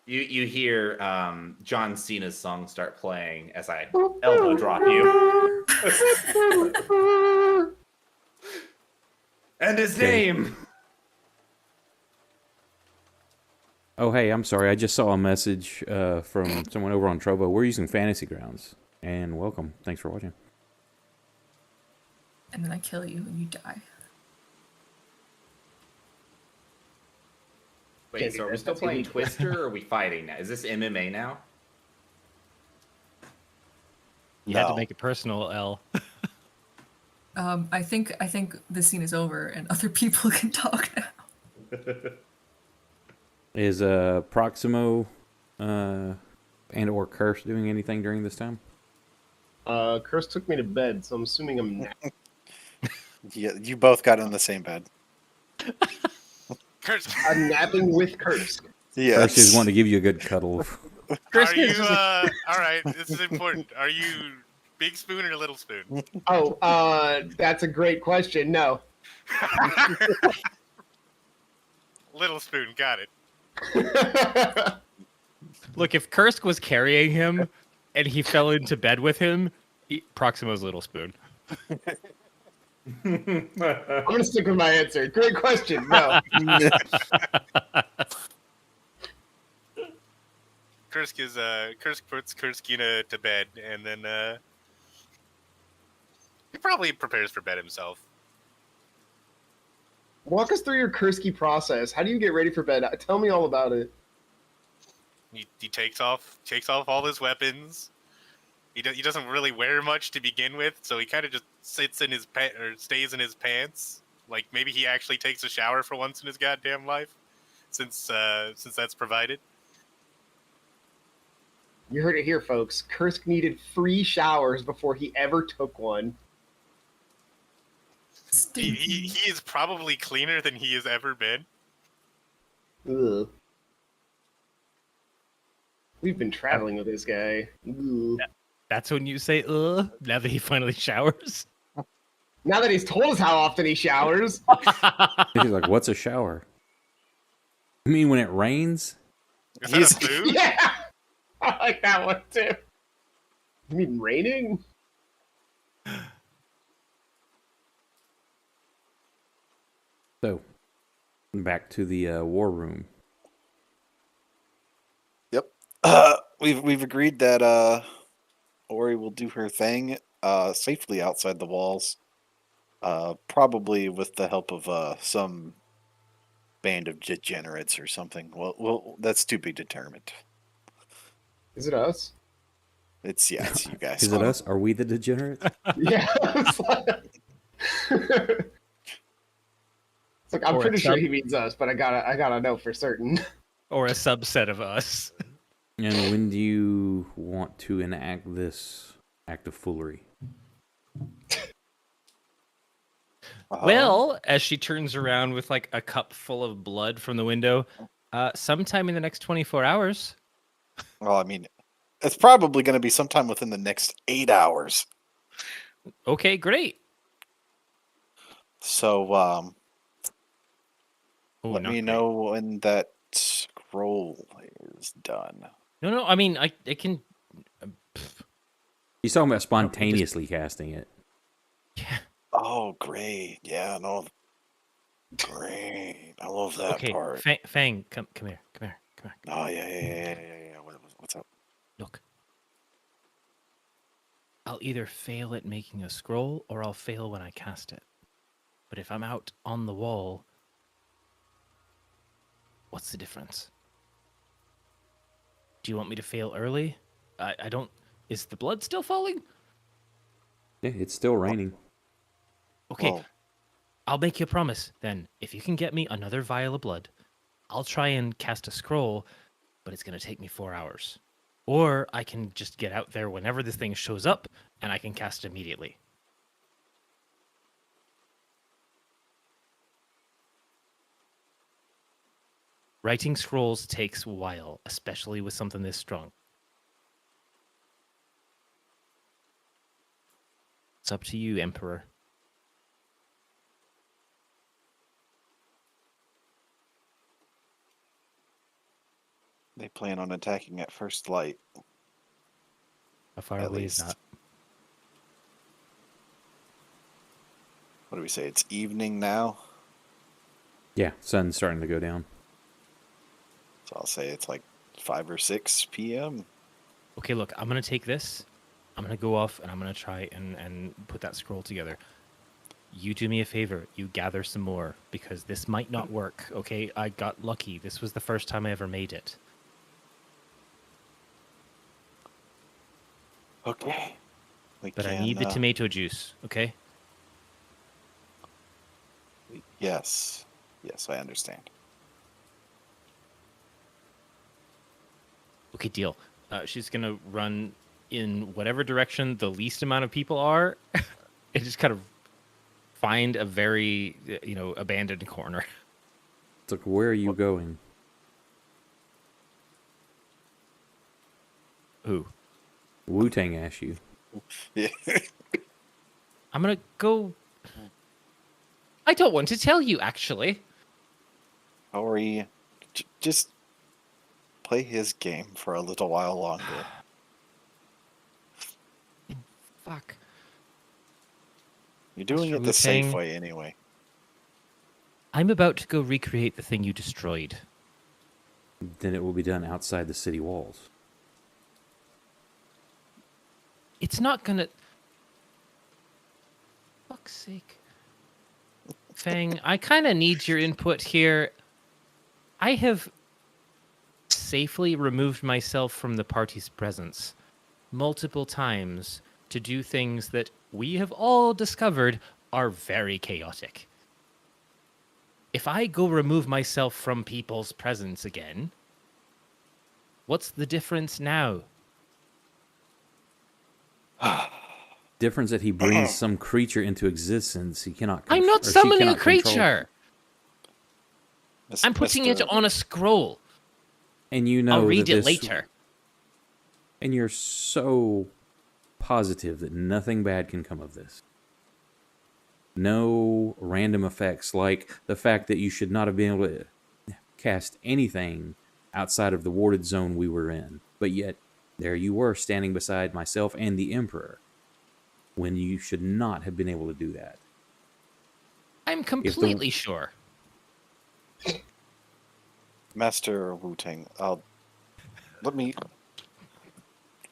S2: You hear John Cena's song start playing as I elbow drop you. And his
S1: Okay.
S2: name.
S1: Oh, hey, I'm sorry. I just saw a message from someone over on Trovo. We're using Fantasy Grounds. And welcome. Thanks for watching.
S6: And then I kill you and you die.
S2: Wait, so are we still playing Twister or are we fighting now? Is this MMA now?
S3: You had to
S5: No.
S3: make it personal, L.
S6: I think the scene is over and other people can talk now.
S1: Is Proximo and or Curse doing anything during this time?
S4: Curse took me to bed, so I'm assuming I'm napping.
S5: Yeah, you both got in the same bed.
S7: Curse,
S4: I'm napping with Curse.
S5: Yes.
S1: Curse is wanting to give you a good cuddle.
S7: are you, all right, this is important. Are you big spoon or little spoon?
S4: Oh, that's a great question. No.
S7: Little spoon, got it.
S3: Look, if Kursk was carrying him and he fell into bed with him, Proximo's little spoon.
S4: I'm gonna stick with my answer. Great question. No.
S7: Kursk puts Kurskina to bed, and then he probably prepares for bed himself.
S4: Walk us through your Kursky process. How do you get ready for bed? Tell me all about it.
S7: He takes off all his weapons. He doesn't really wear much to begin with, so he kind of just sits in his or stays in his pants. Like maybe he actually takes a shower for once in his goddamn life, since that's provided.
S4: You heard it here, folks. Kursk needed free showers before he ever took one.
S7: He is probably cleaner than he has ever been.
S4: Ugh. We've been traveling with this guy. Ugh.
S3: That's when you say, ugh, now that he finally showers.
S4: Now that he's told us how often he showers.
S1: He's like, what's a shower? You mean when it rains?
S7: Is that a food?
S4: Yeah! I like that one too. You mean raining?
S1: So, back to the war room.
S5: Yep. We've agreed that Ori will do her thing safely outside the walls. Probably with the help of some band of degenerates or something. Well, that's to be determined.
S4: Is it us?
S5: It's you guys.
S1: Is it us? Are we the degenerates?
S4: Yeah. It's like I'm
S3: Or
S4: pretty
S3: a
S4: sure
S3: sub-
S4: he means us, but I gotta know for certain.
S3: Or a subset of us.
S1: And when do you want to enact this act of foolery?
S3: Well, as she turns around with like a cup full of blood from the window, sometime in the next 24 hours.
S5: Well, I mean, it's probably going to be sometime within the next 8 hours.
S3: Okay, great.
S5: So,
S3: Oh,
S5: let
S3: not
S5: me
S3: great.
S5: know when that scroll is done.
S3: No, I mean, I can.
S1: He's talking about spontaneously casting it.
S3: Yeah.
S5: Oh, great. Yeah, no. Great. I love that
S3: Okay,
S5: part.
S3: Fang, come here.
S5: Oh, yeah. What's up?
S3: Look. I'll either fail at making a scroll or I'll fail when I cast it. But if I'm out on the wall, what's the difference? Do you want me to fail early? I don't... Is the blood still falling?
S1: Yeah, it's still raining.
S3: Okay,
S5: Well,
S3: I'll make you a promise, then. If you can get me another vial of blood, I'll try and cast a scroll, but it's going to take me 4 hours. Or I can just get out there whenever this thing shows up, and I can cast it immediately. Writing scrolls takes a while, especially with something this strong. It's up to you, Emperor.
S5: they plan on attacking at first light.
S3: How far
S5: At
S3: away is
S5: least.
S3: that?
S5: What do we say? It's evening now.
S1: Yeah, sun's starting to go down.
S5: So I'll say it's like 5 or 6 p.m.
S3: Okay, look, I'm going to take this. I'm going to go off and I'm going to try and put that scroll together. You do me a favor. You gather some more because this might not work, okay? I got lucky. This was the first time I ever made it.
S5: Okay. We
S3: But I
S5: can,
S3: need the tomato juice, okay?
S5: Yes. Yes, I understand.
S3: Okay, deal. She's gonna run in whatever direction the least amount of people are, and just kind of find a very, abandoned corner.
S1: It's like, where are you
S5: What-
S1: going?
S3: Who?
S1: Wu-Tang asked you.
S5: Yeah.
S3: I'm gonna go. I don't want to tell you, actually.
S5: Ori, just play his game for a little while longer.
S3: Fuck.
S5: You're doing
S3: Master
S5: it the safe
S3: Wu-Tang.
S5: way anyway.
S3: I'm about to go recreate the thing you destroyed.
S1: Then it will be done outside the city walls.
S3: It's not gonna. Fuck's sake. Fang, I kind of need your input here. I have safely removed myself from the party's presence multiple times to do things that we have all discovered are very chaotic. If I go remove myself from people's presence again, what's the difference now?
S1: Difference that he brings some creature into existence he cannot.
S3: I'm not
S1: or she
S3: summoning a
S1: cannot control.
S3: creature. I'm putting it on a scroll.
S1: And you know
S3: I'll read
S1: that
S3: it
S1: this,
S3: later.
S1: And you're so positive that nothing bad can come of this. No random effects, like the fact that you should not have been able to cast anything outside of the warded zone we were in. But yet, there you were, standing beside myself and the Emperor, when you should not have been able to do that.
S3: I'm completely sure.
S5: Master Wu-Tang, let me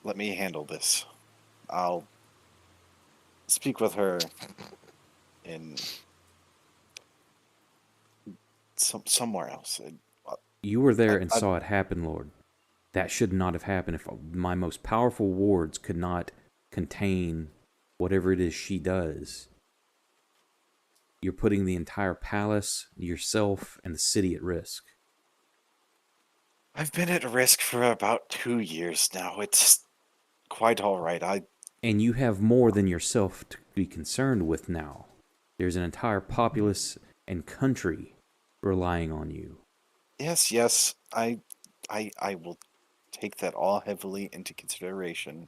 S5: handle this. I'll speak with her in somewhere else.
S1: You were there
S5: I-
S1: and
S5: I-
S1: saw it happen, Lord. That should not have happened. If my most powerful wards could not contain whatever it is she does, you're putting the entire palace, yourself, and the city at risk.
S5: I've been at risk for about 2 years now. It's quite all right.
S1: And you have more than yourself to be concerned with now. There's an entire populace and country relying on you.
S5: Yes. I will take that all heavily into consideration.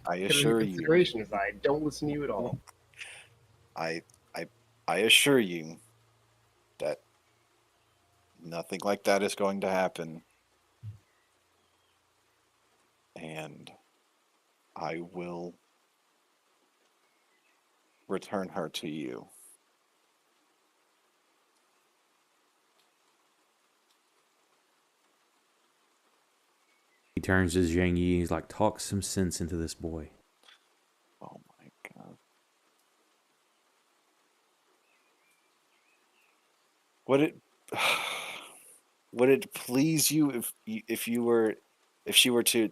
S5: I assure you.
S4: Consideration is I don't listen to you at all.
S5: I assure you that nothing like that is going to happen. And I will return her to you.
S1: He turns to Zhang Yi. He's like, talk some sense into this boy.
S5: Oh my god. Would it please you if she were to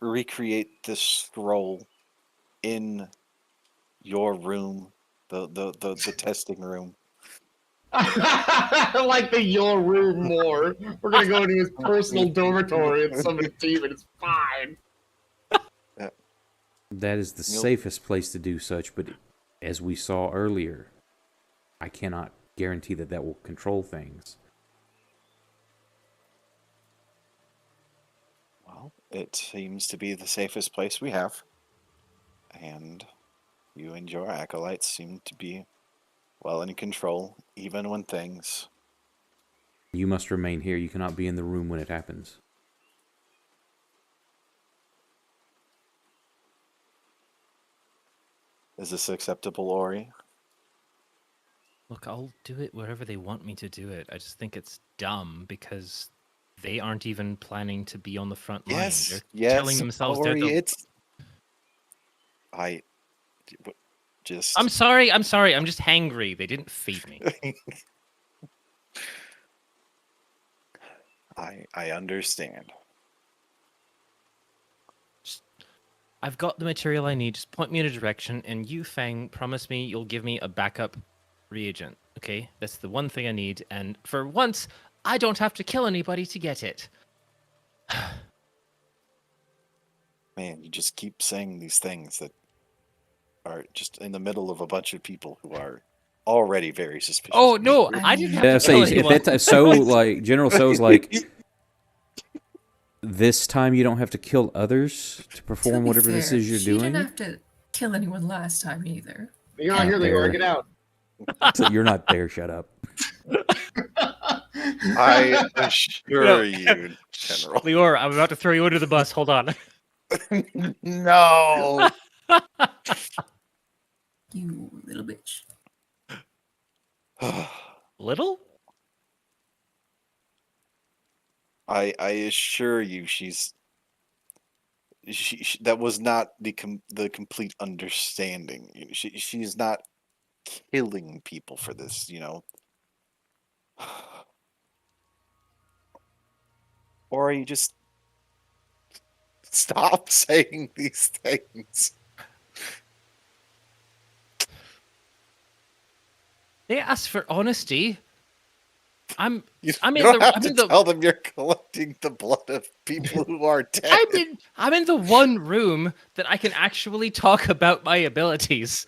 S5: recreate this scroll in your room, the testing room?
S4: I like the your room more. We're gonna go into his personal dormitory and summon a demon. It's fine.
S1: That is the safest place to do such, but as we saw earlier, I cannot guarantee that that will control things.
S5: Well, it seems to be the safest place we have. And you and your acolytes seem to be well in control, even when things...
S1: You must remain here. You cannot be in the room when it happens.
S5: Is this acceptable, Ori?
S3: Look, I'll do it wherever they want me to do it. I just think it's dumb because they aren't even planning to be on the front line.
S5: Yes,
S3: They're telling themselves
S5: Ori,
S3: they're the...
S5: just...
S3: I'm sorry. I'm just hangry. They didn't feed me.
S5: I understand.
S3: I've got the material I need. Just point me in a direction, and you, Fang, promise me you'll give me a backup reagent. Okay, that's the one thing I need, and for once, I don't have to kill anybody to get it.
S5: Man, you just keep saying these things that are just in the middle of a bunch of people who are already very suspicious.
S3: Oh
S5: of
S3: no,
S5: you.
S3: I didn't have
S1: Yeah,
S3: to
S1: say
S3: kill
S1: at
S3: anyone.
S1: that so like General So's like this time you don't have to kill others to
S6: To
S1: perform
S6: be
S1: whatever this
S6: fair,
S1: is you're
S6: she didn't
S1: doing.
S6: have to kill anyone last time either.
S4: You're not
S1: Not
S4: here, Leroy.
S1: there.
S4: Get out.
S1: You're not there. Shut up.
S5: I assure you, General.
S3: Lior, I'm about to throw you under the bus. Hold on.
S5: No.
S6: You little bitch.
S3: Little?
S5: I assure you, she that was not the complete understanding. She's not killing people for this, you know. Or you just stop saying these things.
S3: They asked for honesty. I'm
S5: You
S3: in
S5: don't
S3: the-
S5: have
S3: I'm
S5: to
S3: in the-
S5: tell them you're collecting the blood of people who are dead.
S3: I'm in the one room that I can actually talk about my abilities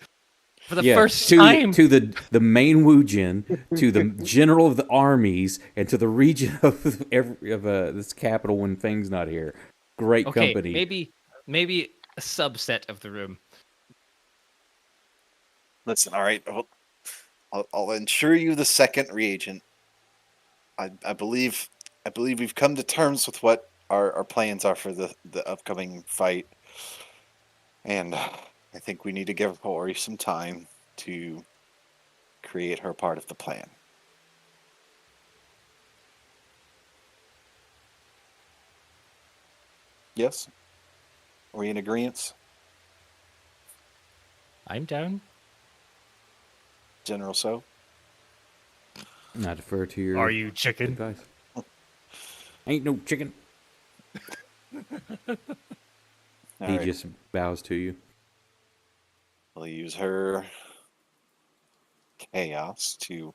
S3: for the first time.
S1: to the main Wujin, to the general of the armies, and to the region of this capital when Feng's not here. Great
S3: Okay,
S1: company.
S3: maybe a subset of the room.
S5: Listen, all right, I'll ensure you the second reagent. I believe we've come to terms with what our plans are for the upcoming fight, and I think we need to give Ori some time to create her part of the plan. Yes? Are we in agreement?
S3: I'm down.
S5: General So?
S1: I defer to your
S3: Are you chicken?
S1: advice. Ain't no chicken.
S5: All
S1: He
S5: right.
S1: just bows to you.
S5: We'll use her chaos to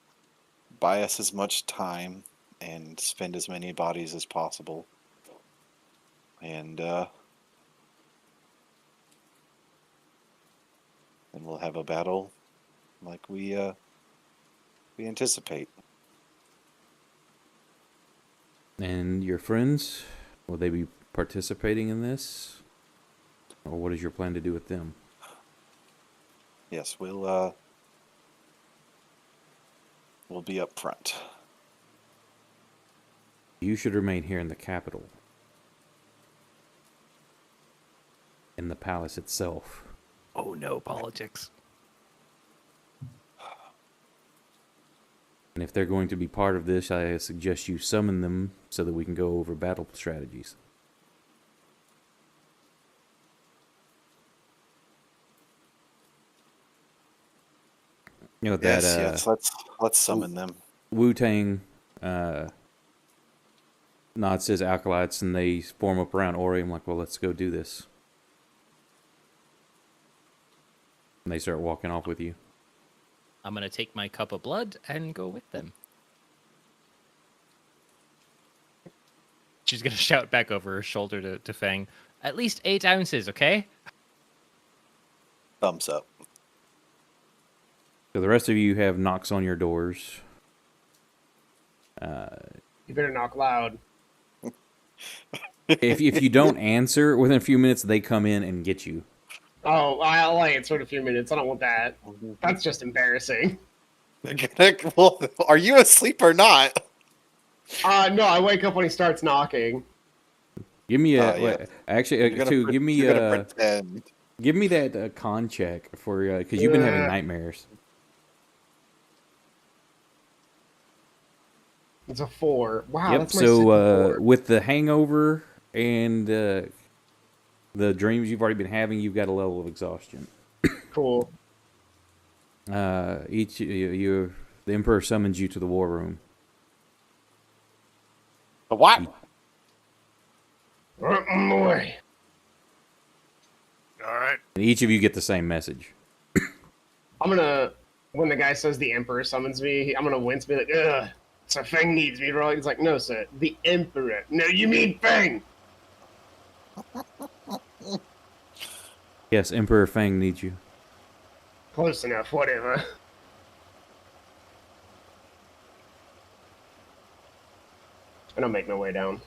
S5: buy us as much time and spend as many bodies as possible. And then we'll have a battle like we anticipate.
S1: And your friends, will they be participating in this? Or what is your plan to do with them?
S5: Yes, we'll be up front.
S1: You should remain here in the capital. In the palace itself.
S3: Oh no, politics.
S1: And if they're going to be part of this, I suggest you summon them so that we can go over battle strategies. You know that
S5: Yes, let's summon them.
S1: Wu-Tang nods his acolytes and they form up around Ori. I'm like, well, let's go do this. And they start walking off with you.
S3: I'm gonna take my cup of blood and go with them. She's gonna shout back over her shoulder to Fang. At least 8 ounces, okay?
S5: Thumbs up.
S1: So the rest of you have knocks on your doors.
S4: You better knock loud.
S1: If you don't answer, within a few minutes, they come in and get you.
S4: Oh, I'll answer in a few minutes. I don't want that. That's just embarrassing.
S5: Well, are you asleep or not?
S4: No, I wake up when he starts knocking.
S1: Give me a
S5: Yeah.
S1: actually give me
S5: you're gonna pretend.
S1: give me that con check for because you've been having
S4: Yeah.
S1: nightmares.
S4: It's a 4. Wow,
S1: Yep.
S4: that's my second
S1: So
S4: 4.
S1: with the hangover and the dreams you've already been having, you've got a level of exhaustion.
S4: Cool.
S1: The Emperor summons you to the war room.
S5: The what?
S4: Boy.
S7: All right.
S1: And each of you get the same message.
S4: I'm gonna, when the guy says the Emperor summons me, I'm gonna wince, be like, ugh, so Fang needs me, right? He's like, no, sir, the Emperor. No, you mean Fang.
S1: Yes, Emperor Fang needs you.
S4: Close enough, whatever. And I'll make my way down.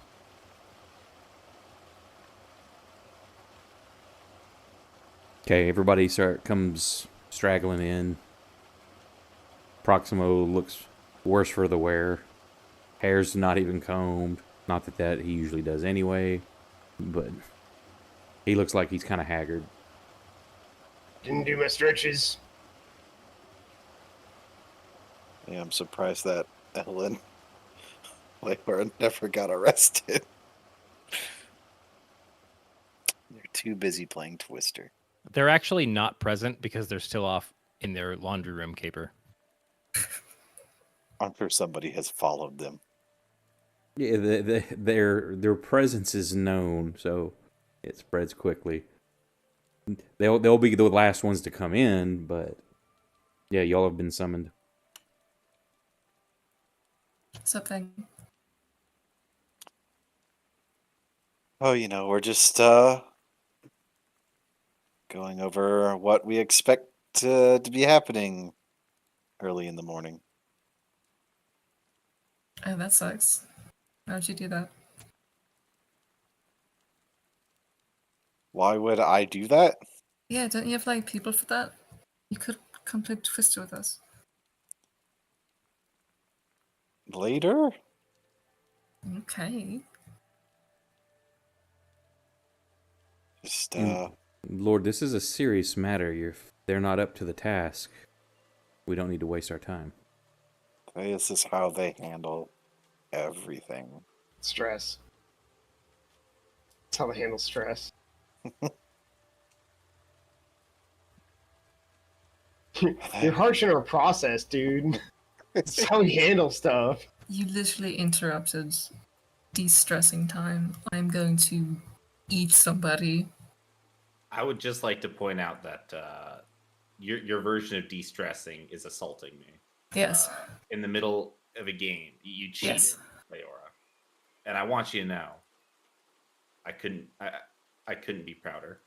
S1: Okay, everybody comes straggling in. Proximo looks worse for the wear. Hair's not even combed. Not that he usually does anyway, but he looks like he's kind of haggard.
S4: Didn't do my stretches.
S5: Yeah, I'm surprised that Ellen Laura never got arrested. They're too busy playing Twister.
S3: They're actually not present because they're still off in their laundry room caper.
S5: I'm sure somebody has followed them.
S1: Yeah, their presence is known, so it spreads quickly. They'll be the last ones to come in, but yeah, y'all have been summoned.
S6: Something.
S5: Oh, we're just going over what we expect to be happening early in the morning.
S6: Oh, that sucks. How'd you do that?
S5: Why would I do that?
S6: Yeah, don't you have like people for that? You could come play Twister with us.
S5: Later?
S6: Okay.
S5: Just
S1: Lord, this is a serious matter. They're not up to the task. We don't need to waste our time.
S5: this is how they handle everything.
S4: Stress. That's how they handle stress. You're harsh in our process, dude. That's how we handle stuff.
S6: You literally interrupted de-stressing time. I'm going to eat somebody.
S2: I would just like to point out that your version of de-stressing is assaulting me.
S6: Yes.
S2: In the middle of a game. You cheated,
S6: Yes.
S2: Leora. And I want you to know, I couldn't be prouder.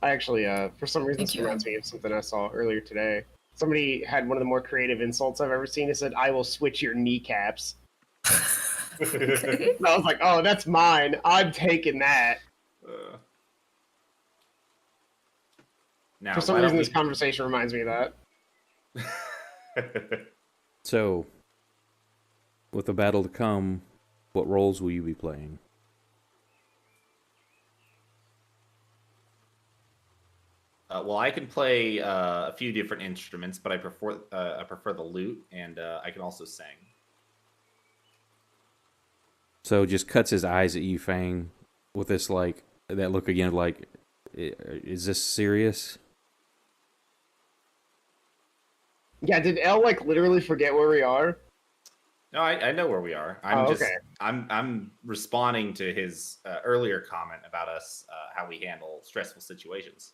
S4: I actually, for some reason,
S6: Thank
S4: this
S6: you.
S4: reminds me of something I saw earlier today. Somebody had one of the more creative insults I've ever seen. It said, "I will switch your kneecaps."
S6: Okay.
S4: And I was like, "Oh, that's mine. I'm taking that."
S2: Now,
S4: For some
S2: why
S4: reason,
S2: don't
S4: this conversation reminds me of that.
S1: So, with the battle to come, what roles will you be playing?
S2: Well, I can play a few different instruments, but I prefer the lute, and I can also sing.
S1: So just cuts his eyes at you, Fang, with this that look again, like, is this serious?
S4: Yeah, did Elle literally forget where we are?
S2: No, I know where we are.
S4: Okay.
S2: I'm responding to his earlier comment about us how we handle stressful situations.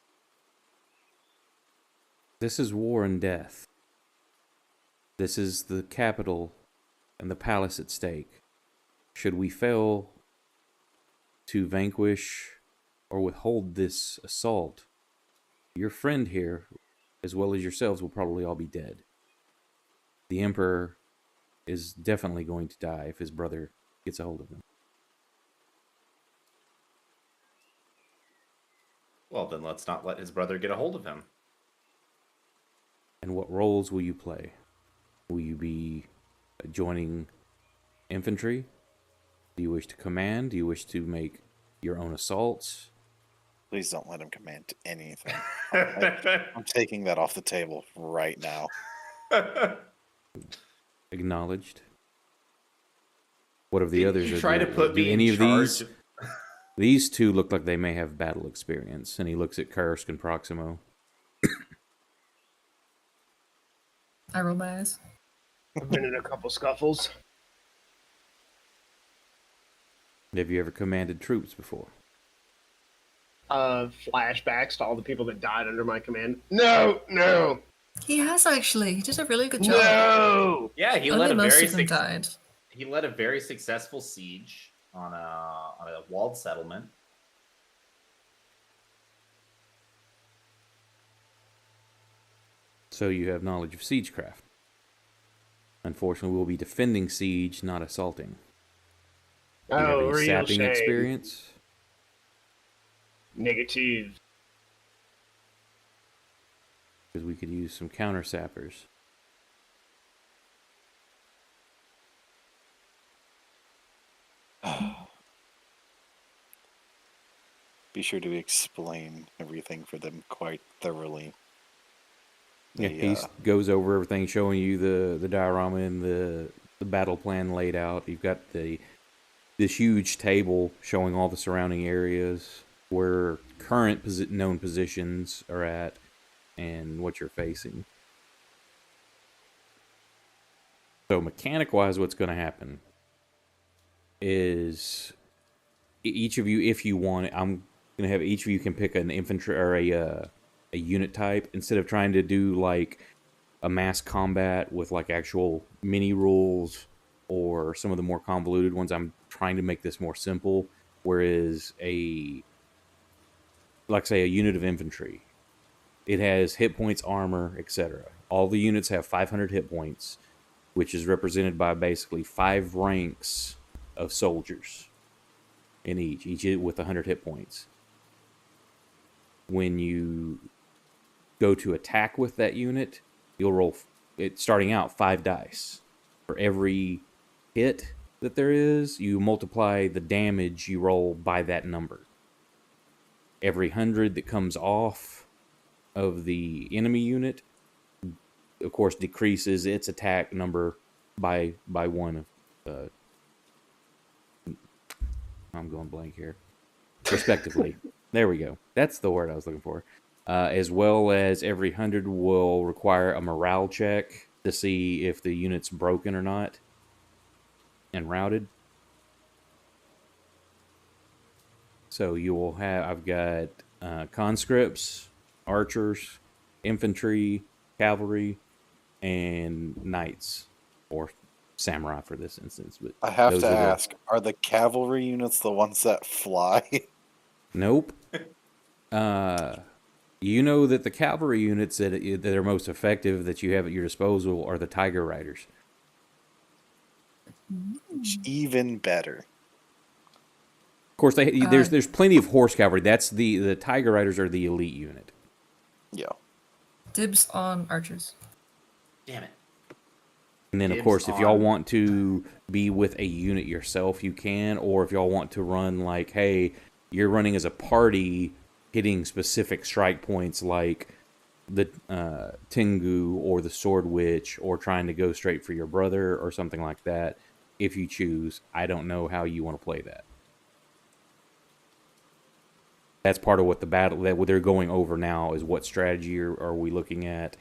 S1: This is war and death. This is the capital and the palace at stake. Should we fail to vanquish or withhold this assault, your friend here, as well as yourselves, will probably all be dead. The Emperor is definitely going to die if his brother gets a hold of him.
S2: Well, then let's not let his brother get a hold of him.
S1: And what roles will you play? Will you be joining infantry? Do you wish to command? Do you wish to make your own assaults?
S5: Please don't let him command anything. I'm taking that off the table right now.
S1: Acknowledged. What of the others?
S2: You try to put me
S1: any
S2: in
S1: of
S2: charge.
S1: These two look like they may have battle experience, and he looks at Kursk and Proximo.
S6: I roll my eyes.
S4: I've been in a couple scuffles.
S1: Have you ever commanded troops before?
S4: flashbacks to all the people that died under my command. No.
S6: He has actually. He did a really good job.
S4: No.
S2: Yeah, he
S6: Only
S2: led a
S6: most
S2: very
S6: of them died.
S2: he led a very successful siege on a walled settlement.
S1: So you have knowledge of siegecraft. Unfortunately, we'll be defending siege, not assaulting. Do you have
S4: Oh,
S1: any
S4: real
S1: sapping
S4: shame.
S1: experience?
S4: Negative.
S1: Because we could use some counter sappers.
S5: Be sure to explain everything for them quite thoroughly.
S1: Yeah,
S5: They,
S1: he goes over everything, showing you the diorama and the battle plan laid out. You've got this huge table showing all the surrounding areas where current known positions are at and what you're facing. So mechanic-wise, what's going to happen is each of you, if you want it, I'm going to have each of you can pick an infantry or a unit type instead of trying to do like a mass combat with like actual mini rules or some of the more convoluted ones. I'm trying to make this more simple, whereas like say a unit of infantry, it has hit points, armor, etc. All the units have 500 hit points, which is represented by basically 5 ranks of soldiers in each with 100 hit points. When you go to attack with that unit, you'll roll it starting out 5 dice. For every hit that there is, you multiply the damage you roll by that number. Every 100 that comes off of the enemy unit, of course, decreases its attack number by 1. I'm going blank here. Respectively. There we go. That's the word I was looking for. As well as every 100 will require a morale check to see if the unit's broken or not and routed. So you will have, I've got conscripts, archers, infantry, cavalry, and knights, or samurai for this instance. But
S5: I have
S1: those
S5: to
S1: are
S5: ask, are the cavalry units the ones that fly?
S1: Nope. You know that the cavalry units that are most effective that you have at your disposal are the Tiger Riders.
S5: Even better.
S1: Of course, there's plenty of horse cavalry. That's the Tiger Riders are the elite unit.
S5: Yeah.
S6: Dibs on archers.
S2: Damn it.
S1: And then, of
S2: Dibs
S1: course, if y'all
S2: on-
S1: want to be with a unit yourself, you can. Or if y'all want to run like, hey, you're running as a party, hitting specific strike points like the Tengu or the Sword Witch, or trying to go straight for your brother or something like that, if you choose. I don't know how you want to play that. That's part of what the battle that what they're going over now is what strategy are we looking at.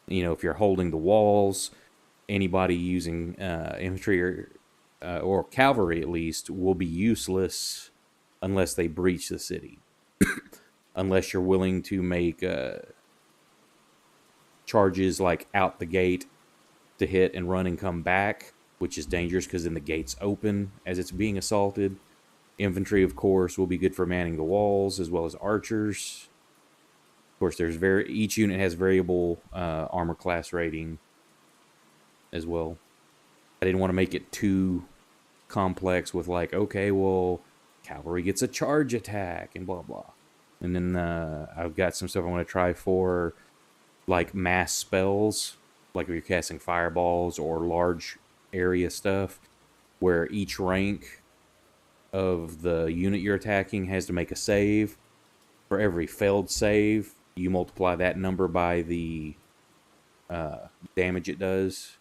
S1: You know, if you're holding the walls, anybody using infantry or cavalry at least will be useless unless they breach the city. Unless you're willing to make charges like out the gate to hit and run and come back, which is dangerous because then the gate's open as it's being assaulted. Infantry, of course, will be good for manning the walls as well as archers. Of course, each unit has variable armor class rating as well. I didn't want to make it too complex with like, okay, well, cavalry gets a charge attack and blah blah. And then I've got some stuff I want to try for like mass spells, like if you're casting fireballs or large area stuff, where each rank of the unit you're attacking has to make a save. For every failed save, you multiply that number by the damage it does.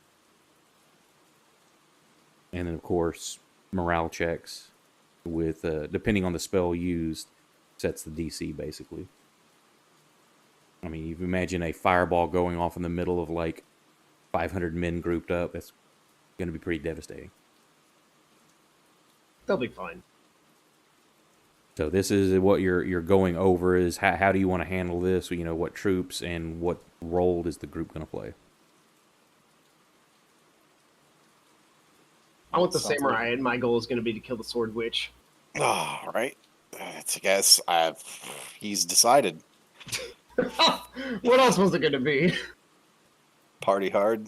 S1: And then, of course, morale checks with, depending on the spell used, sets the DC, basically. I mean, you imagine a fireball going off in the middle of, like, 500 men grouped up. That's going to be pretty devastating.
S4: They'll be fine.
S1: So this is what you're going over is how do you want to handle this? You know, what troops and what role is the group going to play?
S4: I want the
S5: Sounds
S4: samurai, and my goal is going to be to kill the sword witch.
S5: All right. I guess he's decided.
S4: What else was it going to be?
S5: Party hard.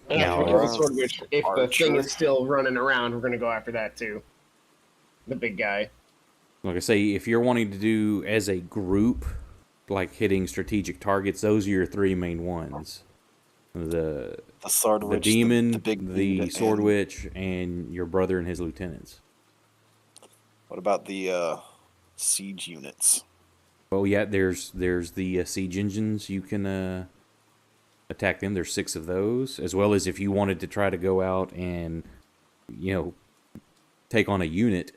S4: And after we
S1: Now,
S4: kill the sword witch, if the thing
S5: Archer.
S4: is still running around, we're going to go after that too. The big guy.
S1: like I say, if you're wanting to do as a group, like hitting strategic targets, those are your three main ones. The
S5: sword
S1: the
S5: witch,
S1: demon,
S5: the big
S1: the
S5: dude,
S1: sword
S5: and
S1: witch, and your brother and his lieutenants.
S5: what about the siege units?
S1: Well, yeah, there's the siege engines. You can attack them. There's 6 of those, as well as if you wanted to try to go out and, you know, take on a unit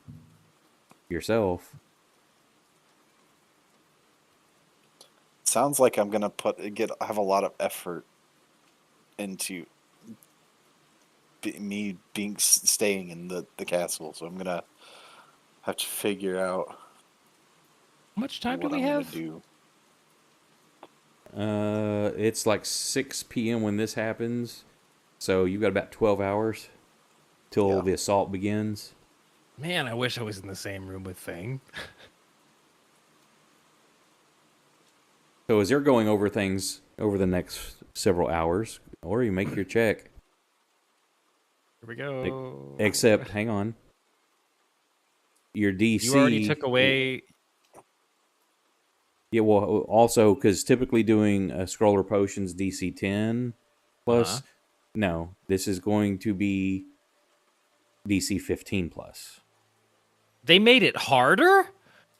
S1: yourself.
S5: Sounds like I'm gonna have a lot of effort into me staying in the castle, so I'm gonna have to figure out
S3: How much time do
S5: what
S3: we
S5: I'm
S3: have?
S5: gonna do.
S1: It's like 6 p.m. when this happens, so you've got about 12 hours till
S5: Yeah.
S1: the assault begins.
S3: Man, I wish I was in the same room with Thing.
S1: So as they're going over things over the next several hours, or you make your check.
S3: Here we go.
S1: Except, hang on, your DC.
S3: You already took away.
S1: Yeah, well, also because typically doing scroller potions DC 10 plus.
S3: Uh-huh.
S1: No, this is going to be DC 15 plus.
S3: They made it harder?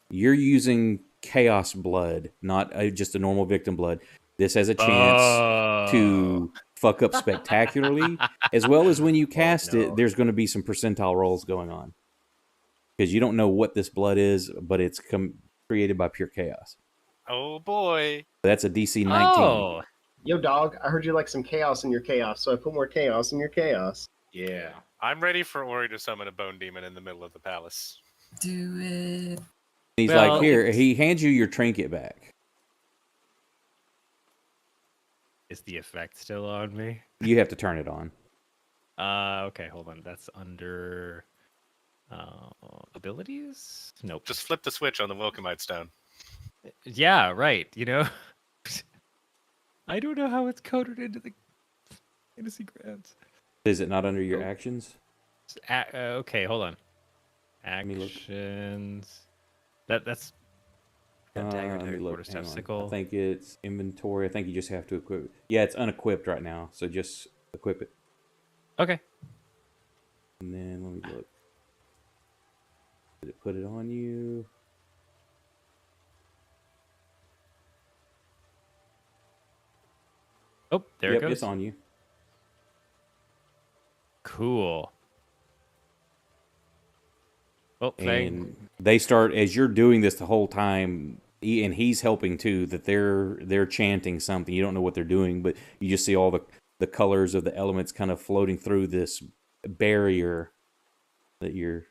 S1: You're using Chaos Blood, not just a normal victim blood. This has a chance to fuck up spectacularly, as well as when you cast it, there's going to be some percentile rolls going on. Because you don't know what this blood is, but it's created by pure chaos.
S7: Oh boy.
S1: That's a DC 19.
S3: Oh.
S4: Yo, dog, I heard you like some chaos in your chaos, so I put more chaos in your chaos.
S2: Yeah.
S7: I'm ready for Ori to summon a bone demon in the middle of the palace.
S6: Do it.
S1: He's
S3: Well,
S1: like, here,
S3: it's-
S1: he hands you your trinket back.
S3: Is the effect still on me?
S1: You have to turn it on.
S3: Okay, hold on. That's under abilities? Nope.
S7: Just flip the switch on the Welcomite stone.
S3: Yeah, right. You know, I don't know how it's coded into the fantasy grants.
S1: Is it not under your
S3: Oh.
S1: actions?
S3: Okay, hold on.
S1: me look.
S3: Actions. That's got dagger,
S1: Let me
S3: dagger,
S1: look.
S3: quarterstaff,
S1: Hang on.
S3: sickle.
S1: I think it's inventory. I think you just have to equip it. Yeah, it's unequipped right now, so just equip it.
S3: Okay.
S1: And then let me look. Did it put it on you?
S3: Oh, there
S1: Yep,
S3: it goes.
S1: it's on you.
S3: Cool. Oh, thing.
S1: And they start as you're doing this the whole time, and he's helping too. That they're chanting something. You don't know what they're doing, but you just see all the colors of the elements kind of floating through this barrier that you're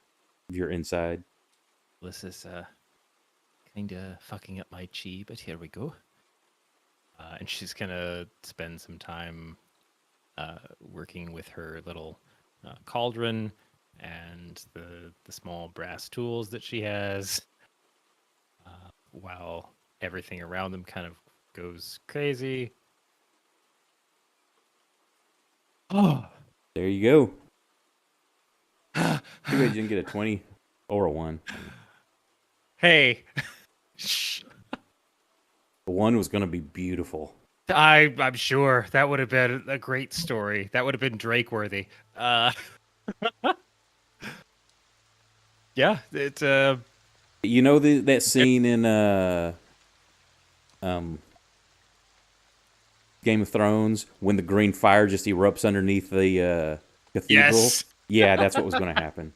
S1: inside.
S3: This is kind of fucking up my chi, but here we go. And she's gonna spend some time working with her little cauldron and the small brass tools that she has, while everything around them kind of goes crazy. Oh,
S1: There you go. Too bad you didn't get a 20 or a 1.
S3: hey. Shh.
S1: The 1 was going to be beautiful.
S3: I'm sure that would have been a great story. That would have been Drake worthy. Yeah, it's
S1: You know that scene in Game of Thrones when the green fire just erupts underneath the cathedral?
S3: Yes.
S1: Yeah, that's what was going to happen.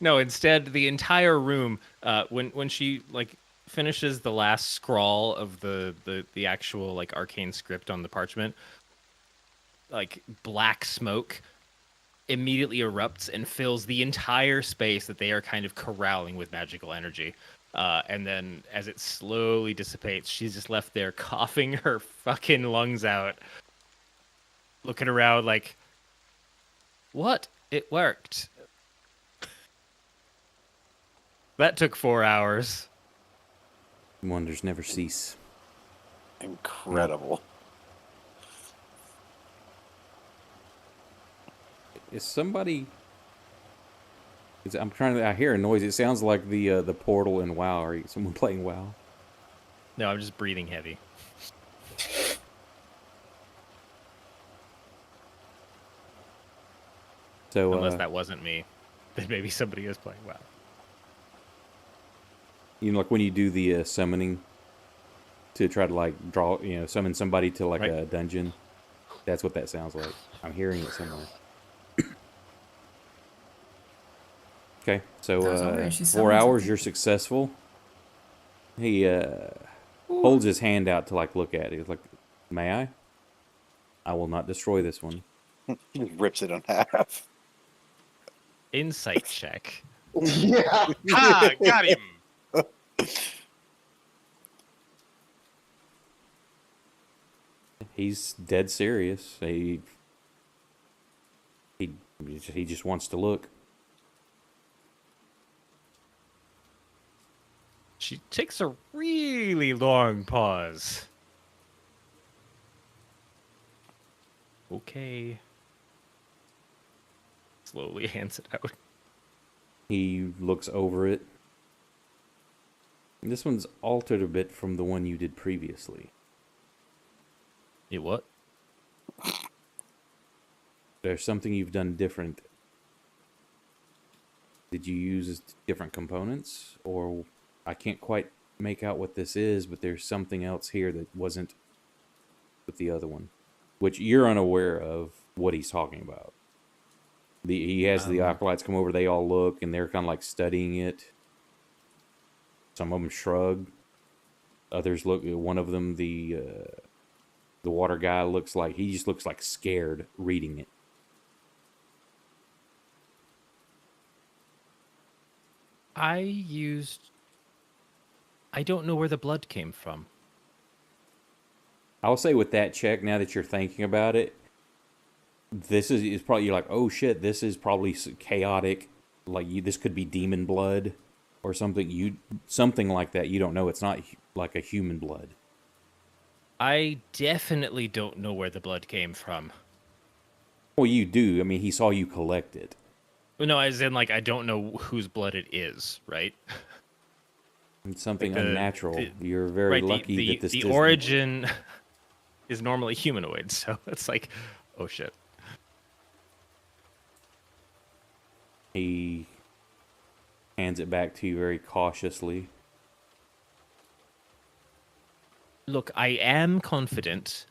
S3: No, instead the entire room when she like finishes the last scrawl of the actual like arcane script on the parchment, like black smoke immediately erupts and fills the entire space that they are kind of corralling with magical energy. And then as it slowly dissipates, she's just left there coughing her fucking lungs out, looking around like, what? It worked. That took 4 hours.
S1: Wonders never cease.
S5: Incredible.
S1: Is somebody? I'm trying to. I hear a noise. It sounds like the portal in WoW. Are someone playing WoW?
S3: No, I'm just breathing heavy.
S1: So
S3: Unless that wasn't me, then maybe somebody is playing WoW.
S1: you know, like when you do the summoning to try to like draw, summon somebody to like
S3: Right.
S1: a dungeon. That's what that sounds like. I'm hearing it somewhere. Okay, so
S6: I was wondering, she
S1: 4
S6: sounds
S1: hours,
S6: okay.
S1: you're successful. He holds his hand out to like look at it. He's like, "May I? I will not destroy this one."
S5: He just rips it in half.
S3: Insight check.
S4: Yeah.
S7: Ah, got him.
S1: He's dead serious. He just wants to look.
S3: She takes a really long pause. Okay. Slowly hands it out.
S1: He looks over it. This one's altered a bit from the one you did previously.
S3: You what?
S1: There's something you've done different. Did you use different components? Or I can't quite make out what this is, but there's something else here that wasn't with the other one. Which you're unaware of what he's talking about. He has the acolytes come over, they all look, and they're kind of like studying it. Some of them shrug. Others look, one of them, the water guy, he just looks like scared reading it.
S3: I don't know where the blood came from.
S1: I'll say with that check, now that you're thinking about it, this is probably, you're like, oh shit, this is probably chaotic. This could be demon blood or something. Something like that. You don't know. It's not like a human blood.
S3: I definitely don't know where the blood came from.
S1: Well, you do. I mean, he saw you collect it.
S3: No, as in, like, I don't know whose blood it is, right?
S1: It's something
S3: Like
S1: unnatural. You're very lucky that this
S3: the
S1: isn't.
S3: origin is normally humanoid, so it's like, oh shit.
S1: He hands it back to you very cautiously.
S3: Look, I am confident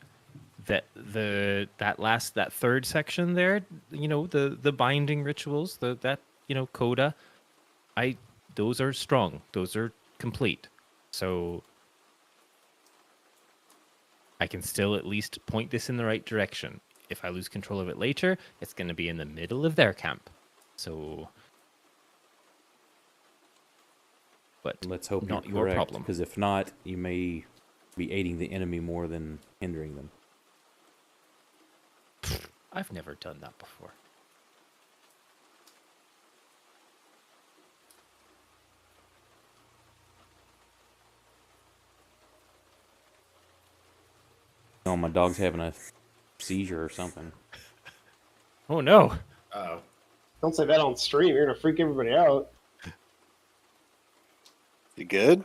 S3: that that third section there, the binding rituals, coda, those are strong. Those are complete. So I can still at least point this in the right direction. If I lose control of it later, it's going to be in the middle of their camp. So, but
S1: Let's hope
S3: not
S1: you're
S3: your
S1: correct,
S3: problem.
S1: because if not, you may be aiding the enemy more than hindering them.
S3: I've never done that before.
S1: Oh, my dog's having a seizure or something.
S3: Oh no!
S2: Oh.
S4: Don't say that on stream. You're gonna freak everybody out.
S5: You good?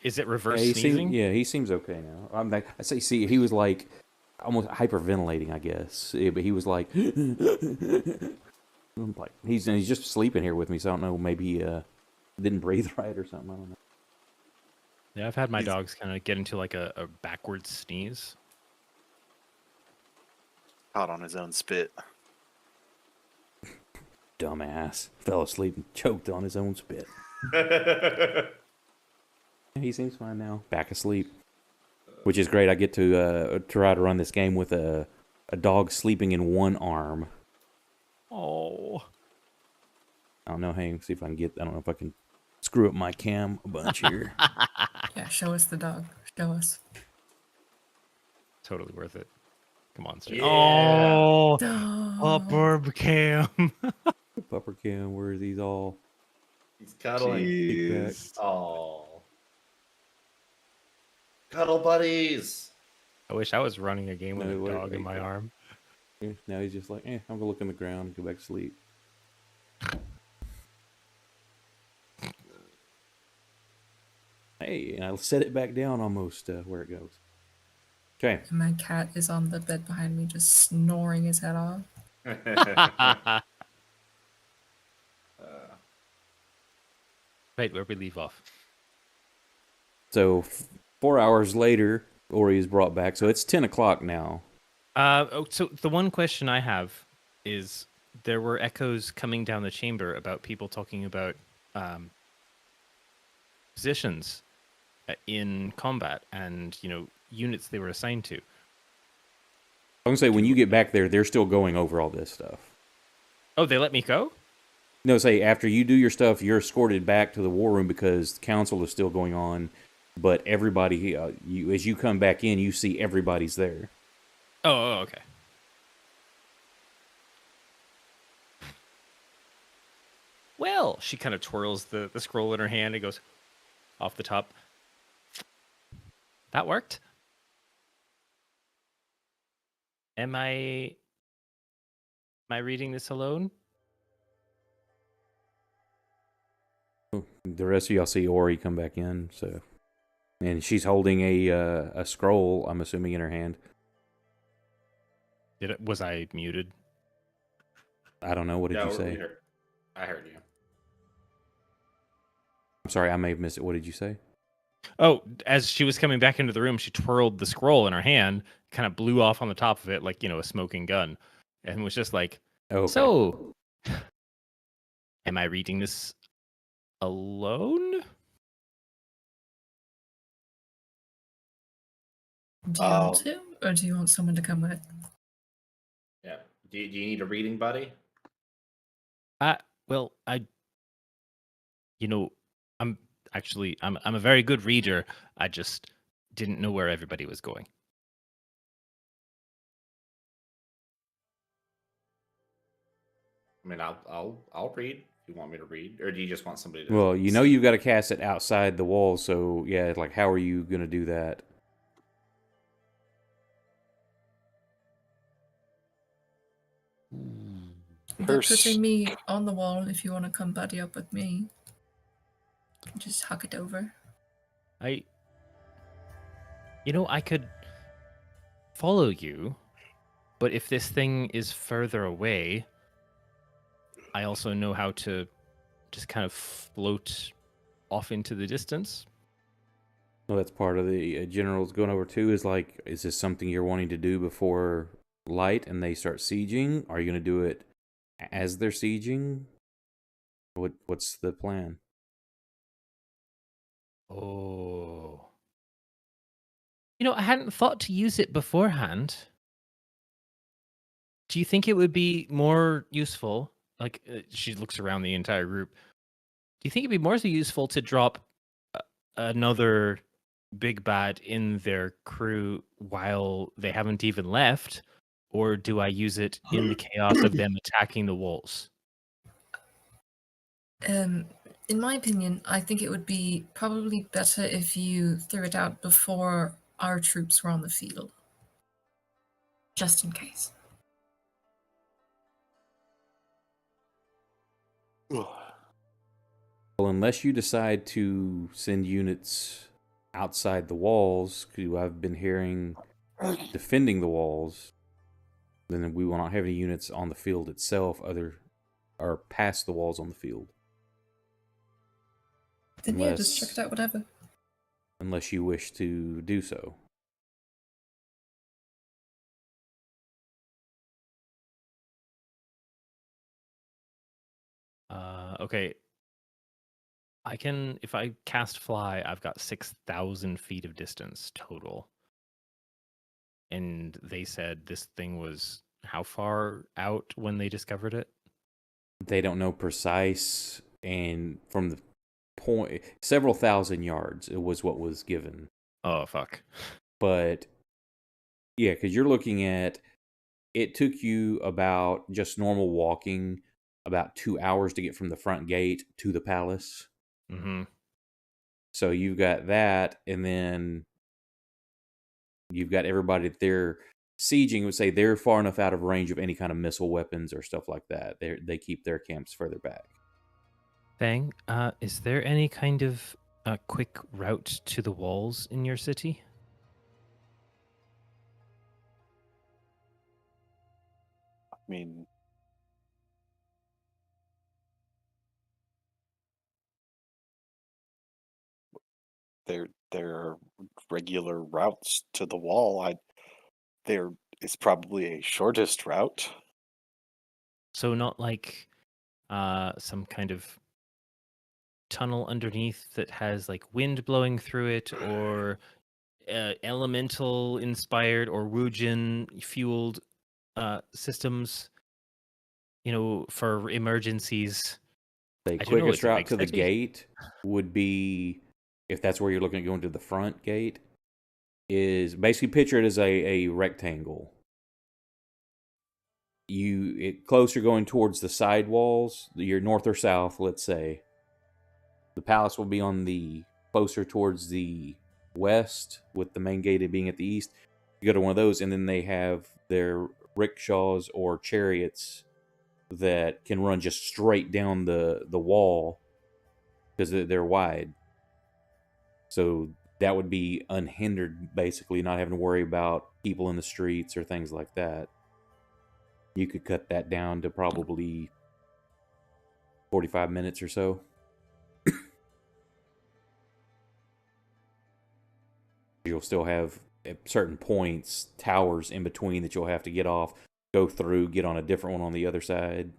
S3: Is it reverse
S1: he
S3: sneezing?
S1: he seems okay now. I say, see, he was like almost hyperventilating, I guess. But he was like, I'm like he's just sleeping here with me, so I don't know. Maybe he didn't breathe right or something. I don't know.
S3: Yeah, I've had my dogs kind of get into like a backwards sneeze.
S5: Caught on his own spit.
S1: Dumbass fell asleep and choked on his own spit. He seems fine now. Back asleep, which is great. I get to try to run this game with a dog sleeping in one arm.
S3: Oh.
S1: I don't know. Hey, see if I can get. I don't know if I can screw up my cam a bunch here.
S6: Yeah, show us the dog. Show us.
S3: Totally worth it. Come on, Stu.
S2: Yeah.
S3: Oh,
S6: Dog.
S3: upper cam.
S1: Pupper cam. Where are these all?
S2: He's cuddling.
S3: Jeez.
S2: Oh. Cuddle buddies.
S3: I wish I was running a game with
S1: No,
S3: a
S1: wait,
S3: dog in
S1: wait,
S3: my
S1: wait.
S3: arm.
S1: Yeah, now he's just like, I'm gonna look in the ground and go back to sleep. Hey, and I set it back down almost where it goes. Okay.
S6: And my cat is on the bed behind me, just snoring his head off.
S3: Right, where we leave off.
S1: So 4 hours later, Ori is brought back. So it's 10 o'clock now.
S3: So the one question I have is there were echoes coming down the chamber about people talking about positions in combat and, units they were assigned to.
S1: I'm gonna say when you get back there, they're still going over all this stuff.
S3: Oh, they let me go?
S1: No, say after you do your stuff, you're escorted back to the war room because council is still going on. But everybody, as you come back in, you see everybody's there.
S3: Oh, okay. Well, she kind of twirls the scroll in her hand and goes off the top. That worked. Am I reading this alone?
S1: The rest of y'all see Ori come back in, so, and she's holding a scroll. I'm assuming in her hand.
S3: Was I muted?
S1: I don't know. What did you say?
S2: I heard you.
S1: I'm sorry, I may have missed it. What did you say?
S3: Oh, as she was coming back into the room, she twirled the scroll in her hand, kind of blew off on the top of it like, a smoking gun, and was just like,
S1: Oh, okay.
S3: So, am I reading this alone?
S6: Do you want to? Or do you want someone to come with?
S2: Yeah. Do you need a reading buddy?
S3: Well, I'm a very good reader. I just didn't know where everybody was going.
S2: I mean, I'll read if you want me to read, or do you just want somebody to?
S1: Well, you've got to cast it outside the walls, so yeah, like how are you gonna do that?
S6: They're putting me on the wall if you want to come buddy up with me. Just hug it over.
S3: I could follow you, but if this thing is further away, I also know how to just kind of float off into the distance.
S1: Well, that's part of the generals going over too. Is like, is this something you're wanting to do before light and they start sieging? Are you gonna do it as they're sieging? What's the plan?
S3: Oh. I hadn't thought to use it beforehand. Do you think it would be more useful? Like, she looks around the entire group. Do you think it'd be more useful to drop another big bad in their crew while they haven't even left? Or do I use it in the chaos of them attacking the walls?
S6: In my opinion, I think it would be probably better if you threw it out before our troops were on the field. Just in case.
S1: Well, unless you decide to send units outside the walls, because I've been hearing defending the walls, then we will not have any units on the field itself or past the walls on the field.
S6: Then yeah, just check it out, whatever.
S1: Unless you wish to do so.
S3: Okay. If I cast fly, I've got 6,000 feet of distance total. and they said this thing was how far out when they discovered it?
S1: They don't know precise, and from the point, several thousand yards, it was what was given.
S3: Oh, fuck.
S1: But yeah, because you're looking at, it took you about just normal walking about 2 hours to get from the front gate to the palace.
S3: Mm-hmm.
S1: So you've got that, and then you've got everybody that they're sieging would say they're far enough out of range of any kind of missile weapons or stuff like that. They keep their camps further back.
S3: Fang, is there any kind of quick route to the walls in your city?
S5: I mean, there are regular routes to the wall. There is probably a shortest route.
S3: So not like some kind of tunnel underneath that has like wind blowing through it, or elemental inspired or Wujin fueled systems, for emergencies.
S1: The
S3: I don't know,
S1: quickest
S3: it's a
S1: route
S3: big
S1: to the
S3: city.
S1: gate would be, if that's where you're looking at going to the front gate, is basically picture it as a rectangle. It closer going towards the side walls, your north or south, let's say. The palace will be on the closer towards the west, with the main gate being at the east. You go to one of those, and then they have their rickshaws or chariots that can run just straight down the wall because they're wide. So that would be unhindered, basically, not having to worry about people in the streets or things like that. You could cut that down to probably 45 minutes or so. You'll still have, at certain points, towers in between that you'll have to get off, go through, get on a different one on the other side.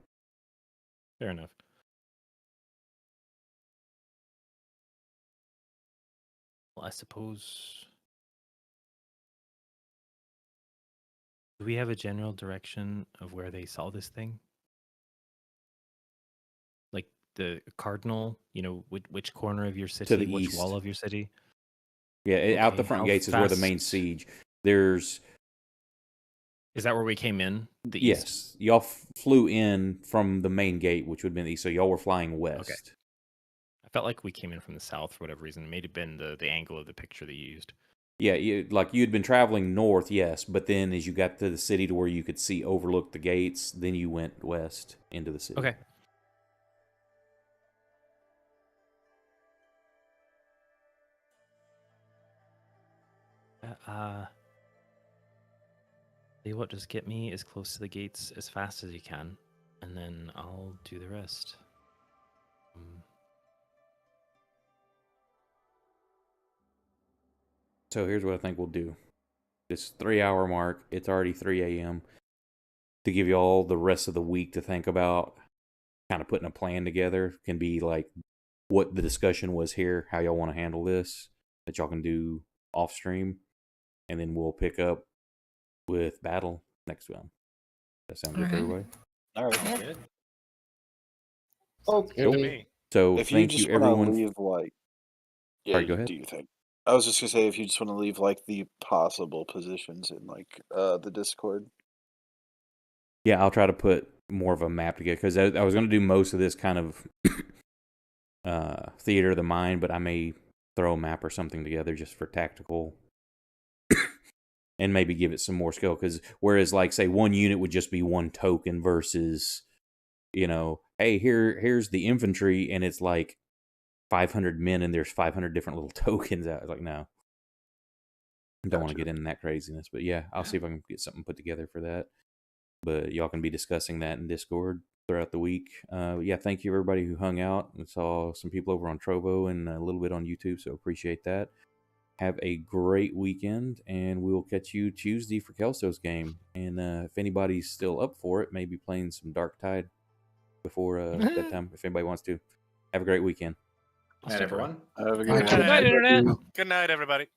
S3: Fair enough. Well, I suppose. Do we have a general direction of where they saw this thing? Like the cardinal, which corner of your city,
S1: the
S3: which
S1: east.
S3: wall of your city?
S1: Yeah, out the
S3: Okay,
S1: front
S3: how
S1: gates is where the main
S3: fast-
S1: siege. There's
S3: Is that where we came in? The east?
S1: Yes, y'all flew in from the main gate, which would have been the east. So y'all were flying west.
S3: I felt like we came in from the south for whatever reason. It may have been the angle of the picture that you used.
S1: Yeah, you'd been traveling north, yes, but then as you got to the city to where you could overlook the gates, then you went west into the city.
S3: Okay. See what, just get me as close to the gates as fast as you can, and then I'll do the rest.
S1: So here's what I think we'll do. This 3-hour mark, it's already 3 a.m. To give you all the rest of the week to think about, kind of putting a plan together. Can be like what the discussion was here, how y'all want to handle this, that y'all can do off stream, and then we'll pick up with battle next round. That sound good for everybody?
S5: All right.
S7: Good.
S4: Okay.
S7: Good to me.
S1: So
S5: If you
S1: thank
S5: just
S1: you
S5: want to
S1: everyone.
S5: leave, like, yeah,
S1: Sorry, go
S5: you
S1: ahead.
S5: do your thing. I was just gonna say, if you just want to leave like the possible positions in like the Discord.
S1: Yeah, I'll try to put more of a map together because I was going to do most of this kind of theater of the mind, but I may throw a map or something together just for tactical and maybe give it some more skill. Because whereas, like, say, one unit would just be one token versus, hey, here's the infantry and it's like 500 men and there's 500 different little tokens out. Like, no. I don't want to get into that craziness. But yeah, I'll see if I can get something put together for that. But y'all can be discussing that in Discord throughout the week. Yeah, thank you everybody who hung out. I saw some people over on Trovo and a little bit on YouTube, so appreciate that. Have a great weekend, and we'll catch you Tuesday for Kelso's game. And if anybody's still up for it, maybe playing some Dark Tide before bedtime, if anybody wants to. Have a great weekend.
S2: Good night, everyone.
S5: Have a
S4: Good
S5: good
S4: night,
S5: one.
S4: everyone.
S7: Good night, everybody.